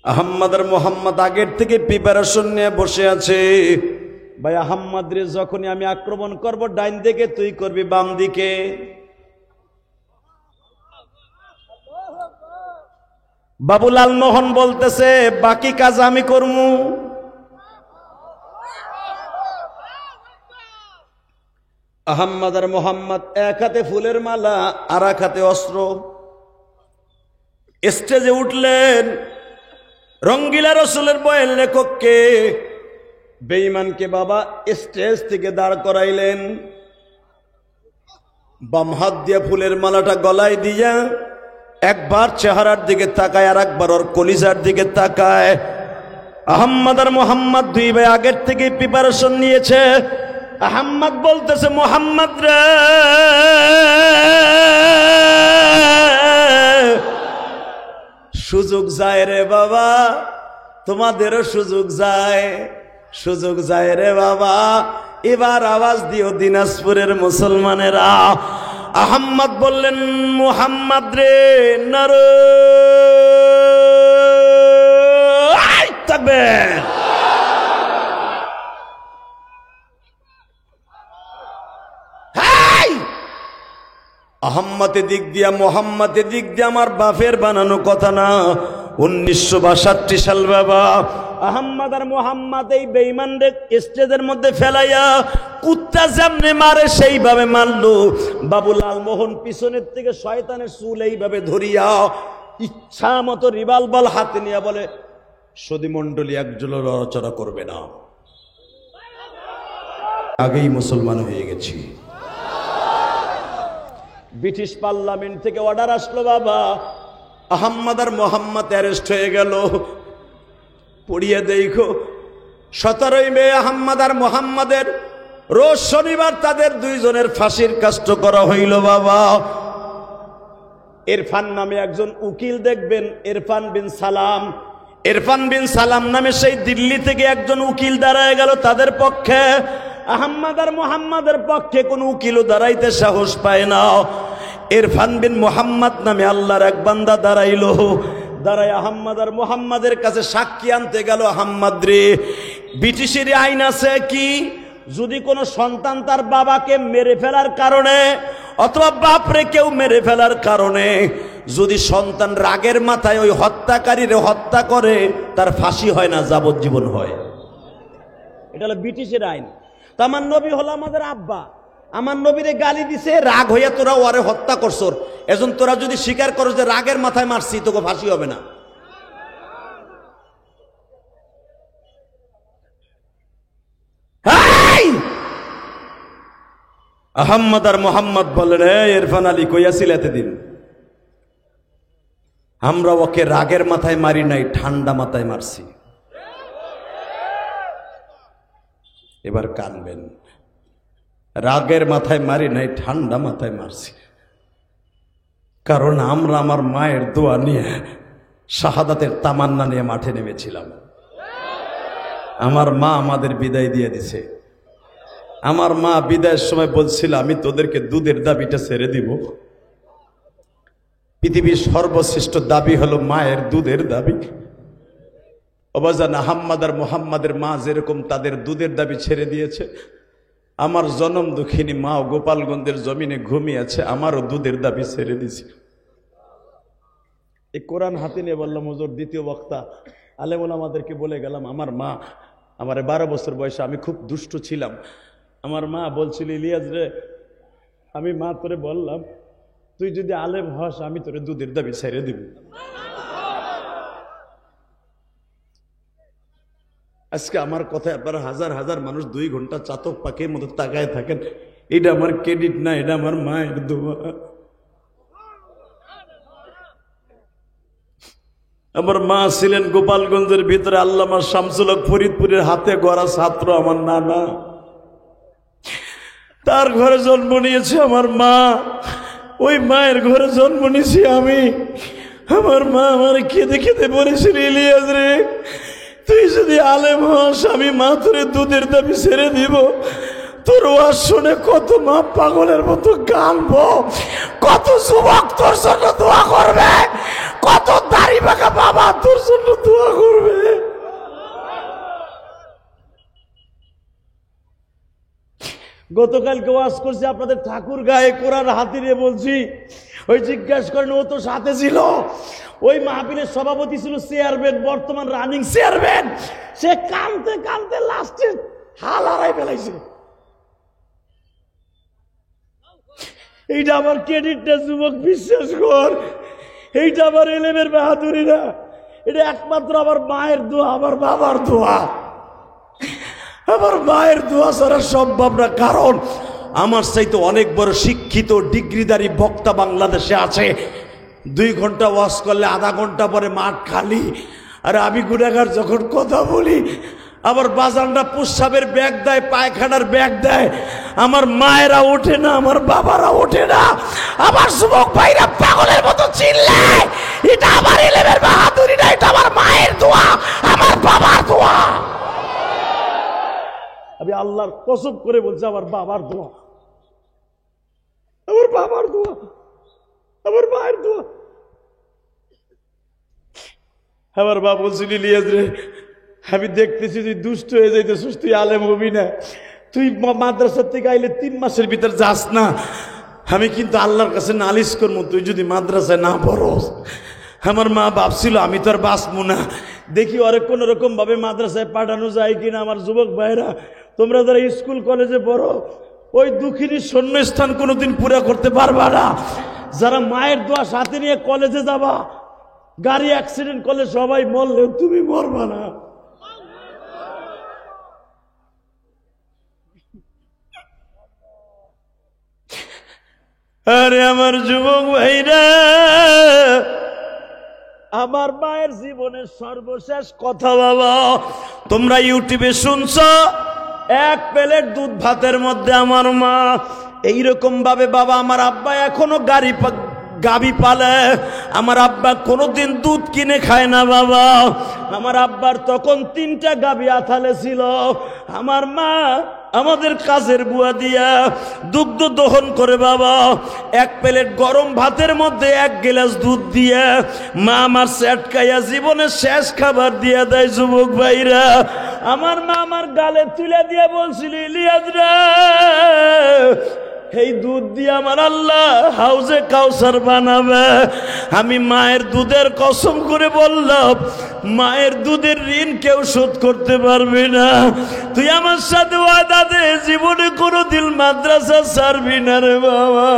Speaker 1: আহম্মদ আর মোহাম্মদ আগের থেকে প্রিপারেশন নিয়ে বসে আছে। ভাই আহম্মদ রে যখনই আমি আক্রমণ করব, ডাইন দিকে তুই করবি বাম দিকে। বাবু লালমোহন বলতেছে বাকি কাজ আমি করবো। আহম্মদ আর মোহাম্মদ এক হাতে ফুলের মালা আর এক হাতে অস্ত্র। স্টেজে উঠলেন। রঙ্গিলা রসুলের বইয়ের লেখককে, বেঈমানকে বাবা স্টেজ থেকে দাঁড় করাইলেন। বাম হাত দিয়ে ফুলের মালাটা গলায় দিয়া একবার চেহারার দিকে তাকায়, আর একবার ওর কলিজার দিকে তাকায়। আহম্মদ আর মোহাম্মদ দুই ভাই আগের থেকে প্রিপারেশন নিয়েছে। আহম্মদ বলতেছে মোহাম্মদ রে, সুযোগ যায় রে বাবা, তোমাদেরও সুযোগ যায়, সুযোগ যায় রে বাবা। এবার আওয়াজ দিও দিনাজপুরের মুসলমানেরা। আহম্মদ বললেন মুহাম্মদ রে, নারায়ে তাকবীর। আহম্মদের দিক দিয়া মোহাম্মদের দিক দিয়ে আমার বাপের বানানো কথা না। 1962 সাল বাবা। আহম্মদ আর মোহাম্মদ এই বেঈমানদের স্টেজের মধ্যে ফেলাইয়া কুত্তা যেমনে মারে সেইভাবে মারলো। বাবু লালমোহন পিছনের থেকে শয়তানের চুল এইভাবে ধরিয়া ইচ্ছা মতো রিভলভার হাতে নিয়ে বলে, সদী মণ্ডলী একজন লড়াচড়া করবে না। আগেই মুসলমান হয়ে গেছি। ব্রিটিশ পার্লামেন্ট থেকে অর্ডার আসলো বাবা, আহম্মদ আর মোহাম্মদ অ্যারেস্ট হয়ে গেল। পড়িয়ে দেখো 17 মে আহম্মদ আর মোহাম্মদের রোজ শনিবার তাদের দুইজনের ফাঁসির কাষ্ট করা হইল বাবা। ইরফান নামে একজন উকিল দেখবেন, ইরফান বিন সালাম। ইরফান বিন সালাম নামে সেই দিল্লি থেকে একজন উকিল দাঁড়ায় গেল তাদের পক্ষে। আহম্মদ আর মোহাম্মদের পক্ষে কোন উকিলও দাঁড়াইতে সাহস পায় না। ইরফান বিন মোহাম্মদ নামে আল্লাহর এক বান্দা দাঁড়াইলো। দাঁড়ায় আহম্মদ আর মোহাম্মদের কাছে সাক্ষী আনতে গেল। আহম্মদ রে, ব্রিটিশের আইন আছে কি, যদি কোনো সন্তান তার বাবাকে মেরে ফেলার কারণে অথবা বাপরে কেউ মেরে ফেলার কারণে যদি সন্তান রাগের মাথায় ওই হত্যাকারীরে হত্যা করে, তার ফাঁসি হয় না, যাবজ্জীবন হয়। এটা হলো ব্রিটিশের আইন। তো আমার নবী হলো আমাদের আব্বা, আমার নবীরে গালি দিছে, রাগ হইয়া তোরা ওরে হত্যা করছ, এজন তোরা যদি স্বীকার করো যে রাগের মাথায় মারছি, তোকে ফাঁসি হবে না। আহম্মদ আর মোহাম্মদ বললেন, ইরফান আলী কইয়াছিল এতদিন, আমরা ওকে রাগের মাথায় মারি নাই, ঠান্ডা মাথায় মারছি। এবার কানবেন, রাগের মাথায় মারি নাই, ঠান্ডা মাথায় মারছি। কারণ আমরা আমার মায়ের দোয়া নিয়ে, শাহাদাতের তামান্না নিয়ে মাঠে নেমেছিলাম। আমার মা আমাদের বিদায় দিয়ে দিছে। আমার মা বিদায়ের সময় বলছিল, আমি তোদেরকে দুধের দাবিটা ছেড়ে দিব। পৃথিবীর সর্বশ্রেষ্ঠ দাবি হলো মায়ের দুধের দাবি। অবাজান আহম্মদ আর মোহাম্মদের মা যেরকম তাদের দুধের দাবি ছেড়ে দিয়েছে, আমার জনম দুঃখিনী মা গোপালগঞ্জের জমিনে ঘুমিয়েছে, আমারও দুধের দাবি ছেড়ে দিছে। এই কোরআন হাতে নিয়ে বললাম, হুজুর দ্বিতীয় বক্তা আলেমুল আমাদেরকে বলে গেলাম, আমার মা, আমার 12 বছর বয়সে আমি খুব দুষ্ট ছিলাম। আমার মা বলছিল, ইলিয়াস রে, আমি মা তোরে বললাম, তুই যদি আলেম হস, আমি তোরে দুধের দাবি ছেড়ে দিব। আজকে আমার কথায় আপনারা হাজার হাজার মানুষ 2 ঘন্টা চাতক পাখির মতো তাকায় থাকেন। এটা আমার ক্রেডিট না, এটা আমার মায়ের দোয়া। আমার মা ছিলেন গোপালগঞ্জের ভিতরে আল্লামা শামসুল হক ফরিদপুরের হাতে গড়া ছাত্র। আমার নানা, তার ঘরে জন্ম নিয়েছে আমার মা, ওই মায়ের ঘরে জন্ম নিয়েছি আমি। আমার মা আমার খেতে খেতে বলেছিল, ইলিয়াস রে, তুই যদি আলেম হস আমি মা তোরে দুধের দাবি ছেড়ে দিব। তোর ওয়াজ শুনে কত মা পাগলের মতো কাঁদবো, কত যুবক তোর জন্য দোয়া করবে, কত দাড়ি পাকা বাবা তোর জন্য দোয়া করবে। গতকালকে ওয়াজ করছি আপনাদের ঠাকুর গায়ে কোরআন হাতে নিয়ে বলছি, ওই জিজ্ঞাসা করেন ও তো সাথে ছিল, ওই মাহফিলের সভাপতি ছিল চেয়ারম্যান, বর্তমান রানিং চেয়ারম্যান, সে কানতে কানতে লাস্টে হাল হারাই ফেলাইছে। এইটা আমার ক্রেডিটটা যুবক বিশ্বাস কর, এইটা আমার এলেমের বাহাদুরি না, এটা একমাত্র আমার মায়ের দোয়া, আমার বাবার দোয়া, আমার মায়ের দোয়া ছাড়া সম্ভব না। কারণ আমার চাইতে অনেক বড় শিক্ষিত ডিগ্রিধারী বক্তা বাংলাদেশে আছে, 2 ঘন্টা ওয়াজ করলে আধা ঘন্টা পরে মাঠ খালি। আর আমি গুনাহগার যখন কথা বলি, আমার বাজানরা প্রস্রাবের ব্যাগ দেয়, পায়খানার ব্যাগ দেয়, আমার মায়েরা ওঠে না, আমার বাবারা ওঠে না, আমার যুবক ভাইরা পাগলের মতো চিল্লায়। এটা আমার এলেমের বাহাদুরি না, এটা আমার মায়ের দোয়া, আমার বাবার দোয়া। আমি আল্লাহর কসম করে বলছি, আমার বাবার দোয়া, আমার বাবার দোয়া, আমার মায়ের দোয়া। আমার বাবা বলছিল, ইলিয়াস রে, আমি দেখতেছি তুই দুষ্ট হয়ে যাইতেছিস, তুই আলেম হবি না, তুই মাদ্রাসার থেকে আইলে 3 মাসের ভিতর যাস না, আমি কিন্তু আল্লাহর কাছে নালিশ করবো তুই যদি মাদ্রাসায় না পড়স। আমার মা ভাবছিল আমি তো আর বাঁচবো না, দেখি ওরে কোন রকম ভাবে মাদ্রাসায় পাঠানো যায় কিনা। আমার যুবক ভাইরা, তোমরা যারা স্কুল কলেজে পড়ো, ওই দুঃখিনীর শূন্যস্থান কোনোদিন পুরা করতে পারবা না। যারা মায়ের দোয়া সাথে নিয়ে কলেজে যাবা, গাড়ি অ্যাক্সিডেন্ট করলে সবাই মরলে তুমি মরবা না। আরে আমার যুবক ভাইরা, আমার মায়ের জীবনের সর্বশেষ কথা বাবা, তোমরা ইউটিউবে শুনছো, 1 প্লেট দুধ ভাতের মধ্যে আমার মা এইরকম ভাবে, বাবা আমার আব্বা এখনো গাবি পালে, আমার আব্বা কোনোদিন দুধ কিনে খায় না বাবা। আমার আব্বার তখন 3টা গাবি আথালে ছিল। আমার মা আমাদের কাজের বুয়া দিয়া দুগ্ধ দহন করে বাবা, 1 প্লেট গরম ভাতের মধ্যে 1 গ্লাস দুধ দিয়ে মা আমার চেটকাইয়া জীবনের শেষ খাবার দিয়া দেয়। যুবক ভাইরা, আমার মা আমার গালে তুলে দিয়ে বলছিল, ইলিয়াস রে, এই দুধ দিয়ে আমার আল্লাহ হাউজে কাউসার বানাবে। আমি মায়ের দুধের কসম করে বললাম, মায়ের দুধের ঋণ কেউ শোধ করতে পারবে না। তুই আমার সাথে ওয়াদা দে, জীবনে কোনোদিন মাদ্রাসা ছাড়বি না রে বাবা।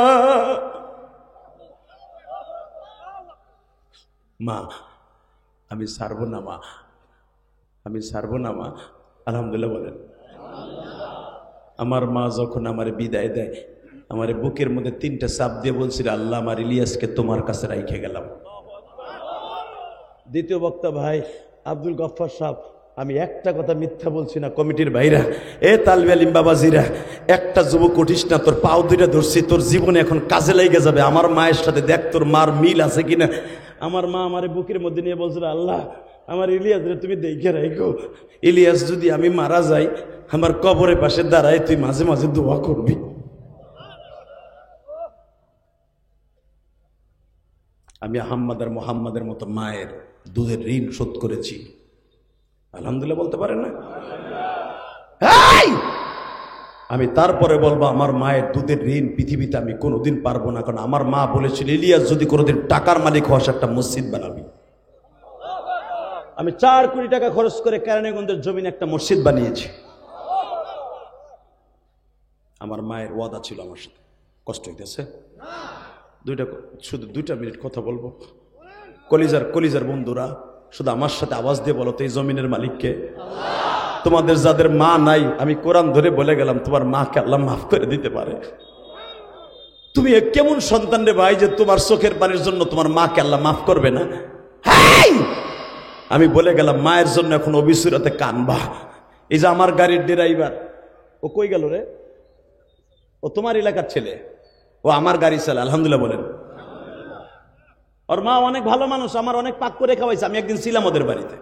Speaker 1: মা আমি ছাড়বো না, মা আমি ছাড়বো না, মা আলহামদুলিল্লাহ বলেন। আমার মা যখন আমার বিদায় দেয়, আমার বুকের মধ্যে 3টা চাপ দিয়ে বলছিল, আল্লাহ আমার ইলিয়াসকে তোমার কাছে রাইখে গেলাম। দ্বিতীয় বক্তা ভাই আব্দুল গফফার সাহেব, আমি একটা কথা মিথ্যা বলছি না। কমিটির ভাইরা, এ তালবে আলিম বাবাজিরা, একটা যুবক উঠিস না, তোর পাও 2টা ধরছি, তোর জীবনে এখন কাজে লেগে যাবে। আমার মায়ের সাথে দেখ তোর মার মিল আছে কিনা। আমার মা আমার বুকের মধ্যে নিয়ে বলছিল, আল্লাহ আমার ইলিয়াস রে তুমি দেখে রাখো, ইলিয়াস যদি আমি মারা যাই, আমার কবরের পাশে দাঁড়ায় তুই মাঝে মাঝে দোয়া করবি। আমি আহম্মদ আর মোহাম্মদের মতো মায়ের দুধের ঋণ শোধ করেছি, আলহামদুলিল্লাহ বলতে পারেন না? আমি তারপরে বলবো, আমার মায়ের দুধের ঋণ পৃথিবীতে আমি কোনোদিন পারবো না। কারণ আমার মা বলেছিল, ইলিয়াস যদি কোনোদিন টাকার মালিক হওয়াস, একটা মসজিদ বানাবি। আমি 4 কোটি টাকা খরচ করে কেরানীগঞ্জের জমিনে একটা মসজিদ বানিয়েছি। আমার মায়ের ওয়াদা ছিল আমার সাথে। কষ্ট হইতেছে? শুধু 2টা মিনিট কথা বলবো। কলিজার বন্ধুরা, শুধু আমার সাথে আওয়াজ দিয়ে বলো তো, এই জমিনের মালিককে? তোমাদের যাদের মা নাই, আমি কোরআন ধরে বলে গেলাম, তোমার মাকে আল্লাহ মাফ করে দিতে পারে। তুমি কেমন সন্তান রে ভাই, যে তোমার চোখের পানির জন্য তোমার মাকে আল্লাহ মাফ করবে না? আমি বলে গেলাম, মায়ের জন্য এখন অবিসুরাতে কানবা। এই যে আমার গাড়ির ড্রাইভার, ও কই গেল রে? ও তোমার এলাকার ছেলে, ও আমার গাড়ি চালায়, আলহামদুলিল্লাহ বলেন। 1 মিনিট কথা বলবো। কলিজার বন্ধুরা, শুধু আমার সাথে আওয়াজ দিয়ে বলো তো, এই জমিনের মালিককে? তোমাদের যাদের মা নাই, আমি কোরআন ধরে বলে গেলাম, তোমার মাকে আল্লাহ মাফ করে দিতে পারে। তুমি কেমন সন্তান রে ভাই, যে তোমার চোখের পানির জন্য তোমার মাকে আল্লাহ মাফ করবে না? এই যে আমার গাড়ির ড্রাইভার, ও কই গেল রে? ও তোমার এলাকার ছেলে, ও আমার গাড়ি চালায়, আলহামদুলিল্লাহ বলেন। ওর মা অনেক ভালো মানুষ, আমার অনেক পাক করে খাওয়াইছে। আমি একদিন ছিলাম ওদের বাড়িতে।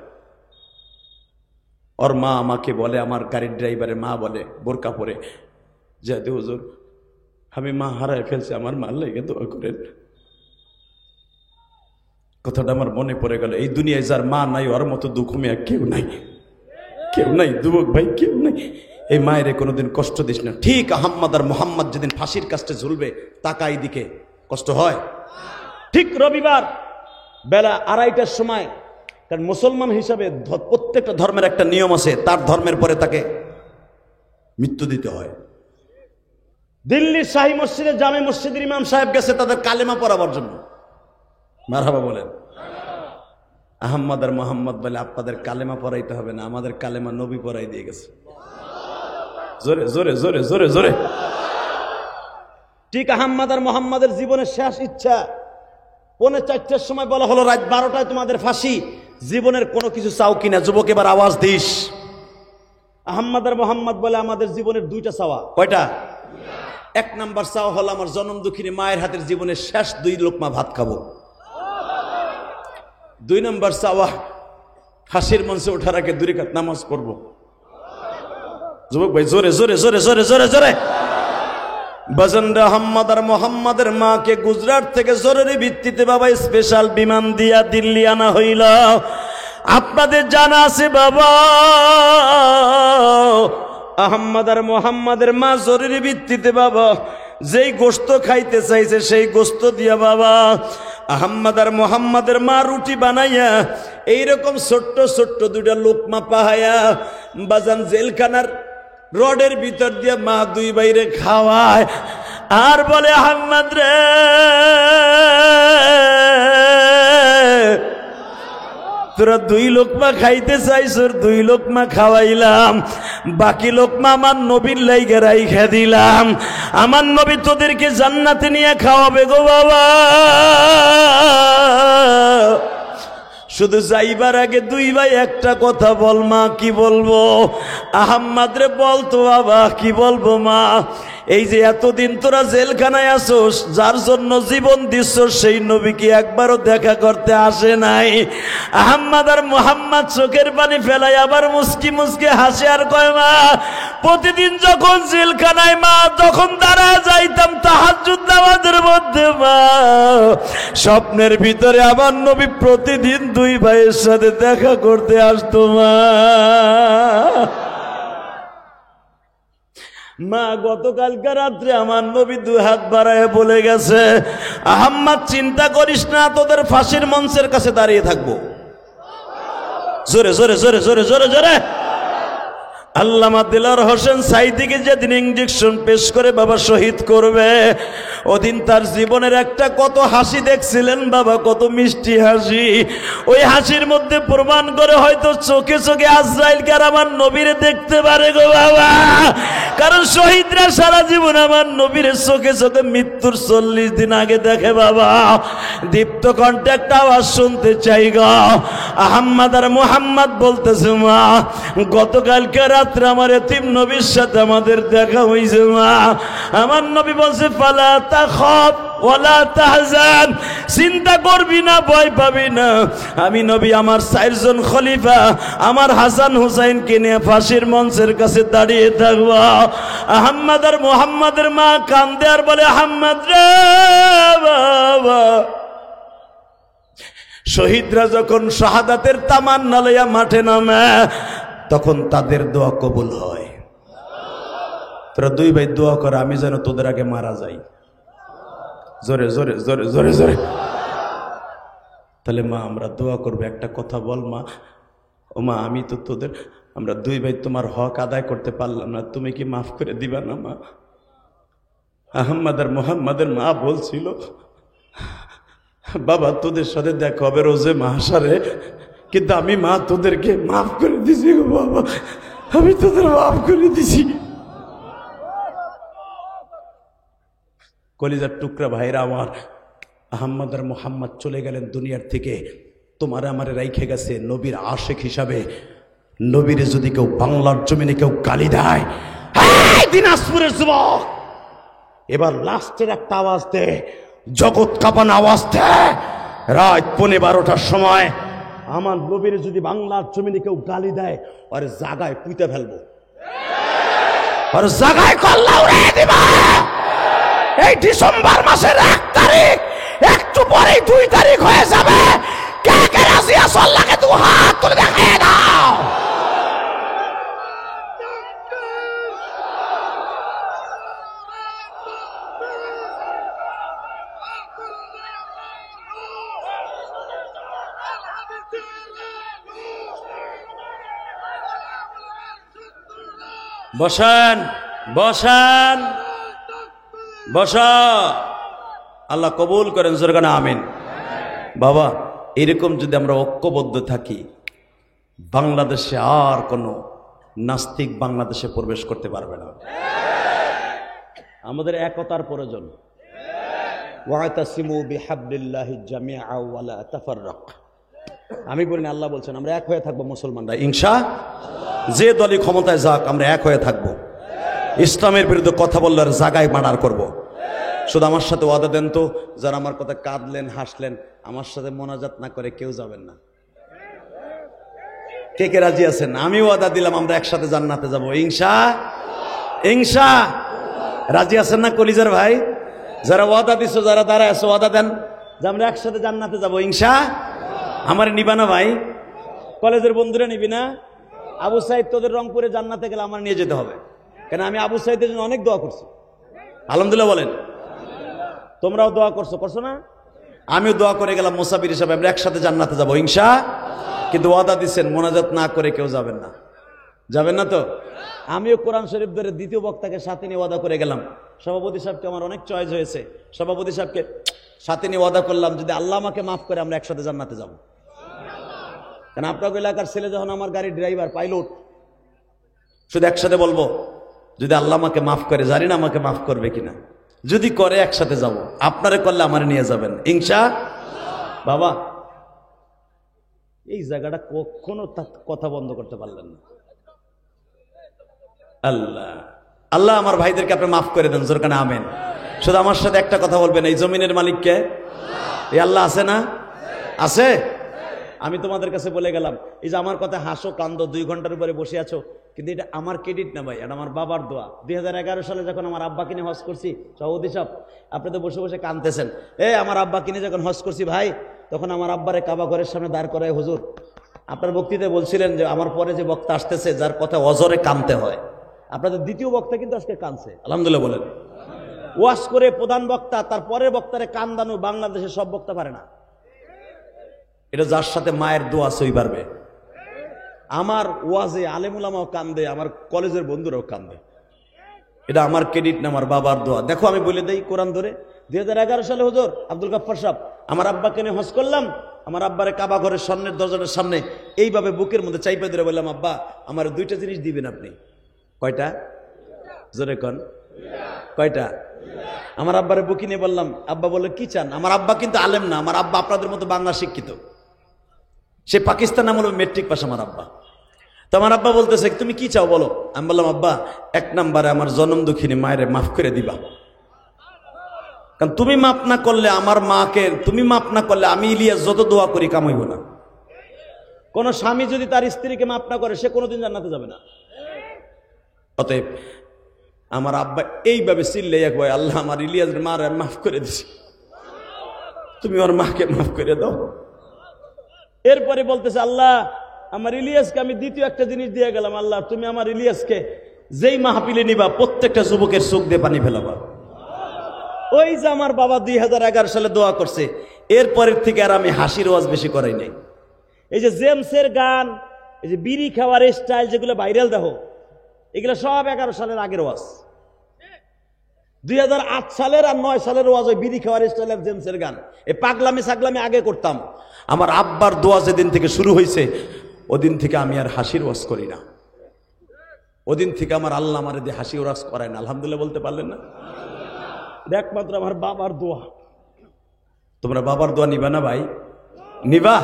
Speaker 1: ওর মা আমাকে বলে, আমার গাড়ির ড্রাইভারের মা বলে বোরকা পরে, যে হুজুর আমি মা হারায় ফেলছি, আমার মার লেগে দোয়া করেন। কথাটা আমার মনে পড়ে গেল। এই দুনিয়ায় যার মা নাই ওর মতো দুঃখমে কেউ নাই, কেউ নাই যুবক ভাই, কেউ নাই। এই মায়ের কোনোদিন কষ্ট দিস না। ঠিক আহম্মদ আর মোহাম্মদ যেদিন ফাঁসির কাস্টে ঝুলবে, তাকাই দিকে কষ্ট হয়। ঠিক রবিবার বেলা 2:30টার সময়, কারণ মুসলমান হিসাবে প্রত্যেকটা ধর্মের একটা নিয়ম আছে, তার ধর্মের পরে তাকে মৃত্যু দিতে হয়। দিল্লির শাহী মসজিদে জামে মসজিদের ইমাম সাহেব গেছে তাদের কালেমা পড়াবার জন্য। মারহাবা বলেন। আহম্মদ আর মোহাম্মদ বলে, আপনাদের কালেমা পড়াইতে হবে না, আমাদের কালেমা নবী পড়াই দিয়ে গেছে। জোরে জোরে জোরে জোরে জোরে। ঠিক আহম্মদ আর মোহাম্মদের জীবনের শেষ ইচ্ছা, 4:45টার সময় বলা হলো রাত 12টায় তোমাদের ফাঁসি, জীবনের কোনো কিছু চাও কিনা? যুবক এবার আওয়াজ দিস। আহম্মদ আর মোহাম্মদ বলে, আমাদের জীবনের 2টা চাওয়া। কয়টা? 1 নাম্বার চাওয়া হলো আমার জনম দুঃখিনী মায়ের হাতের জীবনের শেষ 2 লোকমা ভাত খাবো। 2 নাম্বার চাওয়া, ফাঁসির মঞ্চে ওঠার আগে 2 রাকাত নামাজ পড়বো। যুবক ভাই জোরে জোরে জোরে জোরে জোরে জোরে। বাজানরা, আহম্মদ আর মোহাম্মদের মাকে গুজরাট থেকে জরুরি ভিত্তিতে বাবা স্পেশাল বিমান দিয়া দিল্লি আনা হইল। আপনাদের জানা আছে বাবা, আহম্মদ আর মোহাম্মদের মা জরুরি ভিত্তিতে বাবা যেই গোশত খাইতে চাইছে সেই গোশত দিয়া বাবা আহম্মদ আর মোহাম্মদের মা রুটি বানাইয়া এইরকম ছোট্ট ছোট্ট 2টা লোকমা পাহায়া বাজান জেলখানার রডের ভিতর দিয়ে মা 2 ভাইরে খাওয়ায়, আর বলে, আহম্মদ রে তোরা 2 লোকমা খাইতে চাইছ, 2 লোকমা খাওয়াইলাম, বাকি লোকমা আমার নবীর লাইগা রাইখা দিলাম। আমার নবী তোদেরকে জান্নাতে নিয়ে খাওয়াবে গো বাবা। শুধু যাইবার আগে 2 ভাই একটা কথা বল। মা কি বলবো? আহম্মদ রে বলতো বাবা কি বলবো মা? এই যে এতদিন তোরা জেলখানায় আসোস, যার জন্য জীবন দিচ্ছ, সেই নবী কি একবারও দেখা করতে আসে নাই? আহম্মদ আর মোহাম্মদ চোখের পানি ফেলাই আবার মুস্কি মুস্কি হাসে আর কয়, মা প্রতিদিন যখন জেলখানায় মা তখন দাঁড়ায় যাইতাম তাহাজ্জুদ নামাজের মধ্যে, মা স্বপ্নের ভিতরে আমার নবী প্রতিদিন 2 ভাইয়ের সাথে দেখা করতে আসতো। মা গতকালকে রাত্রে আমার নবী 2 হাত বাড়ায় বলে গেছে, আহম্মদ চিন্তা করিস না, তোদের ফাঁসির মঞ্চের কাছে দাঁড়িয়ে থাকবো। জোরে জোরে জোরে জোরে জোরে জোরে। আল্লামা দিলওয়ার হোসেন সাইদিকে যেদিন ইঞ্জেকশন পেশ করে বাবা শহীদ করবে, ওদিন তার জীবনের একটা কত হাসি দেখছিলেন বাবা, কত মিষ্টি হাসি। ওই হাসির মধ্যে প্রমাণ করে হয়তো চোখে চোখে আজরাইলকে আর আমার নবীরে দেখতে পারে গো বাবা। কারণ শহীদরা সারা জীবন আমার নবীর চোখে চোখে মৃত্যুর 40 দিন আগে দেখে বাবা। দীপ্ত কণ্ঠে একটা আওয়াজ শুনতে চাই গো। আহম্মদ আর মোহাম্মদ বলতেছে, মা গতকালকে রাত্রে আমার এতিম নবীর সাথে আমাদের দেখা হয়েছে মা। আমার নবী বলছে, ফালা তাখাফ ওয়ালা তাহজান, চিন্তা করবি না, ভয় পাবি না। আমি নবী আমার 4 জন খলিফা আমার হাসান হুসাইনকে নিয়ে ফাঁসির মঞ্চের কাছে দাঁড়িয়ে থাকব। আহম্মদ আর মোহাম্মদের মা কান্দে আর বলে, আহম্মদ রে বাবা, শহীদরা যখন শাহাদাতের তামান্না লইয়া মাঠে নামে তখন তাদের দোয়া কবুল হয়। তোরা 2 ভাই দোয়া কর আমি যেন তোদের আগে মারা যাই। জোরে জোরে জোরে জোরে জোরে। তাহলে মা আমরা দোয়া করবো, একটা কথা বল মা। ও মা, আমি তো তোদের, আমরা 2 ভাই তোমার হক আদায় করতে পারলাম না, তুমি কি মাফ করে দিবা না মা? আহম্মদ আর মোহাম্মদের মা বলছিল, বাবা তোদের সাথে দেখা হবে রোজে মাহশারে, কিন্তু আমি মা তোদেরকে মাফ করে দিছি গো বাবা, আমি তোদের মাফ করে দিছি। কলিজার টুকরা ভাইরা আমার, আহম্মদ আর মোহাম্মদ চলে গেলেন দুনিয়ার থেকে, তোমার আমারে রাইখে গেছে নবীর আশেক হিসাবে। নবীরে যদি কেউ বাংলার জমিনে কেউ গালি দেয়, দিনাজপুরের যুবক এবার লাস্টের একটা আওয়াজ দে, জগৎ কাঁপানো আওয়াজ দে, রাত 12:30টার সময় আমার নবীর যদি বাংলার জমিনে কেউ গালি দেয় আর জায়গায় পুঁতে ফেলবো, আর জায়গায় কল্লা উড়িয়ে দিব। এই ডিসেম্বর মাসের 1 তারিখ, একটু পরেই 2 তারিখ হয়ে যাবে। কে কে রাজি আছো আল্লাহকে 2 হাত তুলে দেখায় দাও।
Speaker 2: বসেন বসেন বসা, আল্লাহ কবুল করেন, জোরগানা আমিন। বাবা, এরকম যদি আমরা ঐক্যবদ্ধ থাকি, বাংলাদেশে আর কোনো নাস্তিক বাংলাদেশে প্রবেশ করতে পারবে না।
Speaker 1: আমাদের একতার প্রয়োজন। ওয়াতাসিমু বিহাবলিল্লাহি জামিআ ওয়ালা তাফাররাক। আমি বলি না, আল্লাহ বলছেন আমরা এক হয়ে থাকবো মুসলমানরা ইনশাআল্লাহ। যে দলই ক্ষমতায় যাক আমরা এক হয়ে থাকবো। ইসলামের বিরুদ্ধে কথা বললে আর জায়গায় মার্ডার করব। শুধু আমার সাথে ওয়াদা দেন তো, যারা আমার কথা কাঁদলেন হাসলেন, আমার সাথে মোনাজাত না করে কেউ যাবেন না। কে কে রাজি আছেন? আমি ওয়াদা দিলাম আমরা একসাথে জান্নাতে যাবো ইনশা। রাজি আছেন না কলিজার ভাই? যারা ওয়াদা দিছো, যারা দাঁড়ায় আছো, ওয়াদা দেন যে আমরা একসাথে জান্নাতে যাবো ইনশা। আমার নিবা না ভাই? কলেজের বন্ধুরা নিবি না? আবু সাইদ তোদের রংপুরে জান্নাতে গেলে আমার নিয়ে যেতে হবে, কেন আমি আবু সাইদের জন্য অনেক দোয়া করছি। আলহামদুলিল্লাহ বলেন। তোমরাও দোয়া করছো না? আমিও দোয়া করে গেলাম মুসাফির হিসাবে, আমরা একসাথে জান্নাতে যাবো ইনশা। কিন্তু ওয়াদা দিচ্ছেন মোনাজাত না করে কেউ যাবেন না। যাবেন না তো? আমিও কোরআন শরীফ ধরে দ্বিতীয় বক্তাকে সাথে নিয়ে ওয়াদা করে গেলাম। সভাপতি সাহেবকে আমার অনেক চয়েস হয়েছে, সভাপতি সাহেবকে সাথে নিয়ে ওয়াদা করলাম যদি আল্লাহ আমাকে মাফ করে আমরা একসাথে জান্নাতে যাব। কারণ আপনার এলাকার ছেলে যখন আমার গাড়ির ড্রাইভার, পাইলট, শুধু একসাথে বলবো যদি আল্লাহ আমাকে মাফ করে, জানি না আমাকে মাফ করবে কিনা, যদি করে একসাথে যাব। আপনারে করলে আমার নিয়ে যাবেন ইনশা। বাবা, এই জায়গাটা কখনো কথা বন্ধ করতে পারলেন না। আল্লাহ আল্লাহ আমার ভাইদেরকে আপনি মাফ করে দেন, জোরকানা আমেন। শুধু আমার সাথে একটা কথা বলবেন, এই জমিনের মালিককে এই আল্লাহ আছে না? আছে। আমি তোমাদের কাছে বলে গেলাম, এই যে আমার কথা হাসো কান্দো, 2 ঘন্টার উপরে বসে আছো, কিন্তু এটা আমার ক্রেডিট না ভাই, এটা আমার বাবার দোয়া। 2011 সালে যখন আমার আব্বা কিনে হজ করছি, সভাপতি সাহেব আপনি তো বসে বসে কাঁদতেছেন। আমার আব্বা কিনে যখন হজ করছি ভাই, তখন আমার আব্বারে কাবা ঘরের সামনে দাঁড় করায় হুজুর আপনার বক্তৃতায় বলছিলেন যে আমার পরে যে বক্তা আসতেছে যার কথা অজরে কাঁদতে হয়, আপনাদের দ্বিতীয় বক্তা কিন্তু আজকে কাঁদছে। আলহামদুলিল্লাহ বলেন। ওয়াজ করে প্রধান বক্তা তার পরের বক্তারে কান্দানো বাংলাদেশের সব বক্তা পারে না। এটা যার সাথে মায়ের দোয়া সই পারবে। আমার ওয়াজে আলেমুলামাও কান্দে, আমার কলেজের বন্ধুরাও কান্দে। এটা আমার ক্রেডিট না, আমার বাবার দোয়া। দেখো আমি বলে দেই কোরআন ধরে, 2011 সালে হুজুর আব্দুল গাফফার সাহেব আমার আব্বাকে নিয়ে হজ করলাম। আমার আব্বারে কাবা ঘরের সামনের দরজাটার সামনে এইভাবে বুকের মধ্যে চাইপা ধরে বললাম, আব্বা আমার 2টা জিনিস দিবেন আপনি। কয়টা? জোরে কন। কয়টা? আমার আব্বারে বুকি নিয়ে বললাম। আব্বা বললো কি চান? আমার আব্বা কিন্তু আলেম না, আমার আব্বা আপনাদের মতো বাংলা শিক্ষিত, সে পাকিস্তান আমলে মেট্রিক পাস আমার আব্বা। তো আমার আব্বা বলতেছে তুমি কি চাও বলো। আমি বললাম আব্বা 1 নম্বরে আমার জনম দুঃখিনী মায়ের মাফ করে দিবা, কারণ তুমি মাফ না করলে আমার মাকে, তুমি মাফ না করলে আমি ইলিয়াস যত দোয়া করি কাম হইব না। কোন স্বামী যদি তার স্ত্রীকে মাফ না করে সে কোনোদিন জান্নাতে যাবে না। অতএব আমার আব্বা এইভাবে চিল্লে এক ভাই, আল্লাহ আমার ইলিয়াসের মার মাফ করে দিছি, তুমি ওর মাকে মাফ করে দাও। এরপরে বলতেছে আল্লাহ আমার ইলিয়াসকে আমি দ্বিতীয় একটা জিনিস দিয়ে গেলাম, আল্লাহ তুমি আমার ইলিয়াসকে যেই মাহফিলে নিবা প্রত্যেকটা যুবকের চোখ দিয়ে পানি ফেলাবা। ওই যে আমার বাবা 2011 সালে দোয়া করছে, এরপরের থেকে আর আমি হাসির ওয়াজ বেশি করাই নাই। এই যে জেমসের গান, এই যে বিড়ি খাওয়ার স্টাইল যেগুলো ভাইরাল দেখো, এগুলো সব 11 সালের আগের ওয়াজ। 2008 সালের আর 9 সালের ওয়াজ ওই বিড়ি খাওয়ার স্টাইল আর জেমসের গান। এই পাগলামি সাগলামি আগে করতাম। আমার আব্বার দোয়া যেদিন থেকে শুরু হয়েছে ওদিন থেকে আমি আর হাসির ওয়াজ করি না। ওদিন থেকে আমার আল্লাহ আমার দিয়ে হাসি ওয়াজ করায় না। আলহামদুলিল্লাহ বলতে পারলেন না? একমাত্র আমার বাবার দোয়া। তোমরা বাবার দোয়া নিবা না ভাই? নিবা?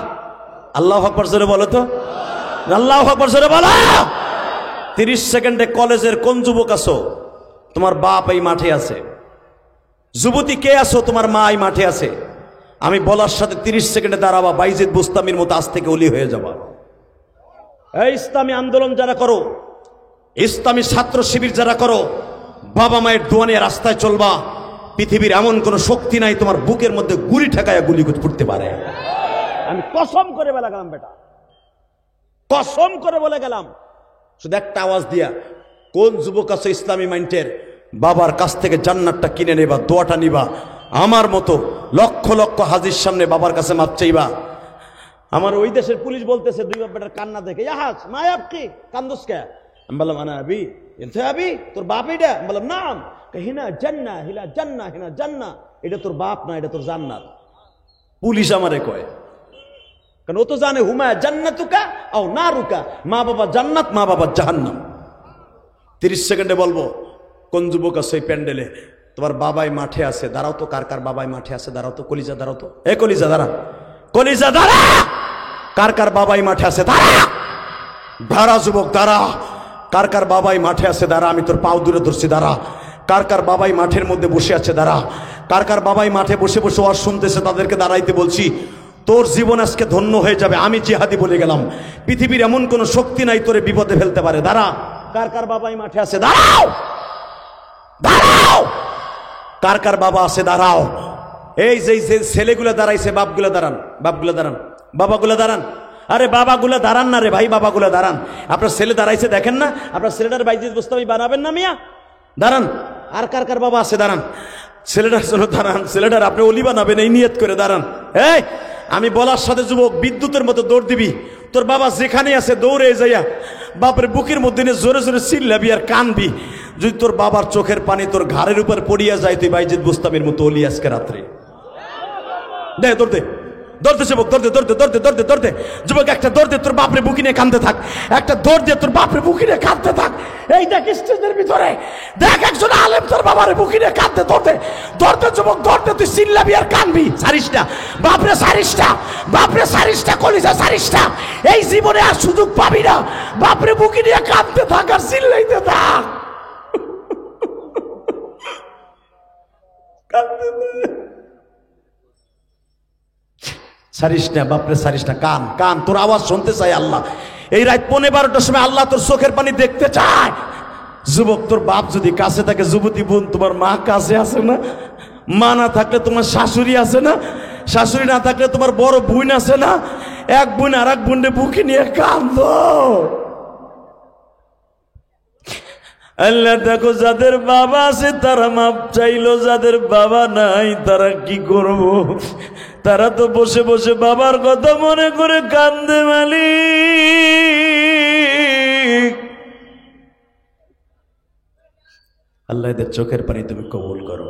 Speaker 1: আল্লাহু আকবার জোরে বলো তো, আল্লাহু আকবার জোরে বলো। 30 সেকেন্ডে কলেজের কোন যুবক আছো? তোমার বাপ এই মাঠে আছে। যুবতী কে আছো? তোমার মা এই মাঠে আছে।
Speaker 2: আমি বলার সাথে 30 সেকেন্ডে দাঁড়াবা, বাইজিদ বুস্তামির মতো আজ থেকে ওলি হয়ে যাবা।
Speaker 1: এই ইসলামী আন্দোলন যারা করো,
Speaker 2: ইসলামী ছাত্র শিবির যারা করো, বাবা মায়ের দোয়া নিয়ে রাস্তায় চলবা। পৃথিবীর এমন কোন শক্তি নাই তোমার বুকের মধ্যে গুলি ঠেকায়া গুলি ফুটতে পারে।
Speaker 1: আমি কসম করে বলে গেলাম বেটা, কসম করে বলে গেলাম।
Speaker 2: শুধু একটা আওয়াজ দিয়া কোন যুবক আছে ইসলামী মাইন্ডের, বাবার কাছ থেকে জান্নাতটা কিনে নেবা, দোয়াটা নিবা। আমার মতো লক্ষ লক্ষ হাজির সামনে বাবার কাছে মাপ চাইবা।
Speaker 1: আমার ওই দেশের পুলিশ বলতেছে দুই বাপ বেটার কান্না দেখে, ইয়াহাজ মায়াব কি কান্দুস কে? আমি বললাম আনা আবি, এলতে আবি তোর বাপ এটা? আমি বললাম নাম। হিনা জান্নাহ হিলা জান্নাহ হিনা জান্নাহ, এটা তোর বাপ না, এটা তোর জান্নাত।
Speaker 2: পুলিশ আমারে কয়,
Speaker 1: কারণ ও তো জানে হুমা জান্নাতুকা আও নারুকা, মা বাবা জান্নাত মা বাবা জাহান্নাম।
Speaker 2: 30 সেকেন্ডে বলবো কোন যুবক আছে এই প্যান্ডেলে, তোমার বাবাই মাঠে আছে, দাঁড়াও তো। কার কার বাবাই মাঠে আছে দাঁড়াও তো। কলিজা দাঁড়াও তো, এ কলিজা দাঁড়া, কলিজা দাঁড়া। কার কার বাবাই মাঠে আছে দাঁড়া, দাঁড়া যুবক দাঁড়া। কার কার বাবাই মাঠে আছে দাঁড়া, আমি তোর পাও দূরে ধরছি দাঁড়া। কার কার বাবাই মাঠের মধ্যে বসে আছে দাঁড়া। কার কার বাবাই মাঠে বসে বসে ওয়াজ শুনতেছে তাদেরকে দাঁড়াইতে বলছি। তোর জীবন আজকে ধন্য হয়ে যাবে। আমি জিহাদি বলে গেলাম, পৃথিবীর এমন কোন শক্তি নাই তোরে বিপদে ফেলতে পারে। দাঁড়া।
Speaker 1: কার কার বাবাই মাঠে আছে
Speaker 2: দাঁড়াও, দাঁড়াও। কার কার বাবা আছে দাঁড়াও। এই যে ছেলেগুলো দাঁড়াইছে, বাপগুলো দাঁড়ান, বাপগুলো দাঁড়ান, বাবাগুলো দাঁড়ান। আরে বাবাগুলো দাঁড়ান না রে ভাই, বাবাগুলো দাঁড়ান। আপনার ছেলে দাঁড়াইছে দেখেন না, আপনার ছেলেটার বাইজিদ বুস্তামি বানাবেন না মিয়া, দাঁড়ান। আর কার কার বাবা আছে দাঁড়ান, ছেলেটার জন্য দাঁড়ান, ছেলেটার আপনি অলি বানাবেন এই নিয়ত করে দাঁড়ান। এই আমি বলার সাথে যুবক বিদ্যুতের মতো দৌড় দিবি। তোর বাবা যেখানে আছে দৌড়ে যাইয়া বাপরে বুকের মধ্যে নিয়ে জোরে জোরে চিল্লাবি আর কানবি। যদি তোর বাবার চোখের পানি তোর ঘাড়ের উপর পড়িয়া যায়, তুই বাইজিদ বুস্তামির মতো অলি আজকে রাত্রে। দে দৌড় দে, দৌড়তে যুবক, দৌড়তে দৌড়তে দৌড়তে দৌড়তে দৌড়তে যুবক, একটা দৌড় দে, তোর বাপরে বুকি নিয়ে কাঁদতে থাক। একটা দৌড় দিয়ে তোর বাপরে বুকি নিয়ে কাঁদতে থাক। এই দেখ স্টেজের ভিতরে দেখ একজন আলেম তোর বাবারে বুকি নিয়ে কাঁদতে, দৌড়তে দৌড়তে যুবক, দৌড়তে তুই চিল্লাবি আর কানবি। সারিসটা বাপরে, সারিসটা বাপরে, সারিসটা কলিজা, সারিসটা। এই জীবনে আর সুযোগ পাবি না। বাপরে বুকি নিয়ে কাঁদতে থাক আর চিল্লাইতে থাক, কাঁদতে থাক। সারিস না বাপরে, সারিস না। কান কান, তোর আওয়াজ শুনতে চাই আল্লাহ। এই রাত 12:15টার সময় আল্লাহ তোর চোখের পানি দেখতে চায়। যুবক, তোর বাপ যদি কাছে থাকে, যুবতী বোন তোমার মা কাছে আছে না? মা না থাকলে তোমার শাশুড়ি আছে না? শাশুড়ি না থাকলে তোমার বড় বোন আছে না? এক বোন আর এক বোনকে বুকে নিয়ে কাঁদো। আল্লাহ দেখো, যাদের বাবা আছে তারা মাপ চাইলো, যাদের বাবা নাই তারা কি করব? তারা তো বসে বসে বাবার কথা মনে করে কান্দে। মালিক আল্লাহ এদের চোখের পানি তুমি কবুল করো।